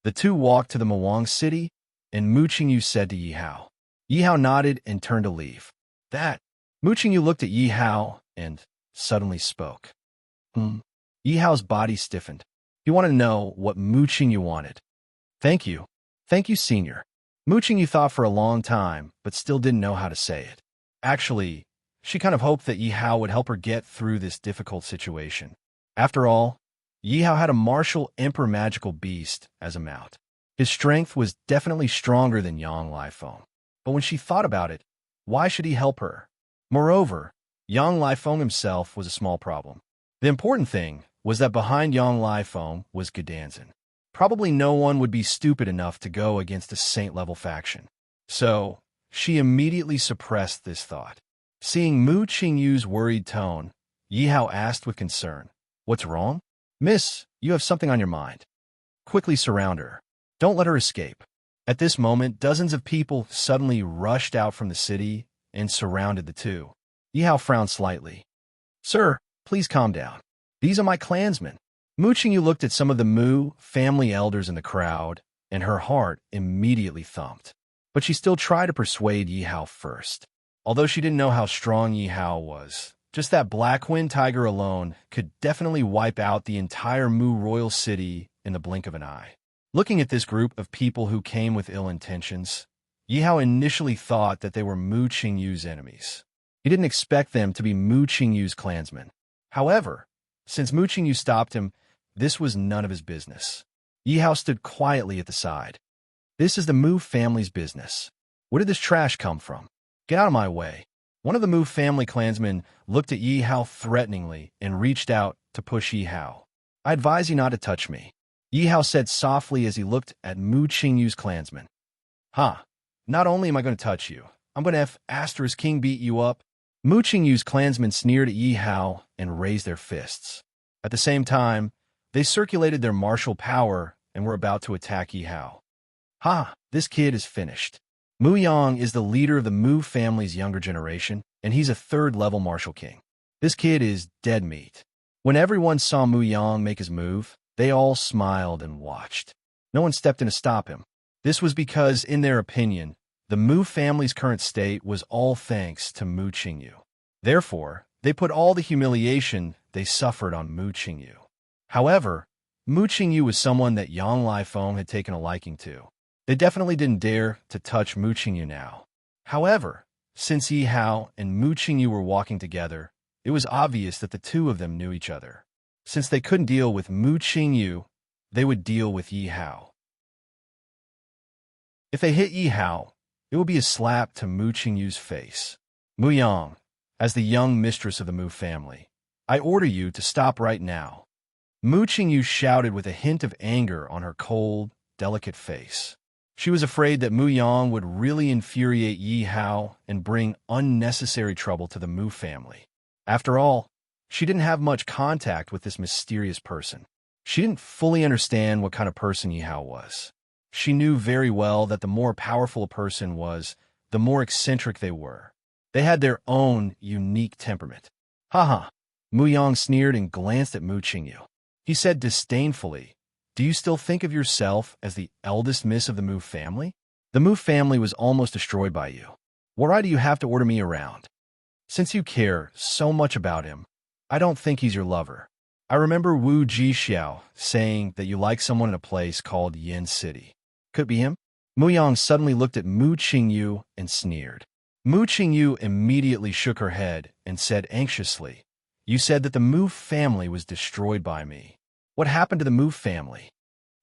The two walked to the Muang City, and Mu Qingyu said to Yihao. Yihao nodded and turned to leave. That, Mu Qingyu looked at Yihao and suddenly spoke. Yihao's body stiffened. He wanted to know what Mu Qingyu wanted. Thank you. Thank you, Senior. Mu Qingyu thought for a long time, but still didn't know how to say it. Actually, she kind of hoped that Yihao would help her get through this difficult situation. After all, Yihao had a martial emperor magical beast as a mount. His strength was definitely stronger than Yang Lifeng. But when she thought about it, why should he help her? Moreover, Yang Lifeng himself was a small problem. The important thing was that behind Yang Lifeng was Gedanzin. Probably no one would be stupid enough to go against a saint-level faction. So, she immediately suppressed this thought. Seeing Mu Qingyu's worried tone, Yi Hao asked with concern, "What's wrong? Miss, you have something on your mind. Quickly surround her. Don't let her escape." At this moment, dozens of people suddenly rushed out from the city and surrounded the two. Yi Hao frowned slightly. "Sir, please calm down. These are my clansmen." Mu Qingyu looked at some of the Mu family elders in the crowd, and her heart immediately thumped. But she still tried to persuade Yi Hao first. Although she didn't know how strong Yi Hao was, just that black wind tiger alone could definitely wipe out the entire Mu royal city in the blink of an eye. Looking at this group of people who came with ill intentions, Yi Hao initially thought that they were Mu Qingyu's enemies. He didn't expect them to be Mu Qingyu's clansmen. However, since Mu Qingyu stopped him, this was none of his business. Yi Hao stood quietly at the side. "This is the Mu family's business. Where did this trash come from? Get out of my way." One of the Mu family clansmen looked at Yi Hao threateningly and reached out to push Yi Hao. "I advise you not to touch me," Yi Hao said softly as he looked at Mu Qingyu's clansmen. "Huh, not only am I going to touch you, I'm going to have Asterisk King beat you up." Mu Qingyu's clansmen sneered at Yi Hao and raised their fists. At the same time, they circulated their martial power and were about to attack Yi Hao. "Ha, this kid is finished. Mu Yang is the leader of the Mu family's younger generation, and he's a third-level martial king. This kid is dead meat." When everyone saw Mu Yang make his move, they all smiled and watched. No one stepped in to stop him. This was because, in their opinion, the Mu family's current state was all thanks to Mu Qingyu. Therefore, they put all the humiliation they suffered on Mu Qingyu. However, Mu Qingyu was someone that Yang Lifeng had taken a liking to. They definitely didn't dare to touch Mu Qingyu now. However, since Yi Hao and Mu Qingyu were walking together, it was obvious that the two of them knew each other. Since they couldn't deal with Mu Qingyu, they would deal with Yi Hao. If they hit Yi Hao, it would be a slap to Mu Qingyu's face. "Mu Yang, as the young mistress of the Mu family, I order you to stop right now." Mu Qingyu shouted with a hint of anger on her cold, delicate face. She was afraid that Mu Yang would really infuriate Yi Hao and bring unnecessary trouble to the Mu family. After all, she didn't have much contact with this mysterious person. She didn't fully understand what kind of person Yi Hao was. She knew very well that the more powerful a person was, the more eccentric they were. They had their own unique temperament. "Haha," Mu Yang sneered and glanced at Mu Qingyu. He said disdainfully, "Do you still think of yourself as the eldest miss of the Mu family? The Mu family was almost destroyed by you. What right do you have to order me around? Since you care so much about him, I don't think he's your lover. I remember Wu Jixiao saying that you like someone in a place called Yin City. Could it be him?" Mu Yang suddenly looked at Mu Qingyu and sneered. Mu Qingyu immediately shook her head and said anxiously, "You said that the Mu family was destroyed by me. What happened to the Mu family?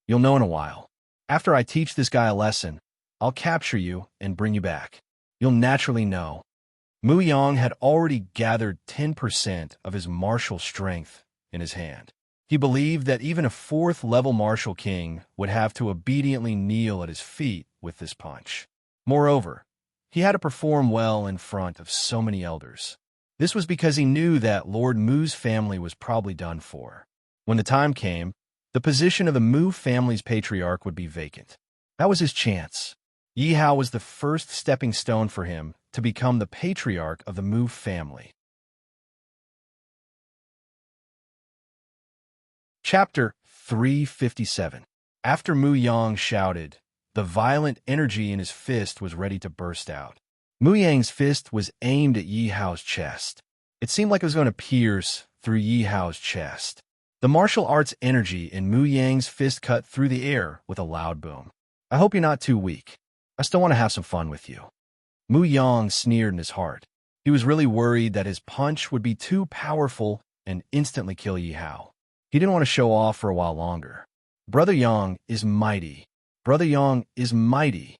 You'll know in a while. After I teach this guy a lesson, I'll capture you and bring you back. You'll naturally know." Mu Yang had already gathered 10% of his martial strength in his hand. He believed that even a fourth-level martial king would have to obediently kneel at his feet with this punch. Moreover, he had to perform well in front of so many elders. This was because he knew that Lord Mu's family was probably done for. When the time came, the position of the Mu family's patriarch would be vacant. That was his chance. Yi Hao was the first stepping stone for him to become the patriarch of the Mu family. Chapter 357. After Mu Yang shouted, the violent energy in his fist was ready to burst out. Mu Yang's fist was aimed at Yi Hao's chest. It seemed like it was going to pierce through Yi Hao's chest. The martial arts energy in Mu Yang's fist cut through the air with a loud boom. "I hope you're not too weak. I still want to have some fun with you." Mu Yang sneered in his heart. He was really worried that his punch would be too powerful and instantly kill Yi Hao. He didn't want to show off for a while longer. "Brother Yang is mighty. Brother Yang is mighty.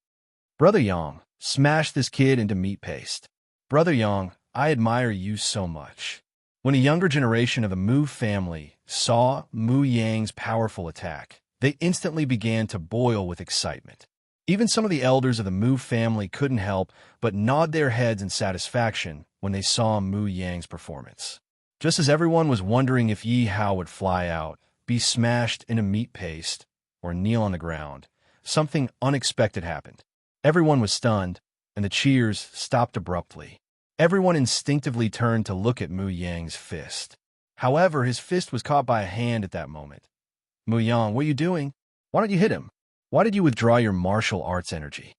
Brother Yang, smash this kid into meat paste. Brother Yang, I admire you so much." When a younger generation of the Mu family saw Mu Yang's powerful attack, they instantly began to boil with excitement. Even some of the elders of the Mu family couldn't help but nod their heads in satisfaction when they saw Mu Yang's performance. Just as everyone was wondering if Yi Hao would fly out, be smashed into meat paste, or kneel on the ground, something unexpected happened. Everyone was stunned, and the cheers stopped abruptly. Everyone instinctively turned to look at Mu Yang's fist. However, his fist was caught by a hand at that moment. Mu Yang, what are you doing? Why don't you hit him? Why did you withdraw your martial arts energy?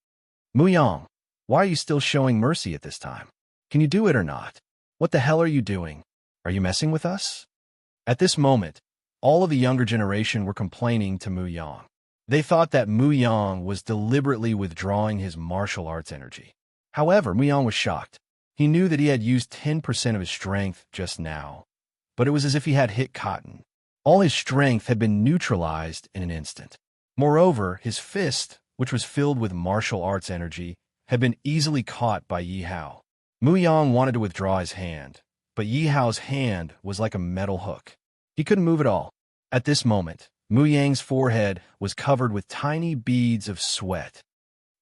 Mu Yang, why are you still showing mercy at this time? Can you do it or not? What the hell are you doing? Are you messing with us? At this moment, all of the younger generation were complaining to Mu Yang. They thought that Mu Yang was deliberately withdrawing his martial arts energy. However, Mu Yang was shocked. He knew that he had used 10% of his strength just now, but it was as if he had hit cotton. All his strength had been neutralized in an instant. Moreover, his fist, which was filled with martial arts energy, had been easily caught by Yi Hao. Mu Yang wanted to withdraw his hand, but Yi Hao's hand was like a metal hook. He couldn't move at all. At this moment, Mu Yang's forehead was covered with tiny beads of sweat.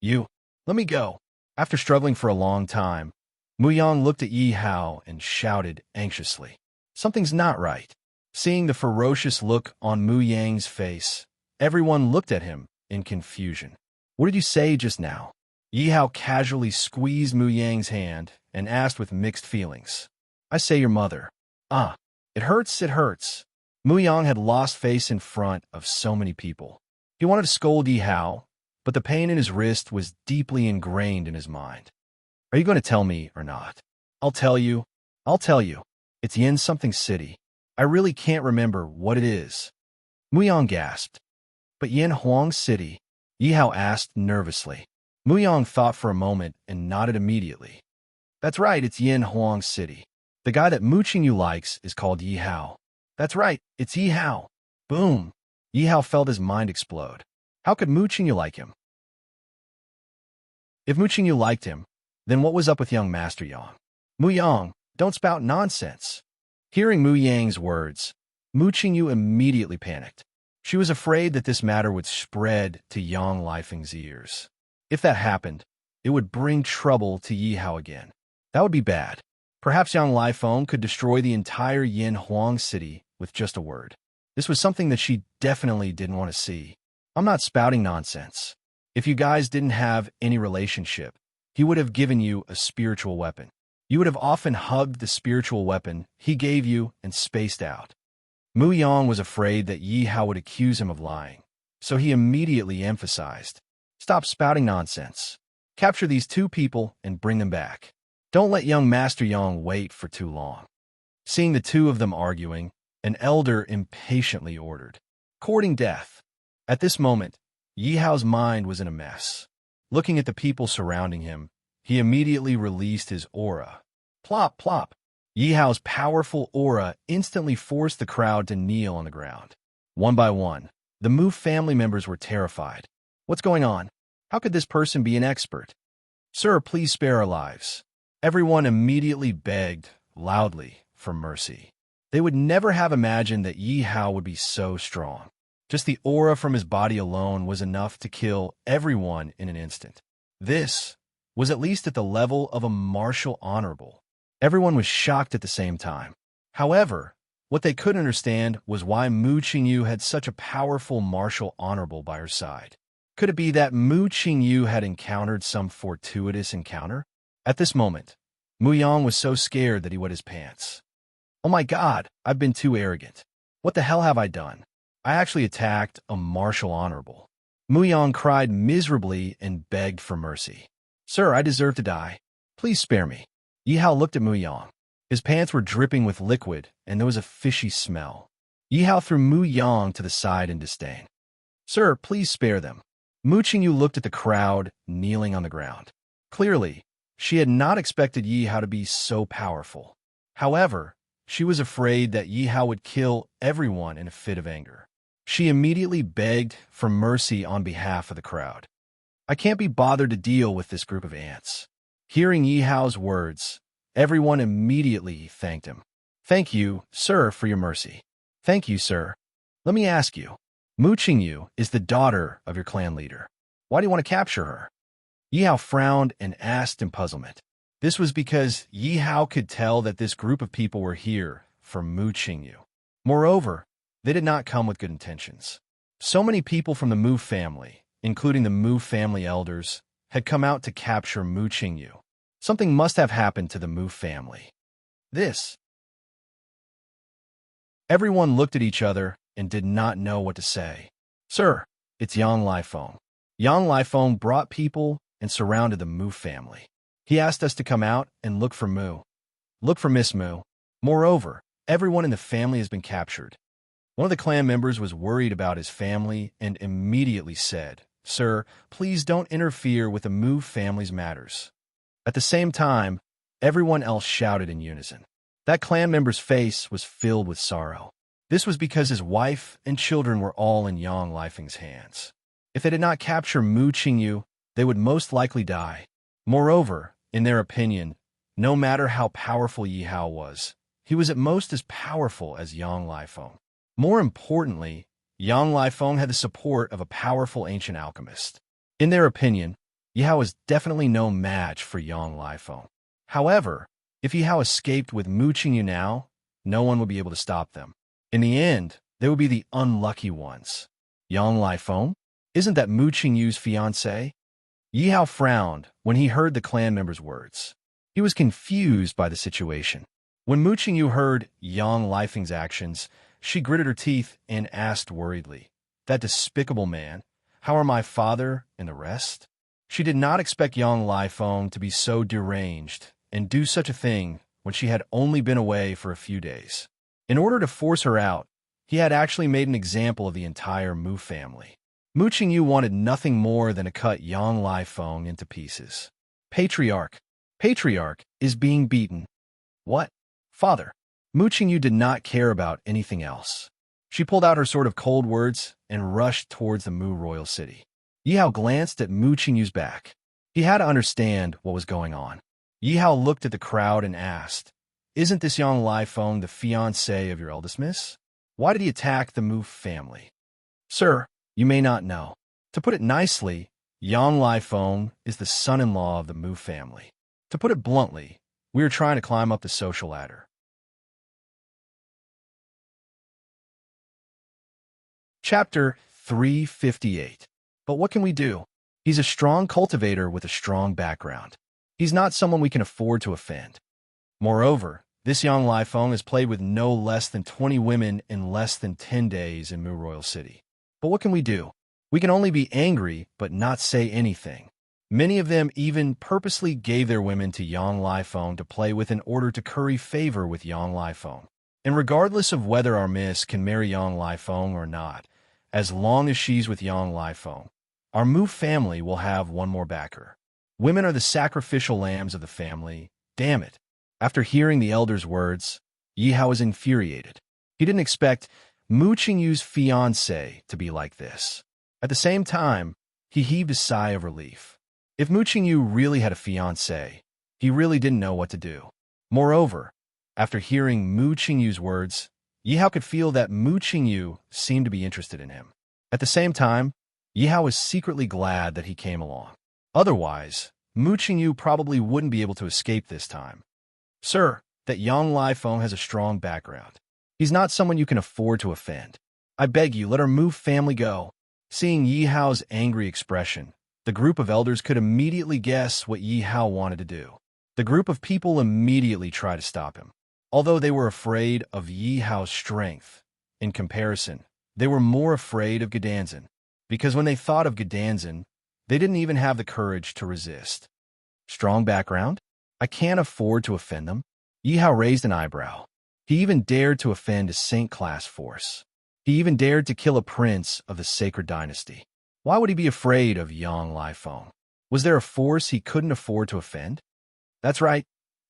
Let me go. After struggling for a long time, Mu Yang looked at Yi Hao and shouted anxiously, "Something's not right." Seeing the ferocious look on Mu Yang's face, everyone looked at him in confusion. "What did you say just now?" Yi Hao casually squeezed Mu Yang's hand and asked with mixed feelings, "I say your mother." "Ah, it hurts, it hurts." Mu Yang had lost face in front of so many people. He wanted to scold Yi Hao, but the pain in his wrist was deeply ingrained in his mind. "Are you going to tell me or not?" I'll tell you. It's Yin something city. I really can't remember what it is." Mu Yang gasped. "But Yin Huang City?" Yi Hao asked nervously. Mu Yang thought for a moment and nodded immediately. "That's right, it's Yin Huang City. The guy that Mu Qingyu likes is called Yi Hao." "That's right, it's Yi Hao." Boom! Yi Hao felt his mind explode. How could Mu Qingyu like him? If Mu Qingyu liked him, then what was up with young Master Yang? "Mu Yang, don't spout nonsense." Hearing Mu Yang's words, Mu Qingyu immediately panicked. She was afraid that this matter would spread to Yang Lifeng's ears. If that happened, it would bring trouble to Yi Hao again. That would be bad. Perhaps Yang Lifeng could destroy the entire Yin Huang city with just a word. This was something that she definitely didn't want to see. "I'm not spouting nonsense. If you guys didn't have any relationship, he would have given you a spiritual weapon. You would have often hugged the spiritual weapon he gave you and spaced out." Mu Yang was afraid that Yi Hao would accuse him of lying, so he immediately emphasized, "Stop spouting nonsense. Capture these two people and bring them back. Don't let young Master Yang wait for too long." Seeing the two of them arguing, an elder impatiently ordered, "Courting death." At this moment, Yi Hao's mind was in a mess. Looking at the people surrounding him, he immediately released his aura. Plop, plop. Yi Hao's powerful aura instantly forced the crowd to kneel on the ground. One by one, the Mu family members were terrified. "What's going on? How could this person be an expert?" "Sir, please spare our lives." Everyone immediately begged, loudly, for mercy. They would never have imagined that Yi Hao would be so strong. Just the aura from his body alone was enough to kill everyone in an instant. This was at least at the level of a martial honorable. Everyone was shocked at the same time. However, what they couldn't understand was why Mu Qingyu had such a powerful martial honorable by her side. Could it be that Mu Qingyu had encountered some fortuitous encounter? At this moment, Mu Yang was so scared that he wet his pants. "Oh my God, I've been too arrogant. What the hell have I done? I actually attacked a martial honorable." Mu Yang cried miserably and begged for mercy. "Sir, I deserve to die. Please spare me." Yi Hao looked at Mu Yang. His pants were dripping with liquid, and there was a fishy smell. Yi Hao threw Mu Yang to the side in disdain. "Sir, please spare them." Mu Qingyu looked at the crowd kneeling on the ground. Clearly, she had not expected Yi Hao to be so powerful. However, she was afraid that Yi Hao would kill everyone in a fit of anger. She immediately begged for mercy on behalf of the crowd. "I can't be bothered to deal with this group of ants." Hearing Yi Hao's words, everyone immediately thanked him. "Thank you, sir, for your mercy." "Thank you, sir. Let me ask you, Mu Qingyu is the daughter of your clan leader. Why do you want to capture her? Yi Hao frowned and asked in puzzlement. This was because Yi Hao could tell that this group of people were here for Mu Qingyu. Moreover, they did not come with good intentions. So many people from the Mu family, including the Mu family elders, had come out to capture Mu Qingyu. Something must have happened to the Mu family. Everyone looked at each other and did not know what to say. Sir, it's Yang Lifeng. Yang Lifeng brought people and surrounded the Mu family. He asked us to come out and look for Mu. Look for Miss Mu. Moreover, everyone in the family has been captured. One of the clan members was worried about his family and immediately said, Sir, please don't interfere with the Mu family's matters. At the same time, everyone else shouted in unison. That clan member's face was filled with sorrow. This was because his wife and children were all in Yang Lifeng's hands. If they did not capture Mu Qingyu, they would most likely die. Moreover, in their opinion, no matter how powerful Yi Hao was, he was at most as powerful as Yang Lifeng. More importantly, Yang Lifeng had the support of a powerful ancient alchemist. In their opinion, Yi Hao was definitely no match for Yang Lifeng. However, if Yi Hao escaped with Mu Qingyu now, no one would be able to stop them. In the end, they would be the unlucky ones. Yang Lifeng? Isn't that Mu Qingyu's fiancé? Yi Hao frowned when he heard the clan member's words. He was confused by the situation. When Mu Qingyu heard Yang Lifeng's actions, she gritted her teeth and asked worriedly, That despicable man, how are my father and the rest? She did not expect Yang Lifeng to be so deranged and do such a thing when she had only been away for a few days. In order to force her out, he had actually made an example of the entire Mu family. Mu Qingyu wanted nothing more than to cut Yang Lifeng into pieces. Patriarch is being beaten. What? Father. Mu Qingyu did not care about anything else. She pulled out her sword of cold words and rushed towards the Mu royal city. Yi Hao glanced at Mu Qingyu's back. He had to understand what was going on. Yi Hao looked at the crowd and asked, Isn't this Yang Lifeng the fiancé of your eldest miss? Why did he attack the Mu family? Sir, you may not know. To put it nicely, Yang Lifeng is the son-in-law of the Mu family. To put it bluntly, we are trying to climb up the social ladder. Chapter 358. But what can we do? He's a strong cultivator with a strong background. He's not someone we can afford to offend. Moreover, this Yang Lifeng has played with no less than 20 women in less than 10 days in Mu Royal City. But what can we do? We can only be angry but not say anything. Many of them even purposely gave their women to Yang Lifeng to play with in order to curry favor with Yang Lifeng. And regardless of whether our miss can marry Yang Lifeng or not, as long as she's with Yang Lifeng, our Mu family will have one more backer. Women are the sacrificial lambs of the family. Damn it. After hearing the elder's words, Yi Hao was infuriated. He didn't expect Mu Qingyu's fiancé to be like this. At the same time, he heaved a sigh of relief. If Mu Qingyu really had a fiancé, he really didn't know what to do. Moreover, after hearing Mu Qingyu's words, Yi Hao could feel that Mu Qingyu seemed to be interested in him. At the same time, Yi Hao was secretly glad that he came along. Otherwise, Mu Qingyu probably wouldn't be able to escape this time. Sir, that Yang Lifeng has a strong background. He's not someone you can afford to offend. I beg you, let our Mu family go. Seeing Yi Hao's angry expression, the group of elders could immediately guess what Yi Hao wanted to do. The group of people immediately tried to stop him. Although they were afraid of Yi Hao's strength, in comparison, they were more afraid of Gedanzin, because when they thought of Gedanzin, they didn't even have the courage to resist. Strong background? I can't afford to offend them. Yi Hao raised an eyebrow. He even dared to offend a Saint-class force. He even dared to kill a prince of the sacred dynasty. Why would he be afraid of Yang Lifeng? Was there a force he couldn't afford to offend? That's right.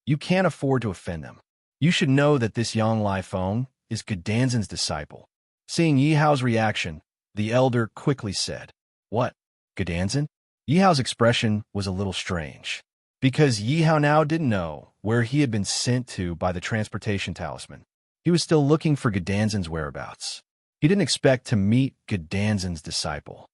You can't afford to offend them. You should know that this Yang Lifeng is Gedanzin's disciple. Seeing Yi Hao's reaction, the elder quickly said, What? Gedanzin? Yi Hao's expression was a little strange, because Yi Hao now didn't know where he had been sent to by the transportation talisman. He was still looking for Gedanzin's whereabouts. He didn't expect to meet Gedanzin's disciple.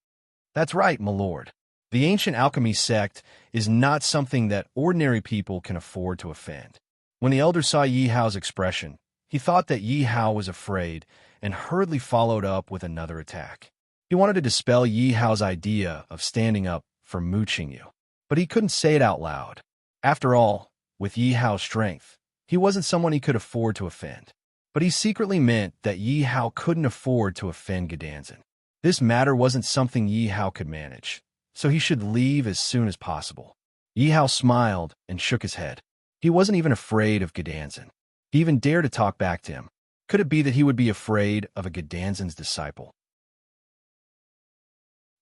That's right, my lord. The ancient alchemy sect is not something that ordinary people can afford to offend. When the elder saw Yi Hao's expression, he thought that Yi Hao was afraid and hurriedly followed up with another attack. He wanted to dispel Yi Hao's idea of standing up for Mu Qingyu, but he couldn't say it out loud. After all, with Yi Hao's strength, he wasn't someone he could afford to offend. But he secretly meant that Yi Hao couldn't afford to offend Gedanzhen. This matter wasn't something Yi Hao could manage, so he should leave as soon as possible. Yi Hao smiled and shook his head. He wasn't even afraid of Gedanzhen. He even dared to talk back to him. Could it be that he would be afraid of a Gedanzhen's disciple?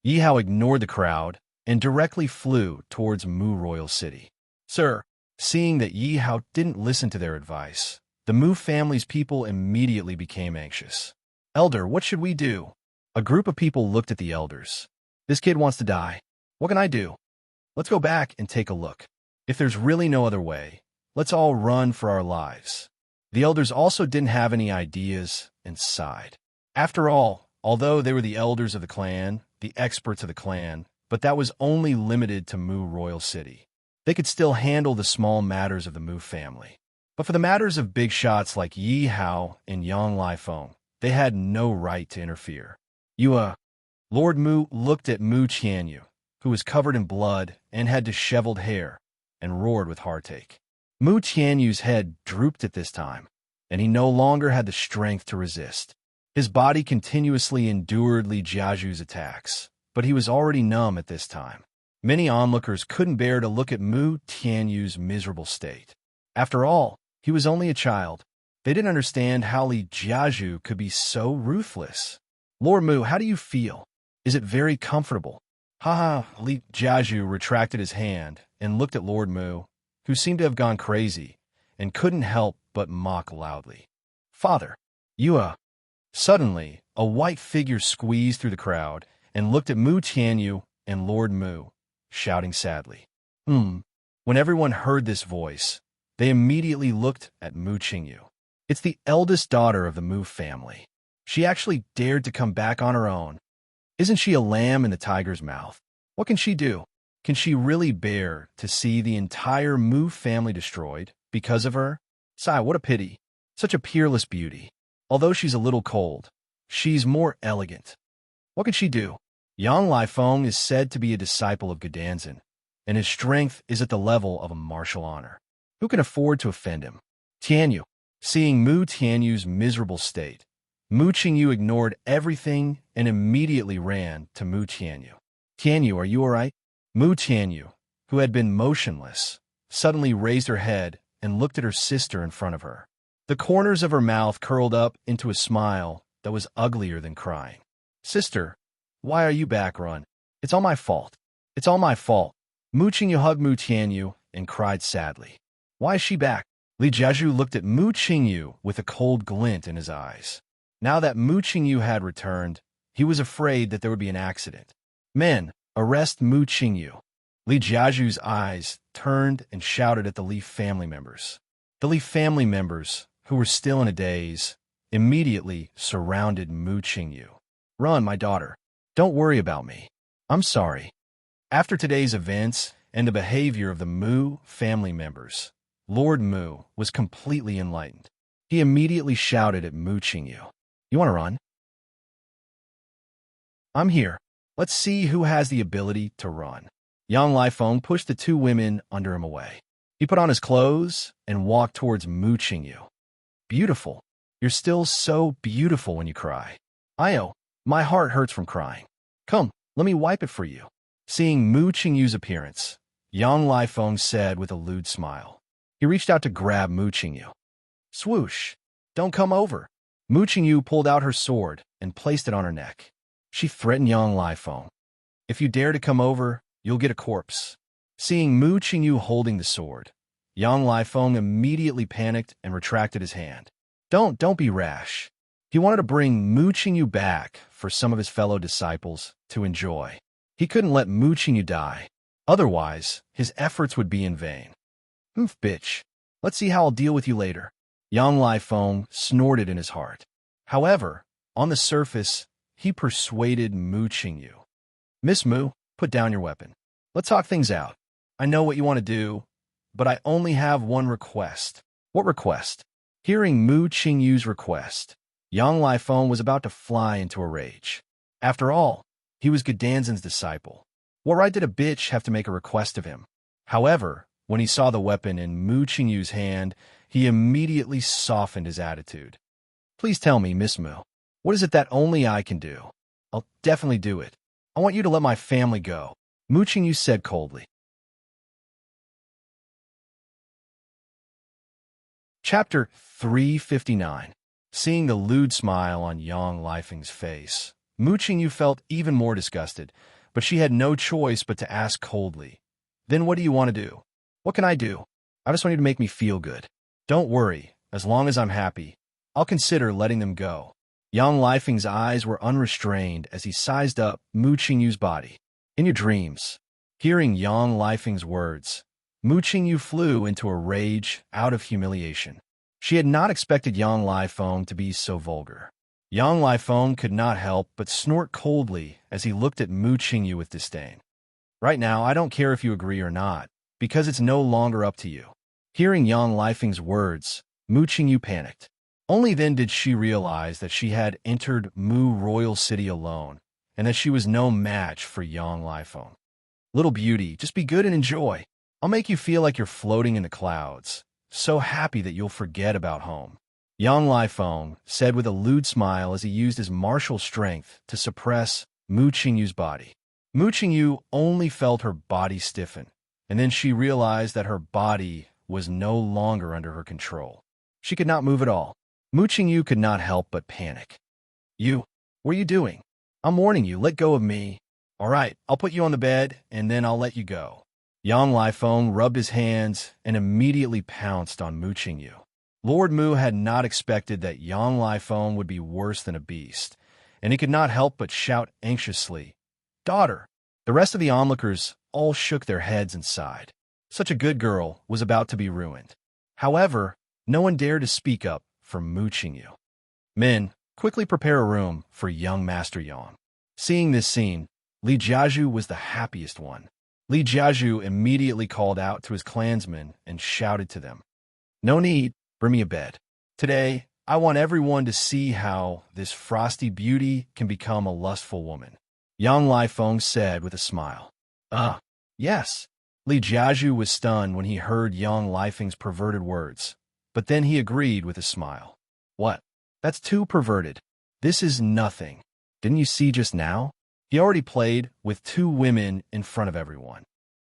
Yi Hao ignored the crowd and directly flew towards Mu Royal City. Sir, seeing that Yi Hao didn't listen to their advice, the Mu family's people immediately became anxious. Elder, what should we do? A group of people looked at the elders. This kid wants to die. What can I do? Let's go back and take a look. If there's really no other way, let's all run for our lives. The elders also didn't have any ideas and sighed. After all, although they were the elders of the clan, the experts of the clan, but that was only limited to Mu Royal City. They could still handle the small matters of the Mu family. But for the matters of big shots like Yi Hao and Yang Laifeng, they had no right to interfere. Lord Mu looked at Mu Qianyu, who was covered in blood and had disheveled hair, and roared with heartache. Mu Qianyu's head drooped at this time, and he no longer had the strength to resist. His body continuously endured Li Jiaju's attacks, but he was already numb at this time. Many onlookers couldn't bear to look at Mu Qianyu's miserable state. After all, he was only a child. They didn't understand how Li Jiaju could be so ruthless. Lord Mu, how do you feel? Is it very comfortable? Haha, Li Jiaju retracted his hand and looked at Lord Mu, who seemed to have gone crazy, and couldn't help but mock loudly. Father, Suddenly, a white figure squeezed through the crowd and looked at Mu Qianyu and Lord Mu, shouting sadly. When everyone heard this voice, they immediately looked at Mu Qingyu. It's the eldest daughter of the Mu family. She actually dared to come back on her own. Isn't she a lamb in the tiger's mouth? What can she do? Can she really bear to see the entire Mu family destroyed because of her? Sigh, what a pity. Such a peerless beauty. Although she's a little cold, she's more elegant. What can she do? Yang Laifeng is said to be a disciple of Gedanzhen, and his strength is at the level of a martial honor. Who can afford to offend him? Tianyu. Seeing Mu Tianyu's miserable state, Mu Qingyu ignored everything and immediately ran to Mu Tianyu. Tianyu, are you all right? Mu Tianyu, who had been motionless, suddenly raised her head and looked at her sister in front of her. The corners of her mouth curled up into a smile that was uglier than crying. Sister, why are you back, Run? It's all my fault. It's all my fault. Mu Qingyu hugged Mu Tianyu and cried sadly. Why is she back? Li Jiaju looked at Mu Qingyu with a cold glint in his eyes. Now that Mu Qingyu had returned, he was afraid that there would be an accident. Men, arrest Mu Qingyu. Li Jiaju's eyes turned and shouted at the Li family members. The Li family members, who were still in a daze, immediately surrounded Mu Qingyu. Run, my daughter. Don't worry about me. I'm sorry. After today's events and the behavior of the Mu family members, Lord Mu was completely enlightened. He immediately shouted at Mu Qingyu. You want to run? I'm here. Let's see who has the ability to run. Yang Laifeng pushed the two women under him away. He put on his clothes and walked towards Mu Qingyu. Beautiful. You're still so beautiful when you cry. My heart hurts from crying. Come, let me wipe it for you. Seeing Mu Qingyu's appearance, Yang Laifeng said with a lewd smile. He reached out to grab Mu Qingyu. Swoosh! Don't come over. Mu Qingyu pulled out her sword and placed it on her neck. She threatened Yang Laifeng. If you dare to come over, you'll get a corpse. Seeing Mu Qingyu holding the sword, Yang Laifeng immediately panicked and retracted his hand. Don't be rash. He wanted to bring Mu Qingyu back for some of his fellow disciples to enjoy. He couldn't let Mu Qingyu die. Otherwise, his efforts would be in vain. Bitch. Let's see how I'll deal with you later. Yang Laifeng snorted in his heart. However, on the surface, he persuaded Mu Qingyu. Miss Mu, Put down your weapon. Let's talk things out. I know what you want to do, but I only have one request. What request? Hearing Mu Qingyu's request, Yang Lifeng was about to fly into a rage. After all, he was Gedanzhen's disciple. What right did a bitch have to make a request of him? However, when he saw the weapon in Mu Qingyu's hand, he immediately softened his attitude. Please tell me, Miss Mu, what is it that only I can do? I'll definitely do it. I want you to let my family go, Mu Qingyu said coldly. Chapter 359. Seeing the lewd smile on Yang Lifeng's face, Mu Qingyu felt even more disgusted, but she had no choice but to ask coldly, Then what do you want to do? What can I do? I just want you to make me feel good. Don't worry, as long as I'm happy, I'll consider letting them go. Yang Lifeng's eyes were unrestrained as he sized up Mu Qingyu's body. In your dreams, hearing Yang Lifeng's words, Mu Qingyu flew into a rage out of humiliation. She had not expected Yang Lifeng to be so vulgar. Yang Lifeng could not help but snort coldly as he looked at Mu Qingyu with disdain. Right now, I don't care if you agree or not, because it's no longer up to you. Hearing Yang Lifeng's words, Mu Qingyu panicked. Only then did she realize that she had entered Mu Royal City alone, and that she was no match for Yang Lifeng. Little beauty, just be good and enjoy. I'll make you feel like you're floating in the clouds, so happy that you'll forget about home. Yang Lifeng said with a lewd smile as he used his martial strength to suppress Mu Qingyu's body. Mu Qingyu only felt her body stiffen, and then she realized that her body was no longer under her control. She could not move at all. Mu Qingyu could not help but panic. You, what are you doing? I'm warning you, let go of me. All right, I'll put you on the bed, and then I'll let you go. Yang Lifeng rubbed his hands and immediately pounced on Mu Qingyu. Lord Mu had not expected that Yang Lifeng would be worse than a beast, and he could not help but shout anxiously, Daughter! The rest of the onlookers all shook their heads and sighed. Such a good girl was about to be ruined. However, no one dared to speak up for Mu Qingyu. Men, quickly prepare a room for young Master Yang. Seeing this scene, Li Jiazhu was the happiest one. Li Jiazhu immediately called out to his clansmen and shouted to them, No need, bring me a bed. Today, I want everyone to see how this frosty beauty can become a lustful woman. Yang Lifeng said with a smile. Yes. Li Jiazhu was stunned when he heard Yang Lifeng's perverted words, but then he agreed with a smile. What? That's too perverted. This is nothing. Didn't you see just now? He already played with 2 women in front of everyone.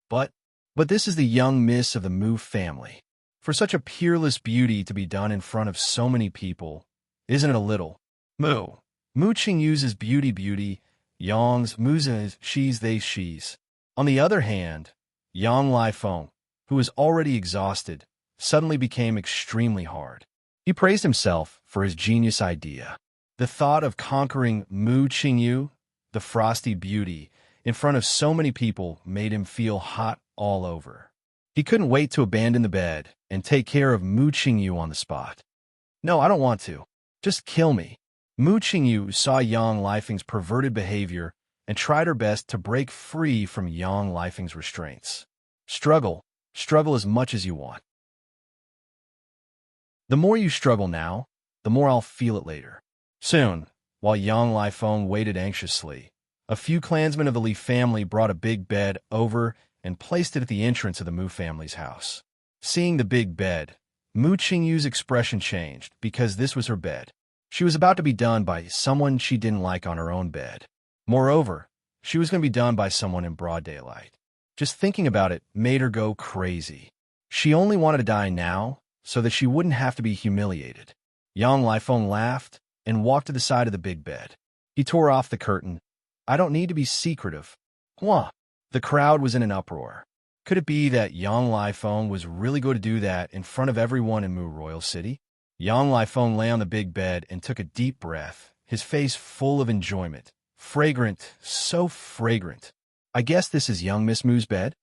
But this is the young miss of the Mu family. For such a peerless beauty to be done in front of so many people, isn't it a little? Mu Qingyu's beauty, Yang's Mu's she's they she's. On the other hand, Yang Lifeng, who was already exhausted, suddenly became extremely hard. He praised himself for his genius idea. The thought of conquering Mu Qingyu, the frosty beauty, in front of so many people made him feel hot all over. He couldn't wait to abandon the bed and take care of Mu Qingyu on the spot. No, I don't want to. Just kill me. Mu Qingyu saw Yang Lifeng's perverted behavior and tried her best to break free from Yang Lifeng's restraints. Struggle as much as you want. The more you struggle now, the more I'll feel it later. Soon, while Yang Lifeng waited anxiously, a few clansmen of the Li family brought a big bed over and placed it at the entrance of the Mu family's house. Seeing the big bed, Mu Qingyu's expression changed because this was her bed. She was about to be done by someone she didn't like on her own bed. Moreover, she was going to be done by someone in broad daylight. Just thinking about it made her go crazy. She only wanted to die now so that she wouldn't have to be humiliated. Yang Lifeng laughed and walked to the side of the big bed. He tore off the curtain. I don't need to be secretive. Hua! The crowd was in an uproar. Could it be that Yang Lifeng was really going to do that in front of everyone in Mu Royal City? Yang Lifeng lay on the big bed and took a deep breath, his face full of enjoyment. Fragrant, so fragrant. I guess this is young Miss Mu's bed?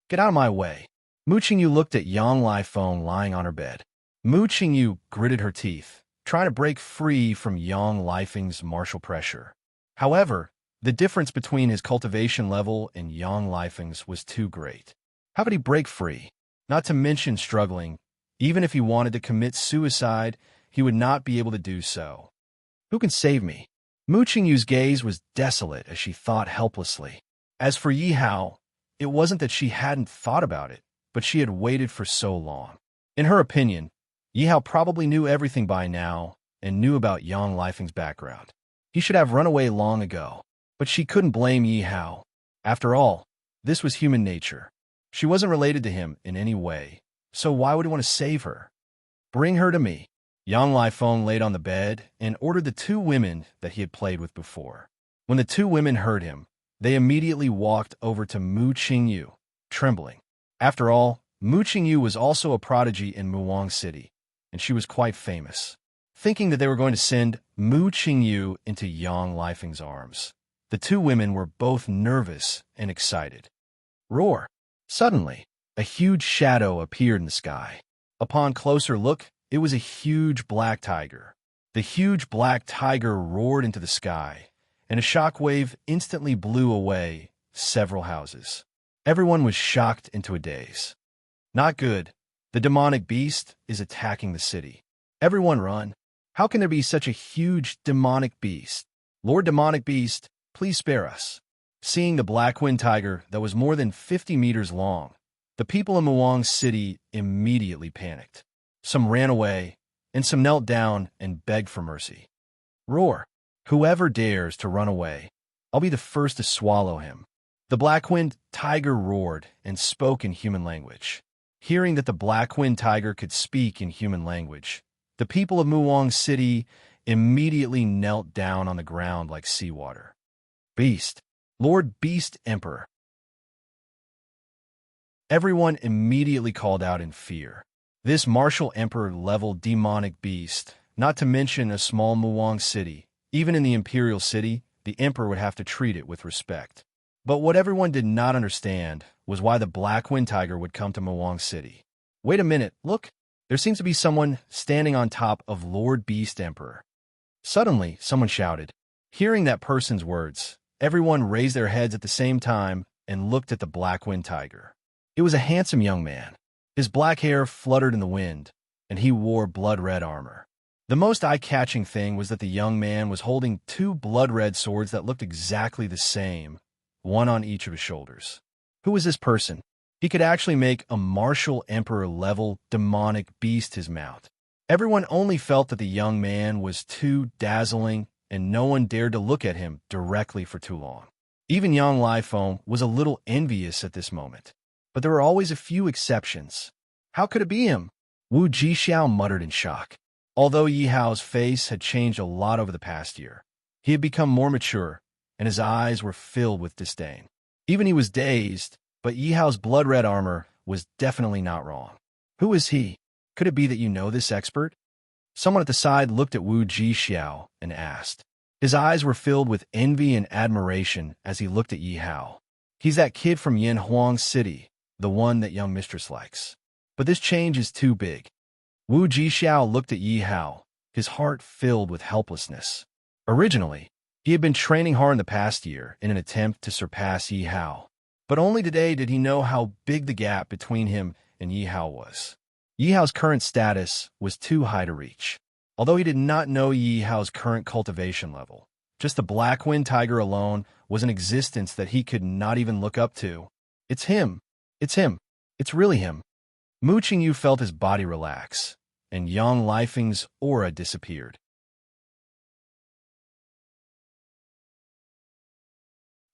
Get out of my way. Mu Qingyu looked at Yang Lifeng lying on her bed. Mu Qingyu gritted her teeth, trying to break free from Yang Lifeng's martial pressure. However, The difference between his cultivation level and Yang Lifeng's was too great. How could he break free? Not to mention struggling. Even if he wanted to commit suicide, he would not be able to do so. Who can save me? Mu Qingyu's gaze was desolate as she thought helplessly. As for Yi Hao, it wasn't that she hadn't thought about it, but she had waited for so long. In her opinion, Yi Hao probably knew everything by now and knew about Yang Lifeng's background. He should have run away long ago, but she couldn't blame Yi Hao. After all, this was human nature. She wasn't related to him in any way, so why would he want to save her? Bring her to me. Yang Lifeng laid on the bed and ordered the two women that he had played with before. When the two women heard him, they immediately walked over to Mu Qingyu, trembling. After all, Mu Qingyu was also a prodigy in Muang City, and she was quite famous. Thinking that they were going to send Mu Qingyu into Yang Lifeng's arms, the two women were both nervous and excited. Roar! Suddenly, a huge shadow appeared in the sky. Upon closer look, it was a huge black tiger. The huge black tiger roared into the sky, and a shockwave instantly blew away several houses. Everyone was shocked into a daze. Not good. The demonic beast is attacking the city. Everyone run. How can there be such a huge demonic beast? Lord Demonic Beast, please spare us. Seeing the black wind tiger that was more than 50 meters long, the people in Muang City immediately panicked. Some ran away, and some knelt down and begged for mercy. Roar! Whoever dares to run away, I'll be the first to swallow him. The black wind tiger roared and spoke in human language. Hearing that the black wind tiger could speak in human language, the people of Muang City immediately knelt down on the ground like seawater. Beast! Lord Beast Emperor! Everyone immediately called out in fear. This martial emperor-level demonic beast, not to mention a small Muang City, even in the imperial city, the emperor would have to treat it with respect. But what everyone did not understand was why the black wind tiger would come to Muang City. Wait a minute, look! There seems to be someone standing on top of Lord Beast Emperor. Suddenly, someone shouted. Hearing that person's words, everyone raised their heads at the same time and looked at the black wind tiger. It was a handsome young man. His black hair fluttered in the wind, and he wore blood-red armor. The most eye-catching thing was that the young man was holding two blood-red swords that looked exactly the same, one on each of his shoulders. Who was this person? He could actually make a martial emperor-level demonic beast his mount. Everyone only felt that the young man was too dazzling, and no one dared to look at him directly for too long. Even Yang Lifeng was a little envious at this moment. But there were always a few exceptions. How could it be him? Wu Jixiao muttered in shock. Although Yi Hao's face had changed a lot over the past year, he had become more mature, and his eyes were filled with disdain. Even he was dazed, but Yi Hao's blood-red armor was definitely not wrong. Who is he? Could it be that you know this expert? Someone at the side looked at Wu Jixiao and asked. His eyes were filled with envy and admiration as he looked at Yi Hao. He's that kid from Yanhuang City, the one that young mistress likes. But this change is too big. Wu Jixiao looked at Yi Hao, his heart filled with helplessness. Originally, he had been training hard in the past year in an attempt to surpass Yi Hao. But only today did he know how big the gap between him and Yi Hao was. Yi Hao's current status was too high to reach. Although he did not know Yi Hao's current cultivation level, just the black wind tiger alone was an existence that he could not even look up to. It's him. It's him. It's really him. Mu Qingyu felt his body relax, and Yang Lifeng's aura disappeared.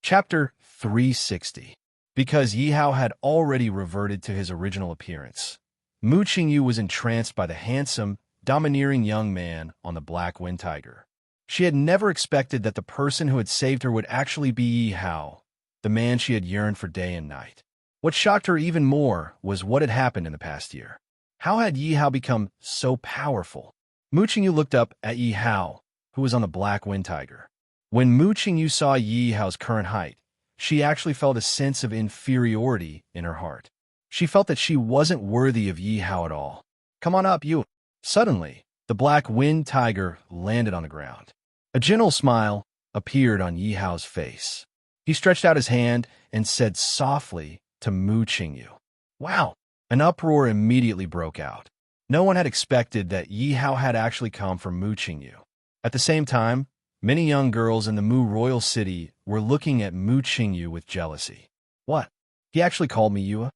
Chapter 360. Because Yi Hao had already reverted to his original appearance, Mu Qingyu was entranced by the handsome, domineering young man on the black wind tiger. She had never expected that the person who had saved her would actually be Yi Hao, the man she had yearned for day and night. What shocked her even more was what had happened in the past year. How had Yi Hao become so powerful? Mu Qingyu looked up at Yi Hao, who was on the black wind tiger. When Mu Qingyu saw Yi Hao's current height, she actually felt a sense of inferiority in her heart. She felt that she wasn't worthy of Yi Hao at all. Come on up, you. Suddenly, the black wind tiger landed on the ground. A gentle smile, appeared on Yi Hao's face. He stretched out his hand and said softly to Mu Qingyu, "Wow!" An uproar immediately broke out. No one had expected that Yi Hao had actually come from Mu Qingyu. At the same time, many young girls in the Mu royal city were looking at Mu Qingyu with jealousy. What? He actually called me Yua?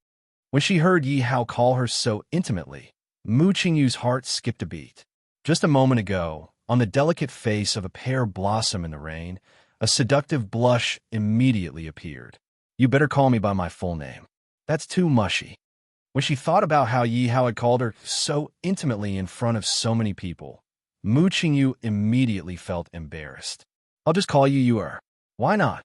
When she heard Yi Hao call her so intimately, Mu Qingyu's heart skipped a beat. Just a moment ago, on the delicate face of a pear blossom in the rain, a seductive blush immediately appeared. You better call me by my full name. That's too mushy. When she thought about how Yi Hao had called her so intimately in front of so many people, Mu Qingyu immediately felt embarrassed. I'll just call you Yuer. Why not?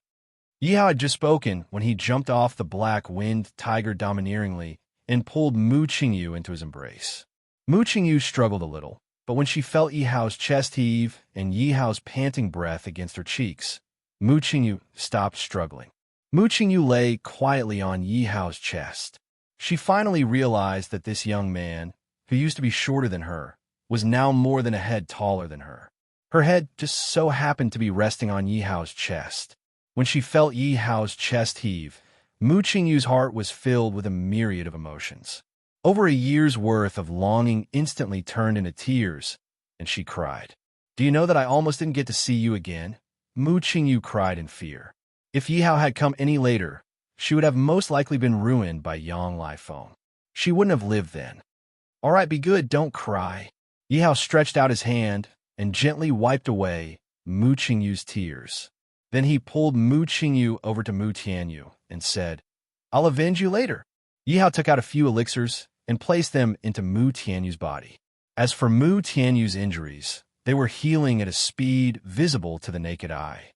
Yi Hao had just spoken when he jumped off the black-winged tiger domineeringly and pulled Mu Qingyu into his embrace. Mu Qingyu struggled a little, but when she felt Yi Hao's chest heave and Yi Hao's panting breath against her cheeks, Mu Qingyu stopped struggling. Mu Qingyu lay quietly on Yi Hao's chest. She finally realized that this young man, who used to be shorter than her, was now more than a head taller than her. Her head just so happened to be resting on Yi Hao's chest. When she felt Yi Hao's chest heave, Mu Qingyu's heart was filled with a myriad of emotions. Over a year's worth of longing instantly turned into tears, and she cried. Do you know that I almost didn't get to see you again? Mu Qingyu cried in fear. If Yi Hao had come any later, she would have most likely been ruined by Yang Lifeng. She wouldn't have lived then. All right, be good, don't cry. Yi Hao stretched out his hand and gently wiped away Mu Qingyu's tears. Then he pulled Mu Qingyu over to Mu Tianyu and said, I'll avenge you later. Yi Hao took out a few elixirs and placed them into Mu Tianyu's body. As for Mu Tianyu's injuries, they were healing at a speed visible to the naked eye.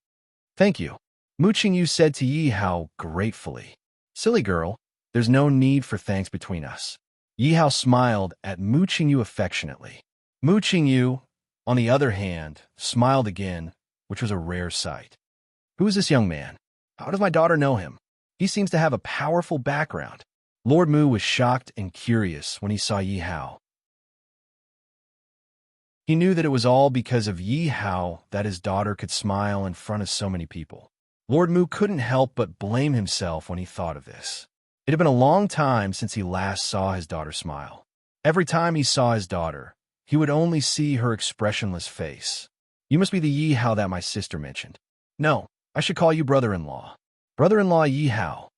Thank you, Mu Qingyu said to Yi Hao gratefully. Silly girl, there's no need for thanks between us. Yi Hao smiled at Mu Qingyu affectionately. Mu Qingyu, on the other hand, smiled again, which was a rare sight. Who is this young man? How does my daughter know him? He seems to have a powerful background. Lord Mu was shocked and curious when he saw Yi Hao. He knew that it was all because of Yi Hao that his daughter could smile in front of so many people. Lord Mu couldn't help but blame himself when he thought of this. It had been a long time since he last saw his daughter smile. Every time he saw his daughter, he would only see her expressionless face. You must be the Yi Hao that my sister mentioned. No, I should call you brother-in-law. Brother-in-law Yi Hao.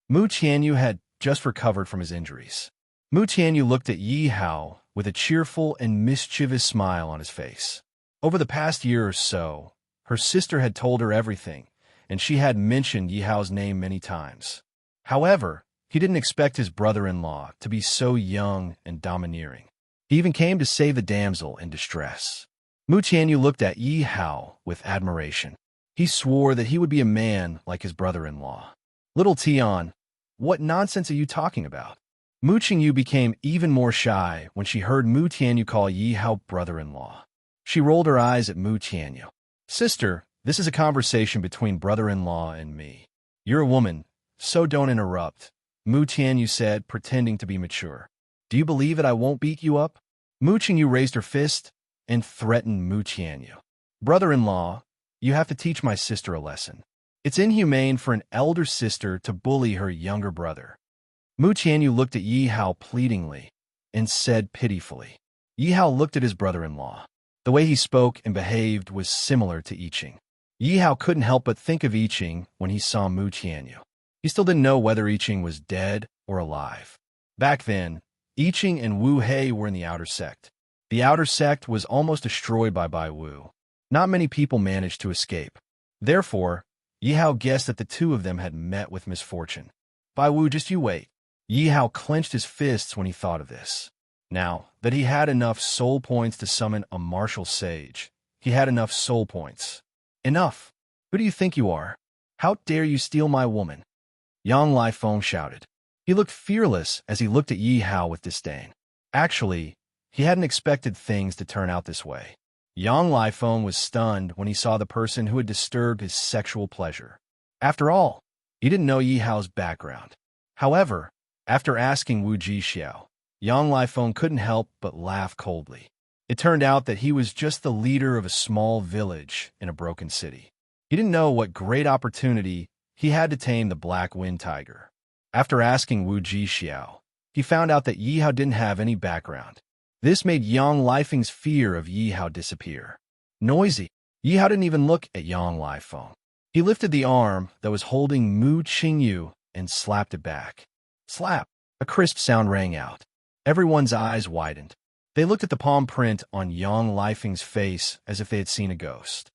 Mu Tianyu had just recovered from his injuries. Mu Tianyu looked at Yi Hao with a cheerful and mischievous smile on his face. Over the past year or so, her sister had told her everything, and she had mentioned Yi Hao's name many times. However, he didn't expect his brother-in-law to be so young and domineering. He even came to save the damsel in distress. Mu Tianyu looked at Yi Hao with admiration. He swore that he would be a man like his brother-in-law. Little Tian, what nonsense are you talking about? Mu Qingyu became even more shy when she heard Mu Tianyu call Yi Hao brother-in-law. She rolled her eyes at Mu Tianyu. Sister, this is a conversation between brother-in-law and me. You're a woman, so don't interrupt, Mu Tianyu said, pretending to be mature. Do you believe that I won't beat you up? Mu Qingyu raised her fist and threatened Mu Tianyu. Brother-in-law, you have to teach my sister a lesson. It's inhumane for an elder sister to bully her younger brother. Mu Tianyu looked at Yi Hao pleadingly and said pitifully. Yi Hao looked at his brother-in-law. The way he spoke and behaved was similar to I Ching. Yi Hao couldn't help but think of I Ching when he saw Mu Tianyu. He still didn't know whether I Ching was dead or alive. Back then, I Ching and Wu Hei were in the outer sect. The outer sect was almost destroyed by Bai Wu. Not many people managed to escape. Therefore, Yi Hao guessed that the two of them had met with misfortune. Bai Wu, just you wait. Yi Hao clenched his fists when he thought of this. Now that he had enough soul points to summon a martial sage, he had enough soul points. Enough! Who do you think you are? How dare you steal my woman? Yang Lifeng shouted. He looked fearless as he looked at Yi Hao with disdain. Actually, he hadn't expected things to turn out this way. Yang Lifeng was stunned when he saw the person who had disturbed his sexual pleasure. After all, he didn't know Yi Hao's background. However, after asking Wu Jixiao, Yang Lifeng couldn't help but laugh coldly. It turned out that he was just the leader of a small village in a broken city. He didn't know what great opportunity he had to tame the black wind tiger. After asking Wu Jixiao, he found out that Yi Hao didn't have any background. This made Yang Lifeng's fear of Yi Hao disappear. Noisy, Yi Hao didn't even look at Yang Lifeng. He lifted the arm that was holding Mu Qingyu and slapped it back. Slap! A crisp sound rang out. Everyone's eyes widened. They looked at the palm print on Yang Lifeng's face as if they had seen a ghost.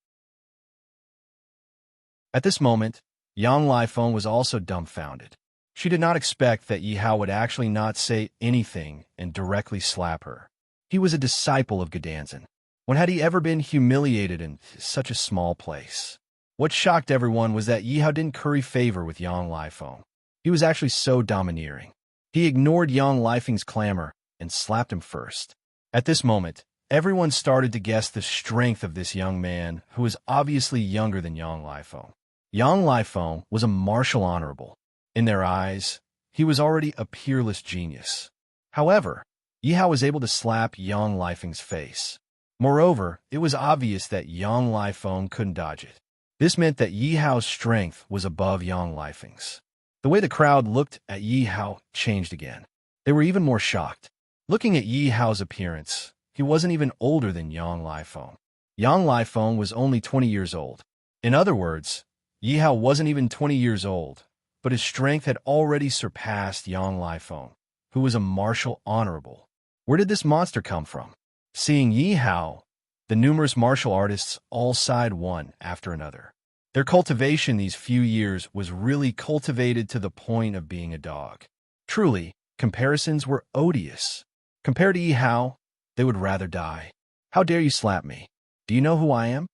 At this moment, Yang Lifeng was also dumbfounded. She did not expect that Yi Hao would actually not say anything and directly slap her. He was a disciple of Gedanzhen. When had he ever been humiliated in such a small place? What shocked everyone was that Yi Hao didn't curry favor with Yang Lifeng. He was actually so domineering. He ignored Yang Lifeng's clamor and slapped him first. At this moment, everyone started to guess the strength of this young man who was obviously younger than Yang Lifeng. Yang Lifeng was a martial honorable. In their eyes, he was already a peerless genius. However, Yi Hao was able to slap Yang Lifeng's face. Moreover, it was obvious that Yang Lifeng couldn't dodge it. This meant that Yi Hao's strength was above Yang Lifeng's. The way the crowd looked at Yi Hao changed again. They were even more shocked. Looking at Yi Hao's appearance, he wasn't even older than Yang Lifeng. Yang Lifeng was only 20 years old. In other words, Yi Hao wasn't even 20 years old, but his strength had already surpassed Yang Lifeng, who was a martial honorable. Where did this monster come from? Seeing Yi Hao, the numerous martial artists all sighed one after another. Their cultivation these few years was really cultivated to the point of being a dog. Truly, comparisons were odious. Compared to Yi Hao, they would rather die. How dare you slap me? Do you know who I am?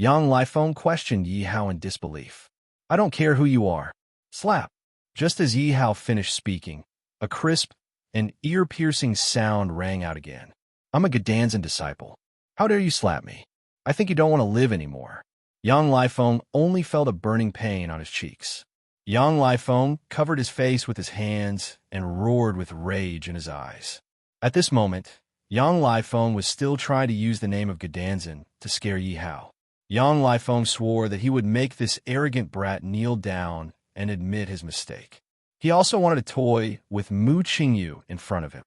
Yang Lifeng questioned Yi Hao in disbelief. I don't care who you are. Slap. Just as Yi Hao finished speaking, a crisp and ear-piercing sound rang out again. I'm a Gedanzhen disciple. How dare you slap me? I think you don't want to live anymore. Yang Lifeng only felt a burning pain on his cheeks. Yang Lifeng covered his face with his hands and roared with rage in his eyes. At this moment, Yang Lifeng was still trying to use the name of Gedanzhen to scare Yi Hao. Yang Lifeng swore that he would make this arrogant brat kneel down and admit his mistake. He also wanted to toy with Mu Qingyu in front of him.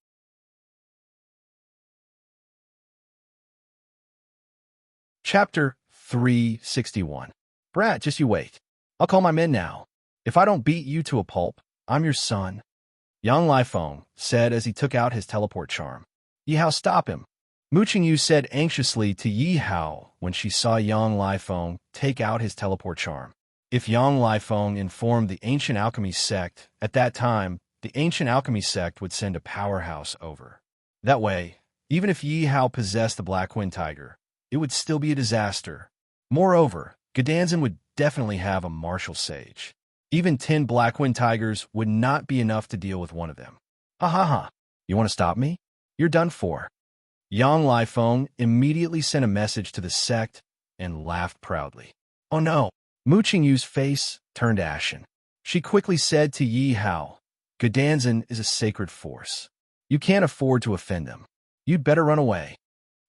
Chapter 361. Brat, just you wait. I'll call my men now. If I don't beat you to a pulp, I'm your son. Yang Lifeng said as he took out his teleport charm. Yi Hao, stop him. Mu Qingyu said anxiously to Yi Hao when she saw Yang Lifeng take out his teleport charm. If Yang Lifeng informed the ancient alchemy sect, at that time, the ancient alchemy sect would send a powerhouse over. That way, even if Yi Hao possessed the Black Wind Tiger, it would still be a disaster. Moreover, Gedanzhen would definitely have a martial sage. Even 10 Black Wind Tigers would not be enough to deal with one of them. Ha ha ha. You want to stop me? You're done for. Yang Lifeng immediately sent a message to the sect and laughed proudly. Oh no. Mu Qingyu's face turned ashen. She quickly said to Yi Hao, Gedanzhen is a sacred force. You can't afford to offend them. You'd better run away.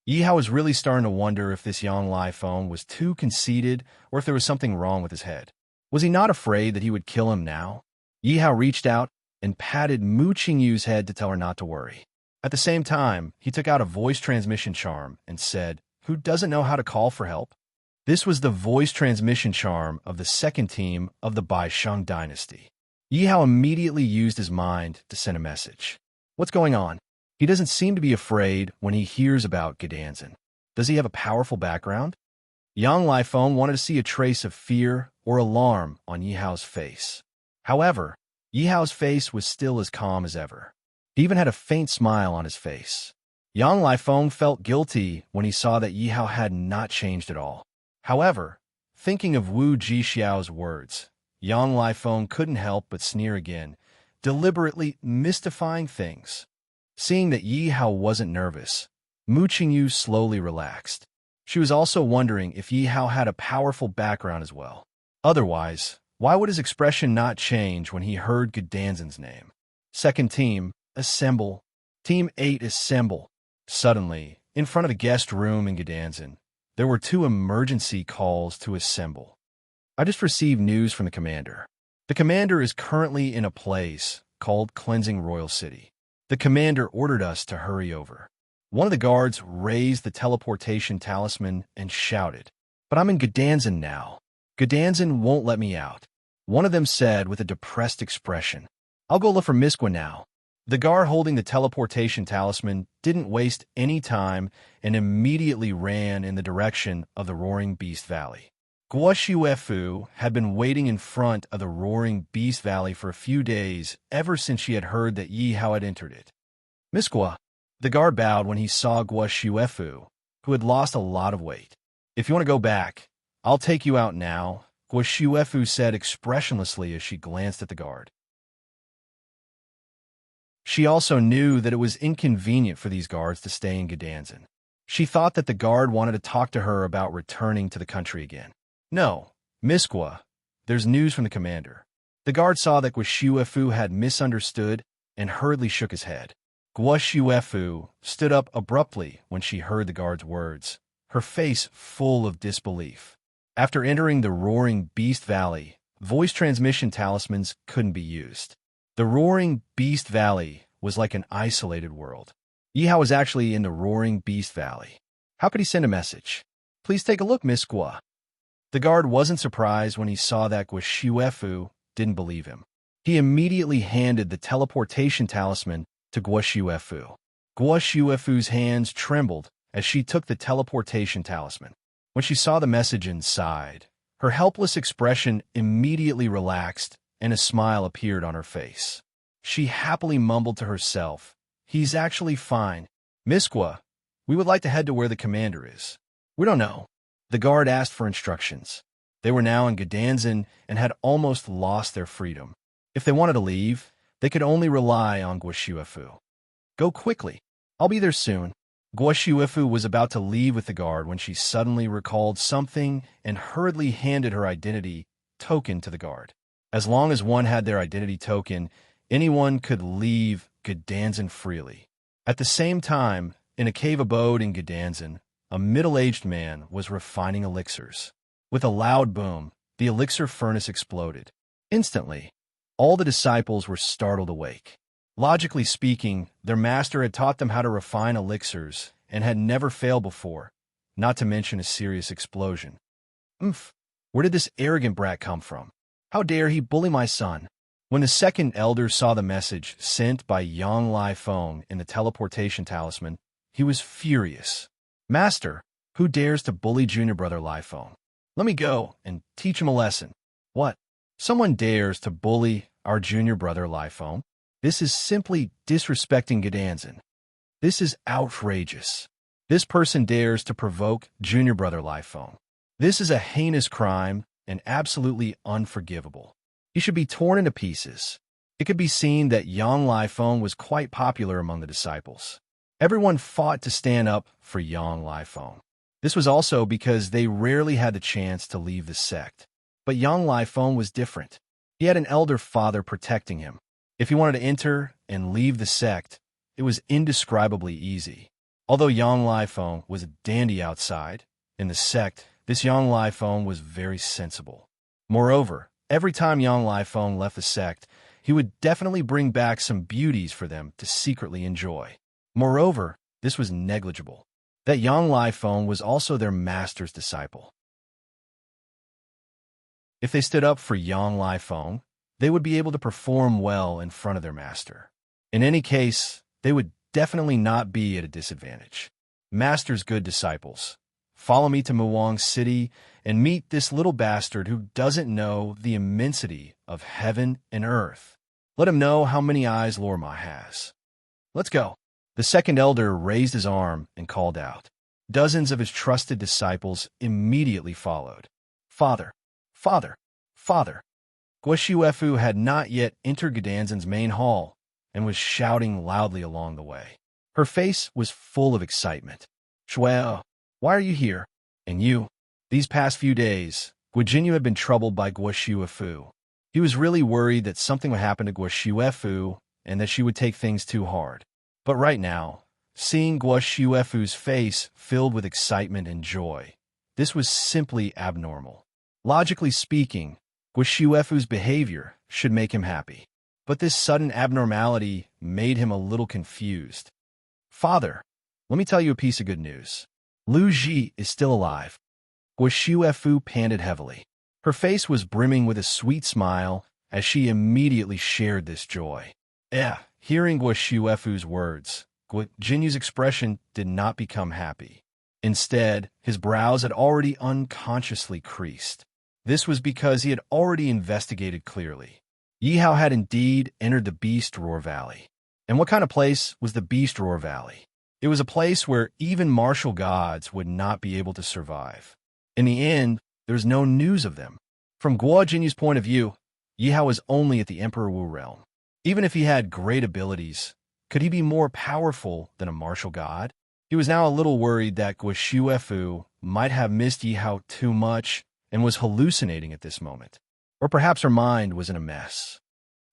Yi Hao was really starting to wonder if this Yang Lifeng was too conceited or if there was something wrong with his head. Was he not afraid that he would kill him now? Yi Hao reached out and patted Mu Qingyu's head to tell her not to worry. At the same time, he took out a voice transmission charm and said, Who doesn't know how to call for help? This was the voice transmission charm of the second team of the Baisheng dynasty. Yi Hao immediately used his mind to send a message. What's going on? He doesn't seem to be afraid when he hears about Gedanzhen. Does he have a powerful background? Yang Lifeng wanted to see a trace of fear or alarm on Yi Hao's face. However, Yi Hao's face was still as calm as ever. He even had a faint smile on his face. Yang Lifeng felt guilty when he saw that Yi Hao had not changed at all. However, thinking of Wu Jixiao's words, Yang Lifeng couldn't help but sneer again, deliberately mystifying things. Seeing that Yi Hao wasn't nervous, Mu Qingyu slowly relaxed. She was also wondering if Yi Hao had a powerful background as well. Otherwise, why would his expression not change when he heard Gedanzhen's name? Second team, assemble. Team 8, assemble. Suddenly, in front of the guest room in Gedanzhen, there were 2 emergency calls to assemble. I just received news from the commander. The commander is currently in a place called Cleansing Royal City. The commander ordered us to hurry over. One of the guards raised the teleportation talisman and shouted, "But I'm in Gdanzin now. Gdanzin won't let me out." One of them said with a depressed expression, "I'll go look for Miskwa now." The guard holding the teleportation talisman didn't waste any time and immediately ran in the direction of the Roaring Beast Valley. Guoshuefu had been waiting in front of the Roaring Beast Valley for a few days ever since she had heard that Yi Hao had entered it. "Miskwa." The guard bowed when he saw Guoshuefu, who had lost a lot of weight. "If you want to go back, I'll take you out now," Guoshuefu said expressionlessly as she glanced at the guard. She also knew that it was inconvenient for these guards to stay in Gdanzin. She thought that the guard wanted to talk to her about returning to the country again. "No, Miskwa, there's news from the commander." The guard saw that Guoshuefu had misunderstood and hurriedly shook his head. Guoshuefu stood up abruptly when she heard the guard's words, her face full of disbelief. After entering the Roaring Beast Valley, voice transmission talismans couldn't be used. The Roaring Beast Valley was like an isolated world. Yi Hao was actually in the Roaring Beast Valley. How could he send a message? "Please take a look, Miss Gua." The guard wasn't surprised when he saw that Guoshuefu didn't believe him. He immediately handed the teleportation talisman to Guoshuefu. Guoshuefu's hands trembled as she took the teleportation talisman. When she saw the message inside, her helpless expression immediately relaxed and a smile appeared on her face. She happily mumbled to herself, "He's actually fine. Miskwa, we would like to head to where the commander is." "We don't know." The guard asked for instructions. They were now in Gdanzin and had almost lost their freedom. If they wanted to leave, they could only rely on Guoshuefu. "Go quickly. I'll be there soon." Guoshuefu was about to leave with the guard when she suddenly recalled something and hurriedly handed her identity token to the guard. As long as one had their identity token, anyone could leave Gdanzin freely. At the same time, in a cave abode in Gdanzin, a middle-aged man was refining elixirs. With a loud boom, the elixir furnace exploded. Instantly, all the disciples were startled awake. Logically speaking, their master had taught them how to refine elixirs and had never failed before, not to mention a serious explosion. Where did this arrogant brat come from? How dare he bully my son? When the second elder saw the message sent by Yang Lai Feng in the teleportation talisman, he was furious. "Master, who dares to bully junior brother Lai Feng? Let me go and teach him a lesson." "What? Someone dares to bully our junior brother Lai Feng? This is simply disrespecting Gdanzin. This is outrageous. This person dares to provoke junior brother Lai Feng. This is a heinous crime and absolutely unforgivable. He should be torn into pieces." It could be seen that Yang Lai Feng was quite popular among the disciples. Everyone fought to stand up for Yang Lai Feng. This was also because they rarely had the chance to leave the sect. But Yang Lai Feng was different. He had an elder father protecting him. If he wanted to enter and leave the sect, it was indescribably easy. Although Yang Lai Feng was a dandy outside, in the sect, this Yang Lai Feng was very sensible. Moreover, every time Yang Lai Feng left the sect, he would definitely bring back some beauties for them to secretly enjoy. Moreover, this was negligible. That Yang Lai Feng was also their master's disciple. If they stood up for Yang Lai Feng, they would be able to perform well in front of their master. In any case, they would definitely not be at a disadvantage. Master's good disciples, follow me to Muang City and meet this little bastard who doesn't know the immensity of heaven and earth. Let him know how many eyes Lorma has. Let's go. The second elder raised his arm and called out. Dozens of his trusted disciples immediately followed. "Father, Father, Father." Guoshuefu had not yet entered Gdanzin's main hall and was shouting loudly along the way. Her face was full of excitement. "Shuao, why are you here? And you?" These past few days, Guojinyu had been troubled by Guoshuefu. He was really worried that something would happen to Guoshuefu and that she would take things too hard. But right now, seeing Guoshuefu's face filled with excitement and joy, this was simply abnormal. Logically speaking, Guoshuefu's behavior should make him happy. But this sudden abnormality made him a little confused. Father, let me tell you a piece of good news. Lu Ji is still alive. Guoshuefu panted heavily. Her face was brimming with a sweet smile as she immediately shared this joy. Hearing Guoshuefu's words, Guo Jinyu's expression did not become happy. Instead, his brows had already unconsciously creased. This was because he had already investigated clearly. Yi Hao had indeed entered the Beast Roar Valley. And what kind of place was the Beast Roar Valley? It was a place where even martial gods would not be able to survive. In the end, there's no news of them. From Guo Jinyu's point of view, Yi Hao was only at the Emperor Wu realm. Even if he had great abilities, could he be more powerful than a martial god? He was now a little worried that Guoshuefu might have missed Yi Hao too much and was hallucinating at this moment. Or perhaps her mind was in a mess.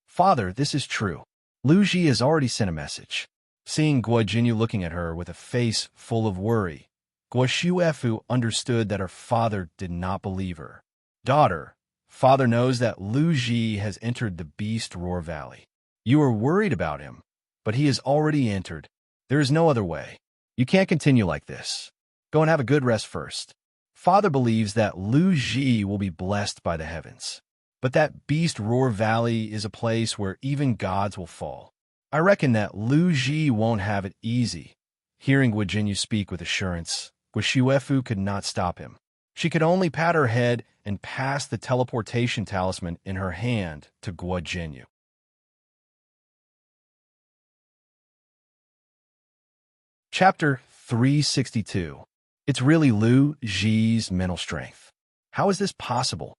Father, this is true. Lu Ji has already sent a message. Seeing Guo Jinyu looking at her with a face full of worry, Guoshuefu understood that her father did not believe her. Daughter, father knows that Lu Ji has entered the Beast Roar Valley. You are worried about him, but he has already entered. There is no other way. You can't continue like this. Go and have a good rest first. Father believes that Lu Ji will be blessed by the heavens. But that Beast Roar Valley is a place where even gods will fall. I reckon that Lu Ji won't have it easy. Hearing Guo Jinyu speak with assurance, Guoshuefu could not stop him. She could only pat her head and pass the teleportation talisman in her hand to Guo Jinyu. Chapter 362. It's really Lu Ji's mental strength. How is this possible?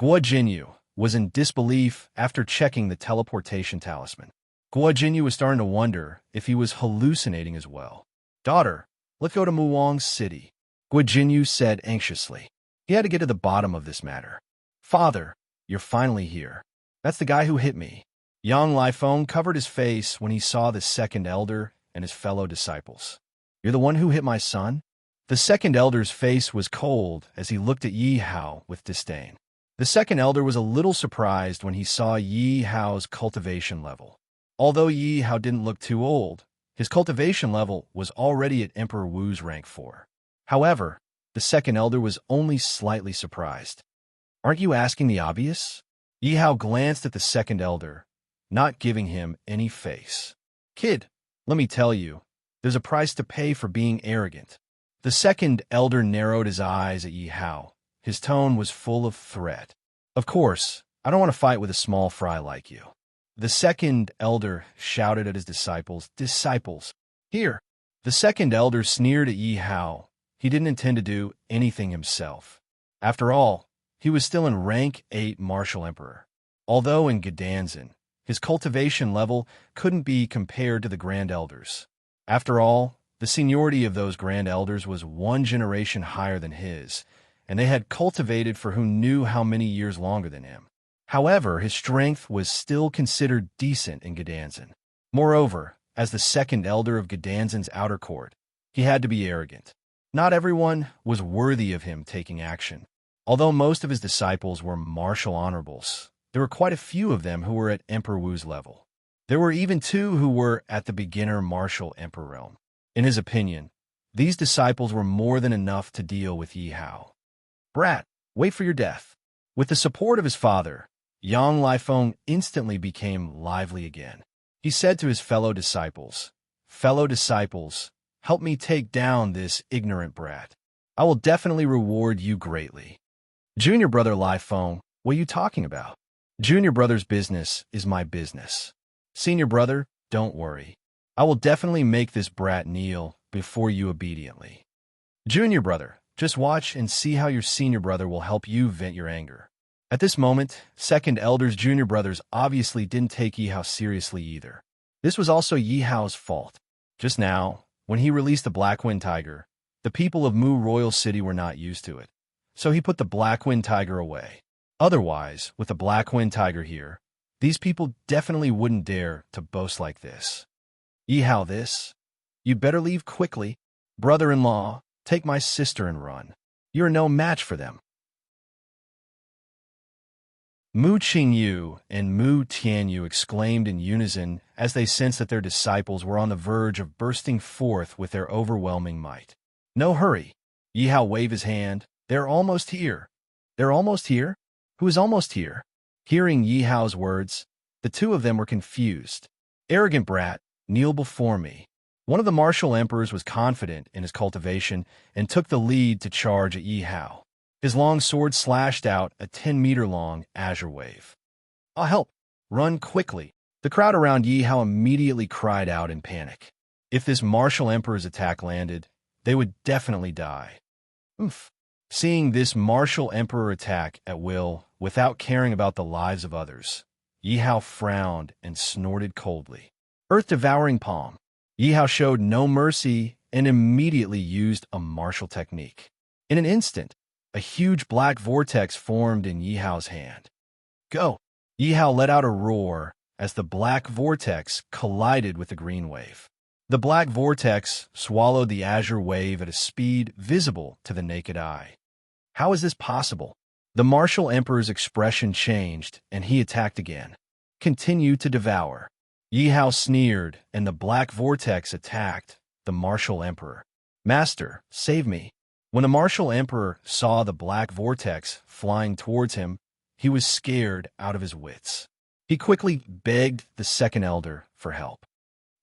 Guo Jinyu was in disbelief after checking the teleportation talisman. Guo Jinyu was starting to wonder if he was hallucinating as well. Daughter, let's go to Muang's city, Guo Jinyu said anxiously. He had to get to the bottom of this matter. Father, you're finally here. That's the guy who hit me. Yang Lifeng covered his face when he saw the second elder and his fellow disciples. You're the one who hit my son? The second elder's face was cold as he looked at Yi Hao with disdain. The second elder was a little surprised when he saw Yi Hao's cultivation level. Although Yi Hao didn't look too old, his cultivation level was already at Emperor Wu's rank 4. However, the second elder was only slightly surprised. Aren't you asking the obvious? Yi Hao glanced at the second elder, not giving him any face. Kid, let me tell you, there's a price to pay for being arrogant. The second elder narrowed his eyes at Yi Hao. His tone was full of threat. Of course, I don't want to fight with a small fry like you. The second elder shouted at his disciples, Disciples, here! The second elder sneered at Yi Hao. He didn't intend to do anything himself. After all, he was still in rank 8 martial emperor. Although in Gedanzin, his cultivation level couldn't be compared to the grand elders. After all, the seniority of those grand elders was one generation higher than his, and they had cultivated for who knew how many years longer than him. However, his strength was still considered decent in Gedanzin. Moreover, as the second elder of Gedanzin's outer court, he had to be arrogant. Not everyone was worthy of him taking action. Although most of his disciples were martial honorables, there were quite a few of them who were at Emperor Wu's level. There were even 2 who were at the beginner martial emperor realm. In his opinion, these disciples were more than enough to deal with Yi Hao. Brat, wait for your death. With the support of his father, Yang Lifeng instantly became lively again. He said to his fellow disciples, help me take down this ignorant brat. I will definitely reward you greatly. Junior brother Lifeng, what are you talking about? Junior brother's business is my business. Senior brother, don't worry. I will definitely make this brat kneel before you obediently. Junior brother, just watch and see how your senior brother will help you vent your anger. At this moment, second elder's junior brothers obviously didn't take Yi Hao seriously either. This was also Yi Hao's fault. Just now, when he released the Black Wind Tiger, the people of Mu Royal City were not used to it. So he put the Black Wind Tiger away. Otherwise, with the Black Wind Tiger here, these people definitely wouldn't dare to boast like this. Yi Hao this? You'd better leave quickly. Brother-in-law, take my sister and run. You're no match for them. Mu Qingyu and Mu Tianyu exclaimed in unison as they sensed that their disciples were on the verge of bursting forth with their overwhelming might. No hurry. Yi Hao waved his hand. They're almost here. They're almost here? Who is almost here? Hearing Yi Hao's words, the two of them were confused. Arrogant brat, kneel before me. One of the martial emperors was confident in his cultivation and took the lead to charge at Yi Hao. His long sword slashed out a 10-meter-long azure wave. I'll help. Run quickly. The crowd around Yi Hao immediately cried out in panic. If this martial emperor's attack landed, they would definitely die. Oof. Seeing this martial emperor attack at will without caring about the lives of others, Yi Hao frowned and snorted coldly. Earth-devouring palm. Yi Hao showed no mercy and immediately used a martial technique. In an instant, a huge black vortex formed in Yi Hao's hand. Go! Yi Hao let out a roar as the black vortex collided with the green wave. The black vortex swallowed the azure wave at a speed visible to the naked eye. How is this possible? The martial emperor's expression changed, and he attacked again. Continue to devour. Yi Hao sneered, and the black vortex attacked the martial emperor. Master, save me. When the martial emperor saw the black vortex flying towards him, he was scared out of his wits. He quickly begged the second elder for help.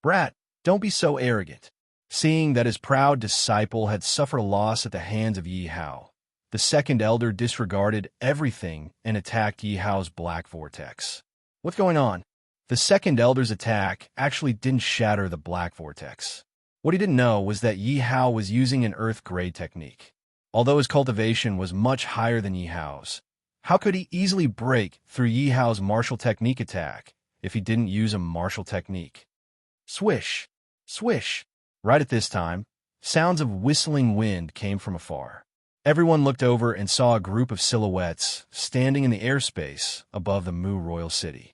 Brat, don't be so arrogant. Seeing that his proud disciple had suffered a loss at the hands of Yi Hao, the second elder disregarded everything and attacked Yi Hao's black vortex. What's going on? The second elder's attack actually didn't shatter the black vortex. What he didn't know was that Yi Hao was using an earth-grade technique. Although his cultivation was much higher than Yi Hao's, how could he easily break through Yi Hao's martial technique attack if he didn't use a martial technique? Swish! Swish! Right at this time, sounds of whistling wind came from afar. Everyone looked over and saw a group of silhouettes standing in the airspace above the Mu royal city.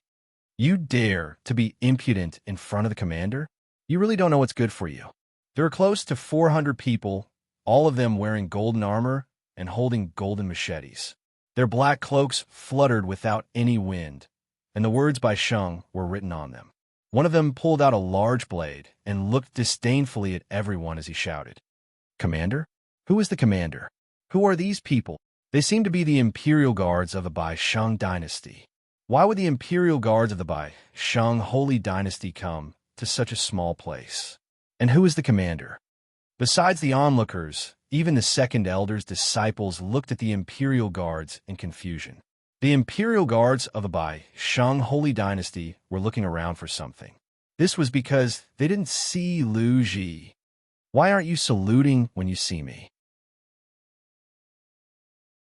You dare to be impudent in front of the commander? You really don't know what's good for you. There are close to 400 people, all of them wearing golden armor and holding golden machetes. Their black cloaks fluttered without any wind, and the words by Sheng were written on them. One of them pulled out a large blade and looked disdainfully at everyone as he shouted, Commander? Who is the commander? Who are these people? They seem to be the imperial guards of the Bai Sheng dynasty. Why would the imperial guards of the Bai Sheng holy dynasty come to such a small place? And who is the commander? Besides the onlookers, even the second elder's disciples looked at the imperial guards in confusion. The imperial guards of the Bai Sheng holy dynasty were looking around for something. This was because they didn't see Lu Ji. Why aren't you saluting when you see me?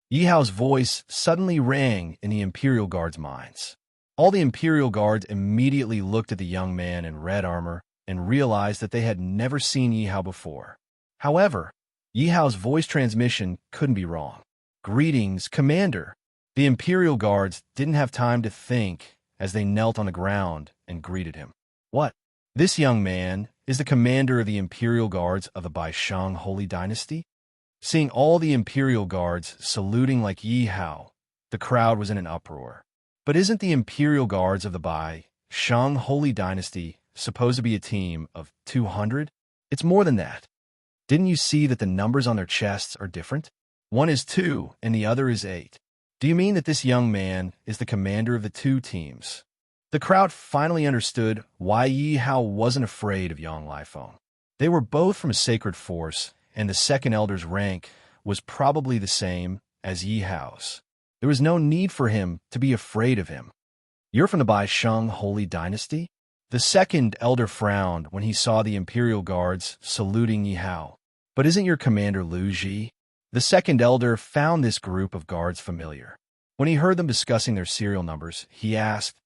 Yi Hao's voice suddenly rang in the imperial guards' minds. All the imperial guards immediately looked at the young man in red armor and realized that they had never seen Yi Hao before. However, Yi Hao's voice transmission couldn't be wrong. Greetings, Commander. The imperial guards didn't have time to think as they knelt on the ground and greeted him. What? This young man is the commander of the imperial guards of the Bai Sheng holy dynasty? Seeing all the imperial guards saluting like Yi Hao, the crowd was in an uproar. But isn't the imperial guards of the Bai Sheng holy dynasty supposed to be a team of 200? It's more than that. Didn't you see that the numbers on their chests are different? One is 2 and the other is 8. Do you mean that this young man is the commander of the 2 teams? The crowd finally understood why Yi Hao wasn't afraid of Yang Lifeng. They were both from a sacred force, and the second elder's rank was probably the same as Yi Hao's. There was no need for him to be afraid of him. You're from the Bai Sheng holy dynasty? The second elder frowned when he saw the imperial guards saluting Yi Hao. But isn't your commander Lu Ji? The second elder found this group of guards familiar. When he heard them discussing their serial numbers, he asked,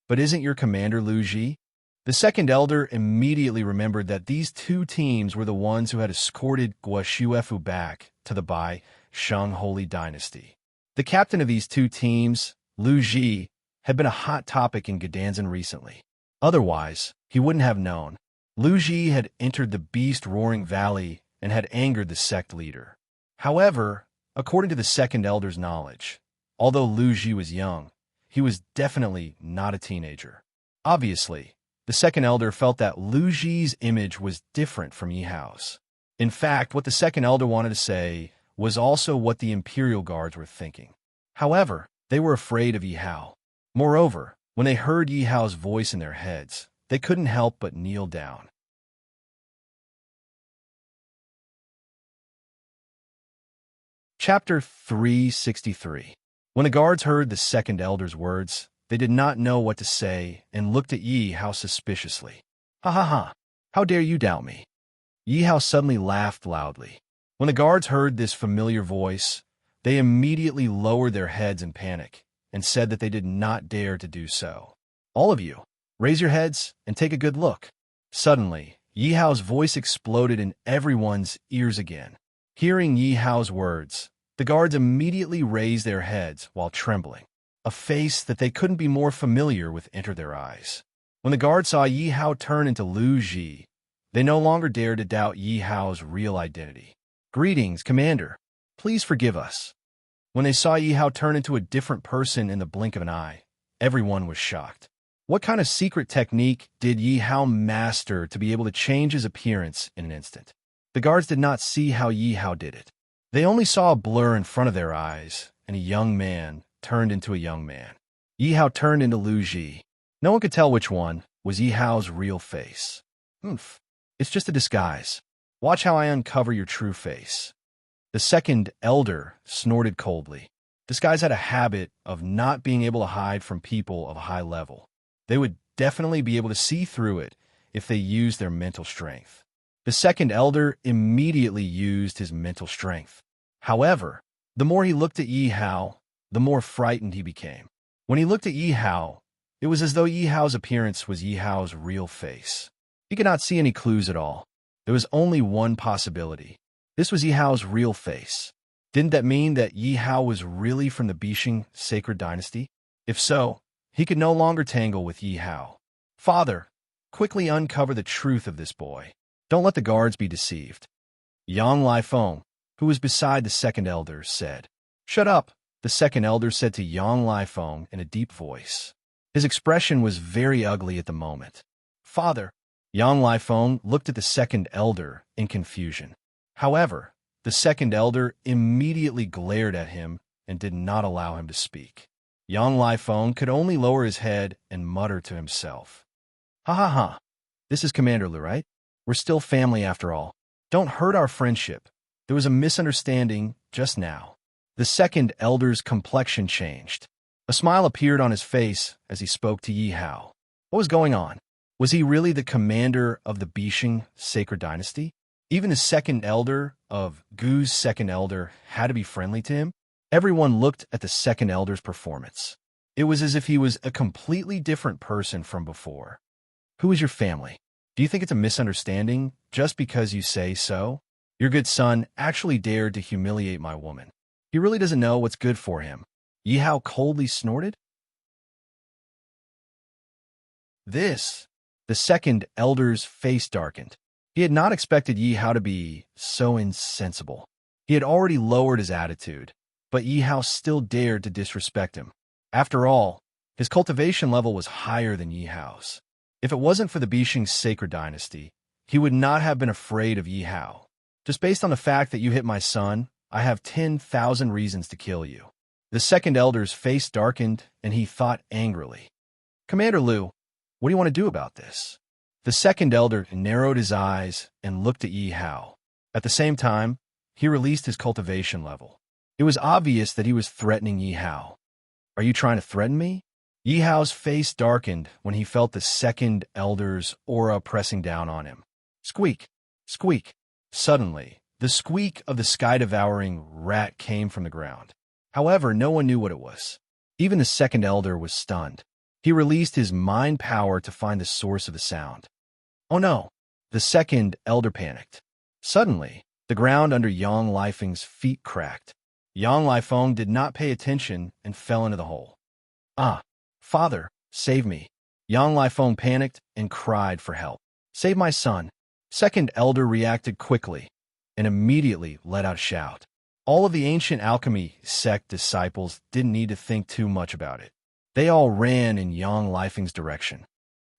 But isn't your commander Lu Ji? The second elder immediately remembered that these 2 teams were the ones who had escorted Guo Shuefu back to the Bai Sheng holy dynasty. The captain of these 2 teams, Lu Ji, had been a hot topic in Gdanzan recently. Otherwise, he wouldn't have known. Lu Ji had entered the beast-roaring valley and had angered the sect leader. However, according to the second elder's knowledge, although Lu Ji was young, he was definitely not a teenager. Obviously, the second elder felt that Lu Ji's image was different from Yi Hao's. In fact, what the second elder wanted to say was also what the Imperial Guards were thinking. However, they were afraid of Yi Hao. Moreover, when they heard Yi Hao's voice in their heads, they couldn't help but kneel down. Chapter 363. When the guards heard the second elder's words, they did not know what to say and looked at Yi Hao suspiciously. Ha ha ha! How dare you doubt me? Yi Hao suddenly laughed loudly. When the guards heard this familiar voice, they immediately lowered their heads in panic and said that they did not dare to do so. All of you, raise your heads and take a good look. Suddenly, Yi Hao's voice exploded in everyone's ears again. Hearing Yi Hao's words, the guards immediately raised their heads while trembling. A face that they couldn't be more familiar with entered their eyes. When the guards saw Yi Hao turn into Lu Ji, they no longer dared to doubt Yi Hao's real identity. Greetings, Commander. Please forgive us. When they saw Yi Hao turn into a different person in the blink of an eye, everyone was shocked. What kind of secret technique did Yi Hao master to be able to change his appearance in an instant? The guards did not see how Yi Hao did it. They only saw a blur in front of their eyes, and a young man turned into a young man. Yi Hao turned into Lu Ji. No one could tell which one was Yi Hao's real face. Oomph. It's just a disguise. Watch how I uncover your true face. The second elder snorted coldly. This guy's had a habit of not being able to hide from people of a high level. They would definitely be able to see through it if they used their mental strength. The second elder immediately used his mental strength. However, the more he looked at Yi Hao, the more frightened he became. When he looked at Yi Hao, it was as though Yi Hao's appearance was Yi Hao's real face. He could not see any clues at all. There was only one possibility. This was Yi Hao's real face. Didn't that mean that Yi Hao was really from the Bishing sacred dynasty? If so, he could no longer tangle with Yi Hao. Father, quickly uncover the truth of this boy. Don't let the guards be deceived. Yang Lifeng, who was beside the second elder, said. Shut up, the second elder said to Yang Lifeng in a deep voice. His expression was very ugly at the moment. Father, Yang Lifeng looked at the second elder in confusion. However, the second elder immediately glared at him and did not allow him to speak. Yang Lifeng could only lower his head and mutter to himself. Ha ha ha. This is Commander Lu, right? We're still family after all. Don't hurt our friendship. There was a misunderstanding just now. The second elder's complexion changed. A smile appeared on his face as he spoke to Yi Hao. What was going on? Was he really the commander of the Bishing sacred dynasty? Even the second elder of Gu's second elder had to be friendly to him? Everyone looked at the second elder's performance. It was as if he was a completely different person from before. Who is your family? Do you think it's a misunderstanding just because you say so? Your good son actually dared to humiliate my woman. He really doesn't know what's good for him. Yi Hao coldly snorted. The second elder's face darkened. He had not expected Yi Hao to be so insensible. He had already lowered his attitude, but Yi Hao still dared to disrespect him. After all, his cultivation level was higher than Yi Hao's. If it wasn't for the Bishing sacred dynasty, he would not have been afraid of Yi Hao. Just based on the fact that you hit my son, I have 10,000 reasons to kill you. The second elder's face darkened, and he thought angrily. Commander Lu, what do you want to do about this? The second elder narrowed his eyes and looked at Yi Hao. At the same time, he released his cultivation level. It was obvious that he was threatening Yi Hao. Are you trying to threaten me? Yi Hao's face darkened when he felt the second elder's aura pressing down on him. Squeak! Squeak! Suddenly, the squeak of the sky-devouring rat came from the ground. However, no one knew what it was. Even the second elder was stunned. He released his mind power to find the source of the sound. Oh no! The second elder panicked. Suddenly, the ground under Yang Lifeng's feet cracked. Yang Lifeng did not pay attention and fell into the hole. Ah! Father, save me! Yang Lifeng panicked and cried for help. Save my son! Second elder reacted quickly and immediately let out a shout. All of the ancient alchemy sect disciples didn't need to think too much about it. They all ran in Yang Lifeng's direction.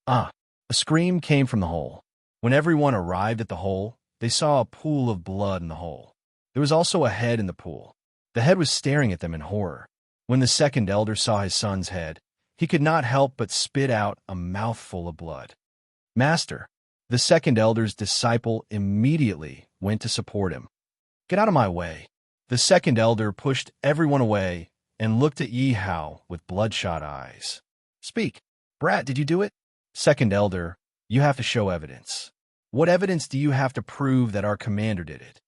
Ah! A scream came from the hole. When everyone arrived at the hole, they saw a pool of blood in the hole. There was also a head in the pool. The head was staring at them in horror. When the second elder saw his son's head, he could not help but spit out a mouthful of blood. Master, the second elder's disciple immediately went to support him. Get out of my way. The second elder pushed everyone away and looked at Yi Hao with bloodshot eyes. Speak. Brat, did you do it? Second elder, you have to show evidence. What evidence do you have to prove that our commander did it?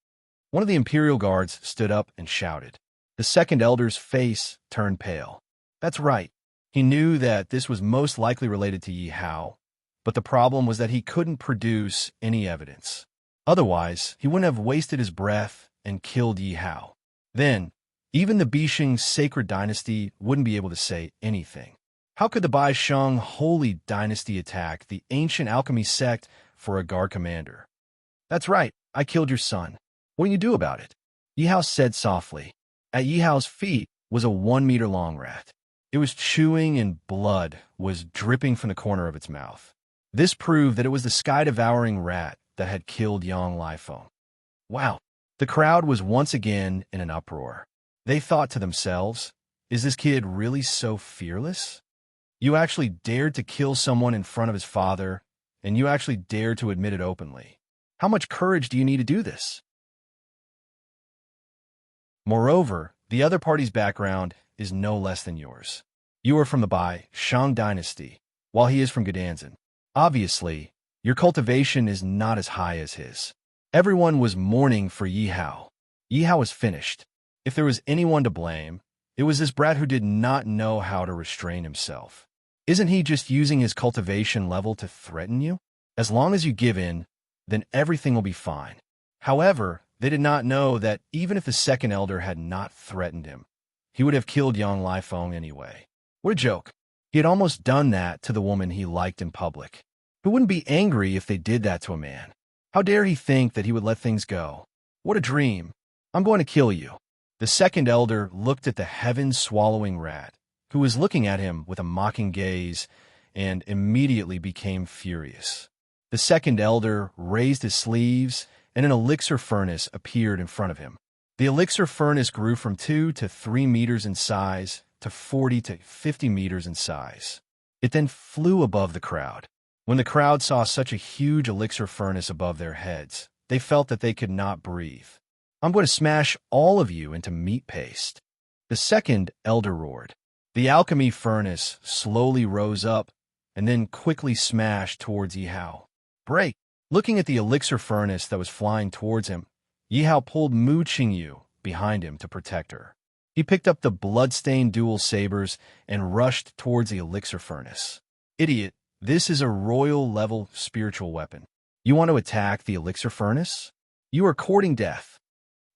One of the Imperial guards stood up and shouted. The second elder's face turned pale. That's right. He knew that this was most likely related to Yi Hao, but the problem was that he couldn't produce any evidence. Otherwise, he wouldn't have wasted his breath and killed Yi Hao. Then, even the Bisheng sacred dynasty wouldn't be able to say anything. How could the Bai Sheng holy dynasty attack the ancient alchemy sect for a guard commander? That's right, I killed your son. What do you do about it? Yi Hao said softly. At Yi Hao's feet was a 1-meter-long rat. It was chewing and blood was dripping from the corner of its mouth. This proved that it was the sky-devouring rat that had killed Yang Lifeng. Wow, the crowd was once again in an uproar. They thought to themselves, is this kid really so fearless? You actually dared to kill someone in front of his father, and you actually dared to admit it openly. How much courage do you need to do this? Moreover, the other party's background is no less than yours. You are from the Bai Shang dynasty, while he is from Gadanzan. Obviously, your cultivation is not as high as his. Everyone was mourning for Yi Hao. Yi Hao was finished. If there was anyone to blame, it was this brat who did not know how to restrain himself. Isn't he just using his cultivation level to threaten you? As long as you give in, then everything will be fine. However, they did not know that even if the second elder had not threatened him, he would have killed Yang Lifeng anyway. What a joke. He had almost done that to the woman he liked in public. Who wouldn't be angry if they did that to a man? How dare he think that he would let things go? What a dream. I'm going to kill you. The second elder looked at the heaven-swallowing rat, who was looking at him with a mocking gaze, and immediately became furious. The second elder raised his sleeves, and an elixir furnace appeared in front of him. The elixir furnace grew from 2 to 3 meters in size to 40 to 50 meters in size. It then flew above the crowd. When the crowd saw such a huge elixir furnace above their heads, they felt that they could not breathe. I'm going to smash all of you into meat paste. The second elder roared. The alchemy furnace slowly rose up and then quickly smashed towards Yi Hao. Break! Looking at the elixir furnace that was flying towards him, Yi Hao pulled Mu Qingyu behind him to protect her. He picked up the blood-stained dual sabers and rushed towards the elixir furnace. Idiot, this is a royal-level spiritual weapon. You want to attack the elixir furnace? You are courting death.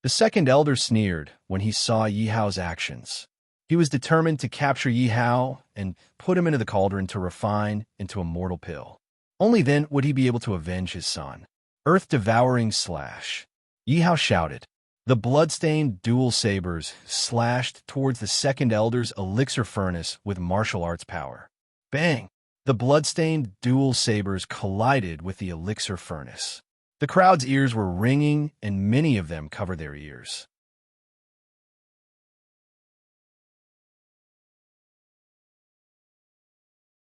The second elder sneered when he saw Yi Hao's actions. He was determined to capture Yi Hao and put him into the cauldron to refine into a mortal pill. Only then would he be able to avenge his son. Earth-devouring slash. Yi Hao shouted. The blood-stained dual sabers slashed towards the second elder's elixir furnace with martial arts power. Bang! The blood-stained dual sabers collided with the elixir furnace. The crowd's ears were ringing, and many of them covered their ears.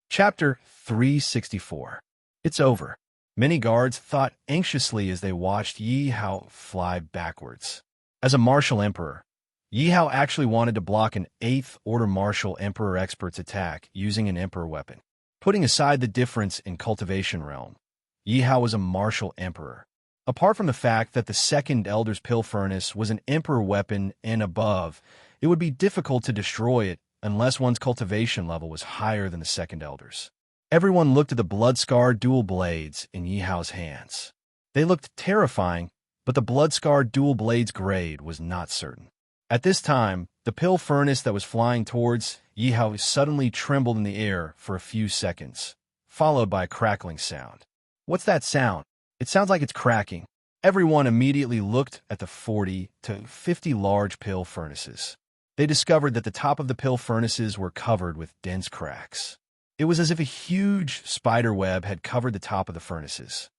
Chapter 364. It's over. Many guards thought anxiously as they watched Yi Hao fly backwards. As a martial emperor, Yi Hao actually wanted to block an 8th Order martial emperor expert's attack using an emperor weapon. Putting aside the difference in cultivation realm, Yi Hao was a martial emperor. Apart from the fact that the second elder's pill furnace was an emperor weapon and above, it would be difficult to destroy it unless one's cultivation level was higher than the second elder's. Everyone looked at the blood-scarred dual blades in Yi Hao's hands. They looked terrifying, but the blood-scarred dual blade's grade was not certain. At this time, the pill furnace that was flying towards Yi Hao suddenly trembled in the air for a few seconds, followed by a crackling sound. What's that sound? It sounds like it's cracking. Everyone immediately looked at the 40 to 50 large pill furnaces. they discovered that the top of the pill furnaces were covered with dense cracks. It was as if a huge spider web had covered the top of the furnaces.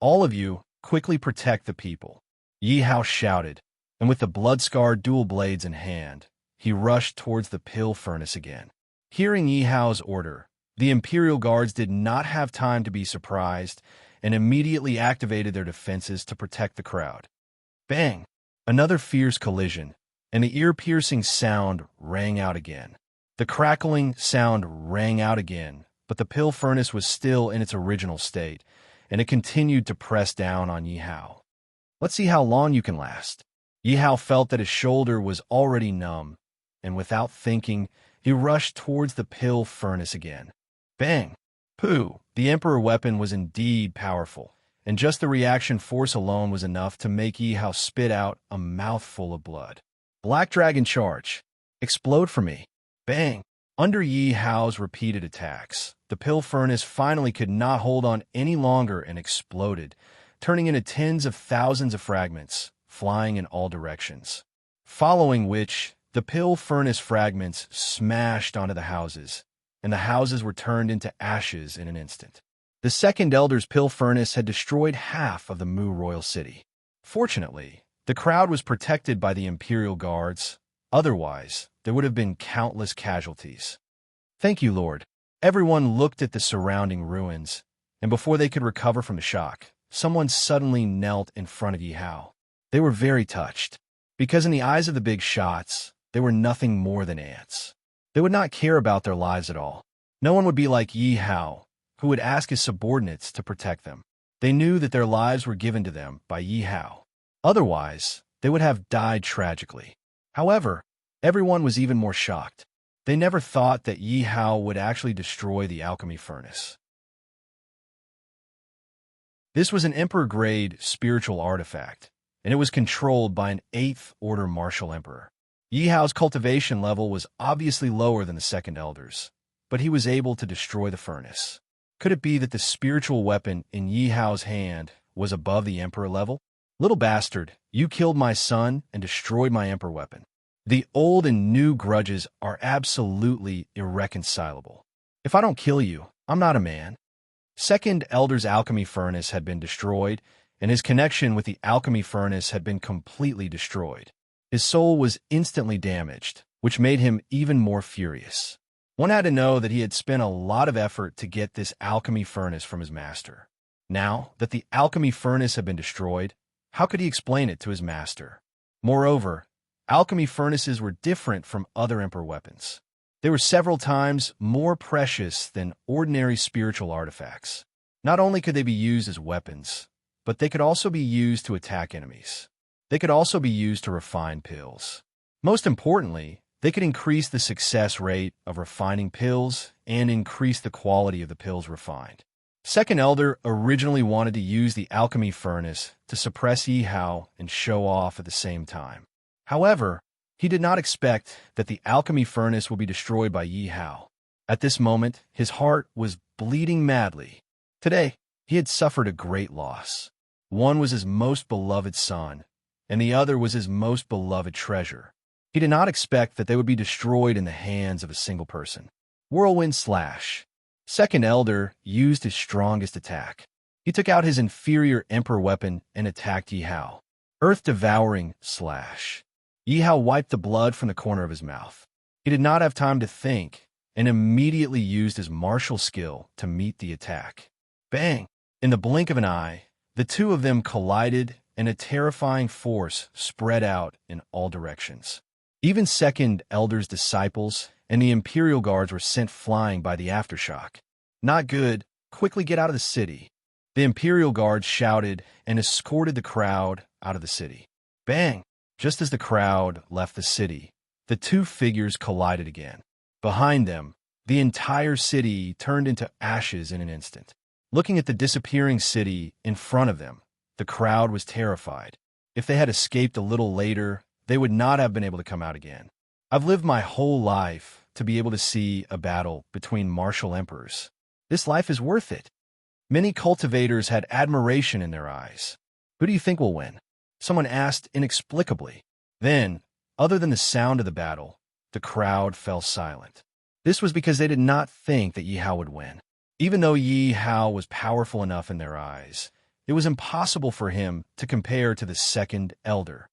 "All of you, quickly protect the people," Yi Hao shouted, and with the blood-scarred dual blades in hand, he rushed towards the pill furnace again. Hearing Yi Hao's order, the Imperial Guards did not have time to be surprised and immediately activated their defenses to protect the crowd. Bang! Another fierce collision, and the ear-piercing sound rang out again. The crackling sound rang out again, but the pill furnace was still in its original state, and it continued to press down on Yi Hao. "Let's see how long you can last." Yi Hao felt that his shoulder was already numb, and without thinking, he rushed towards the pill furnace again. Bang! Pooh! The Emperor weapon was indeed powerful, and just the reaction force alone was enough to make Yi Hao spit out a mouthful of blood. "Black Dragon Charge! Explode for me!" Bang! Under Yi Hao's repeated attacks, the pill furnace finally could not hold on any longer and exploded, turning into tens of thousands of fragments, flying in all directions. Following which, the pill furnace fragments smashed onto the houses, and the houses were turned into ashes in an instant. The second Elder's pill furnace had destroyed half of the Mu royal city. Fortunately, the crowd was protected by the Imperial Guards. Otherwise, there would have been countless casualties. "Thank you, Lord." Everyone looked at the surrounding ruins, and before they could recover from the shock, someone suddenly knelt in front of Yi Hao. They were very touched, because in the eyes of the big shots, they were nothing more than ants. They would not care about their lives at all. No one would be like Yi Hao, who would ask his subordinates to protect them. They knew that their lives were given to them by Yi Hao. Otherwise, they would have died tragically. However, everyone was even more shocked. They never thought that Yi Hao would actually destroy the alchemy furnace. This was an Emperor-grade spiritual artifact, and it was controlled by an 8th Order Martial Emperor. Yi Hao's cultivation level was obviously lower than the Second Elder's, but he was able to destroy the furnace. Could it be that the spiritual weapon in Yi Hao's hand was above the Emperor level? "Little bastard, you killed my son and destroyed my Emperor weapon." The old and new grudges are absolutely irreconcilable. "If I don't kill you, I'm not a man." Second Elder's alchemy furnace had been destroyed, and his connection with the alchemy furnace had been completely destroyed. His soul was instantly damaged, which made him even more furious. One had to know that he had spent a lot of effort to get this alchemy furnace from his master. Now that the alchemy furnace had been destroyed, how could he explain it to his master? Moreover, alchemy furnaces were different from other Emperor weapons. They were several times more precious than ordinary spiritual artifacts. Not only could they be used as weapons, but they could also be used to attack enemies. They could also be used to refine pills. Most importantly, they could increase the success rate of refining pills and increase the quality of the pills refined. Second Elder originally wanted to use the alchemy furnace to suppress Yi Hao and show off at the same time. However, he did not expect that the alchemy furnace would be destroyed by Yi Hao. At this moment, his heart was bleeding madly. Today, he had suffered a great loss. One was his most beloved son, and the other was his most beloved treasure. He did not expect that they would be destroyed in the hands of a single person. Whirlwind Slash. Second Elder used his strongest attack. He took out his inferior Emperor weapon and attacked Yi Hao. Earth-devouring Slash. Yi Hao wiped the blood from the corner of his mouth. He did not have time to think and immediately used his martial skill to meet the attack. Bang! In the blink of an eye, the two of them collided and a terrifying force spread out in all directions. Even Second Elder's disciples and the Imperial Guards were sent flying by the aftershock. "Not good. Quickly get out of the city." The Imperial Guards shouted and escorted the crowd out of the city. Bang! Just as the crowd left the city, the two figures collided again. Behind them, the entire city turned into ashes in an instant. Looking at the disappearing city in front of them, the crowd was terrified. If they had escaped a little later, they would not have been able to come out again. I've lived my whole life to be able to see a battle between martial emperors. This life is worth it. Many cultivators had admiration in their eyes. "Who do you think will win?" someone asked inexplicably. Then, other than the sound of the battle, the crowd fell silent. This was because they did not think that Yi Hao would win. Even though Yi Hao was powerful enough in their eyes, it was impossible for him to compare to the second elder.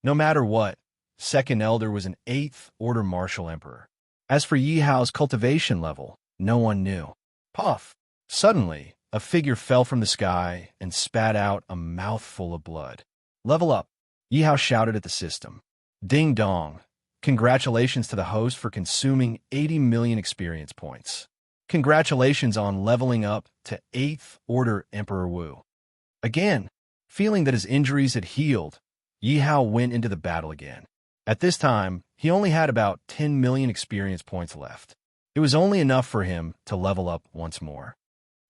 No matter what, second elder was an 8th order martial emperor. As for Yi Hao's cultivation level, no one knew. Puff! Suddenly, a figure fell from the sky and spat out a mouthful of blood. Level up! Yi Hao shouted at the system. Ding dong! Congratulations to the host for consuming 80 million experience points. Congratulations on leveling up to 8th Order Emperor Wu. Again, feeling that his injuries had healed, Yi Hao went into the battle again. At this time, he only had about 10 million experience points left. It was only enough for him to level up once more.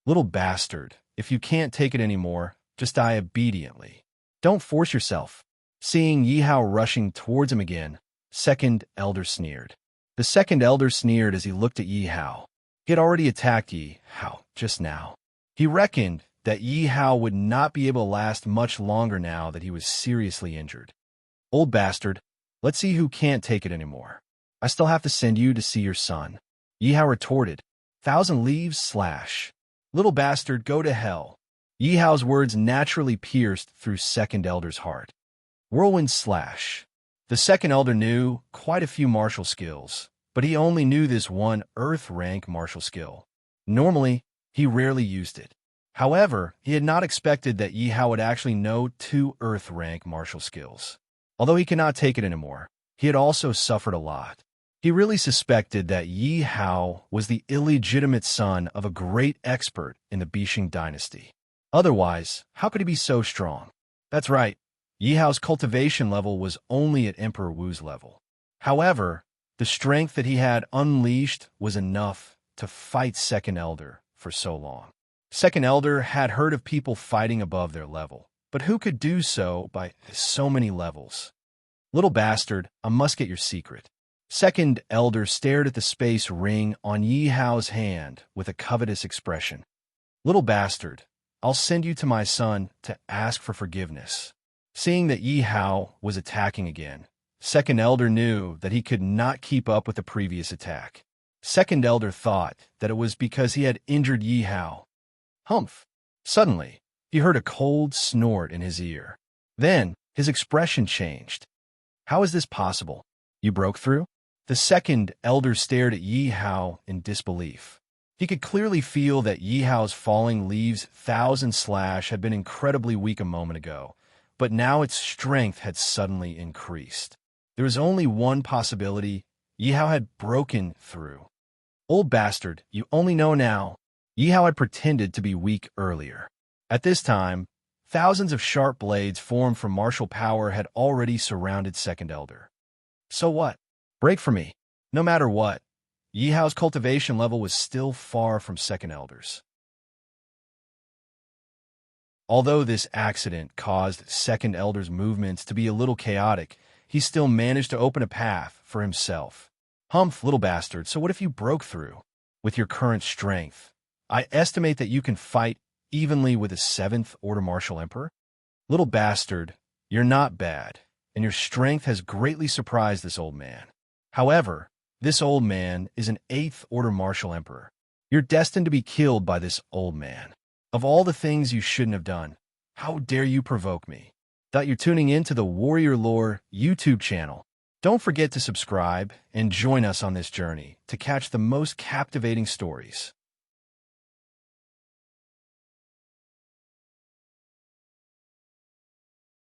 Little bastard, if you can't take it anymore, just die obediently. Don't force yourself. Seeing Yi Hao rushing towards him again, second elder sneered. The second elder sneered as he looked at Yi Hao. He had already attacked Yi Hao just now. He reckoned that Yi Hao would not be able to last much longer now that he was seriously injured. Old bastard, let's see who can't take it anymore. I still have to send you to see your son. Yi Hao retorted. 1,000 leaves slash. Little bastard, go to hell. Yi Hao's words naturally pierced through second elder's heart. Whirlwind slash. The second elder knew quite a few martial skills, but he only knew this one earth rank martial skill. Normally, he rarely used it. However, he had not expected that Yi Hao would actually know 2 earth rank martial skills. Although he cannot take it anymore, he had also suffered a lot. He really suspected that Yi Hao was the illegitimate son of a great expert in the Bishing dynasty. Otherwise, how could he be so strong? That's right, Yi Hao's cultivation level was only at Emperor Wu's level. However, the strength that he had unleashed was enough to fight Second Elder for so long. Second Elder had heard of people fighting above their level, but who could do so by so many levels? Little bastard, I must get your secret. Second Elder stared at the space ring on Yi Hao's hand with a covetous expression. Little bastard, I'll send you to my son to ask for forgiveness. Seeing that Yi Hao was attacking again, Second Elder knew that he could not keep up with the previous attack. Second Elder thought that it was because he had injured Yi Hao. Humph! Suddenly, he heard a cold snort in his ear. Then, his expression changed. How is this possible? You broke through? The Second Elder stared at Yi Hao in disbelief. He could clearly feel that Yi Hao's falling leaves 1,000 slash had been incredibly weak a moment ago, but now its strength had suddenly increased. There was only one possibility: Yi Hao had broken through. Old bastard, you only know now. Yi Hao had pretended to be weak earlier. At this time, thousands of sharp blades formed from martial power had already surrounded Second Elder. So what? Break for me. No matter what, Yi Hao's cultivation level was still far from Second Elder's. Although this accident caused Second Elder's movements to be a little chaotic, he still managed to open a path for himself. Humph, little bastard, so what if you broke through? With your current strength, I estimate that you can fight evenly with a 7th Order Martial Emperor? Little bastard, you're not bad, and your strength has greatly surprised this old man. However, this old man is an 8th Order Martial Emperor. You're destined to be killed by this old man. Of all the things you shouldn't have done, how dare you provoke me? Thought you're tuning in to the Warrior Lore YouTube channel. Don't forget to subscribe and join us on this journey to catch the most captivating stories.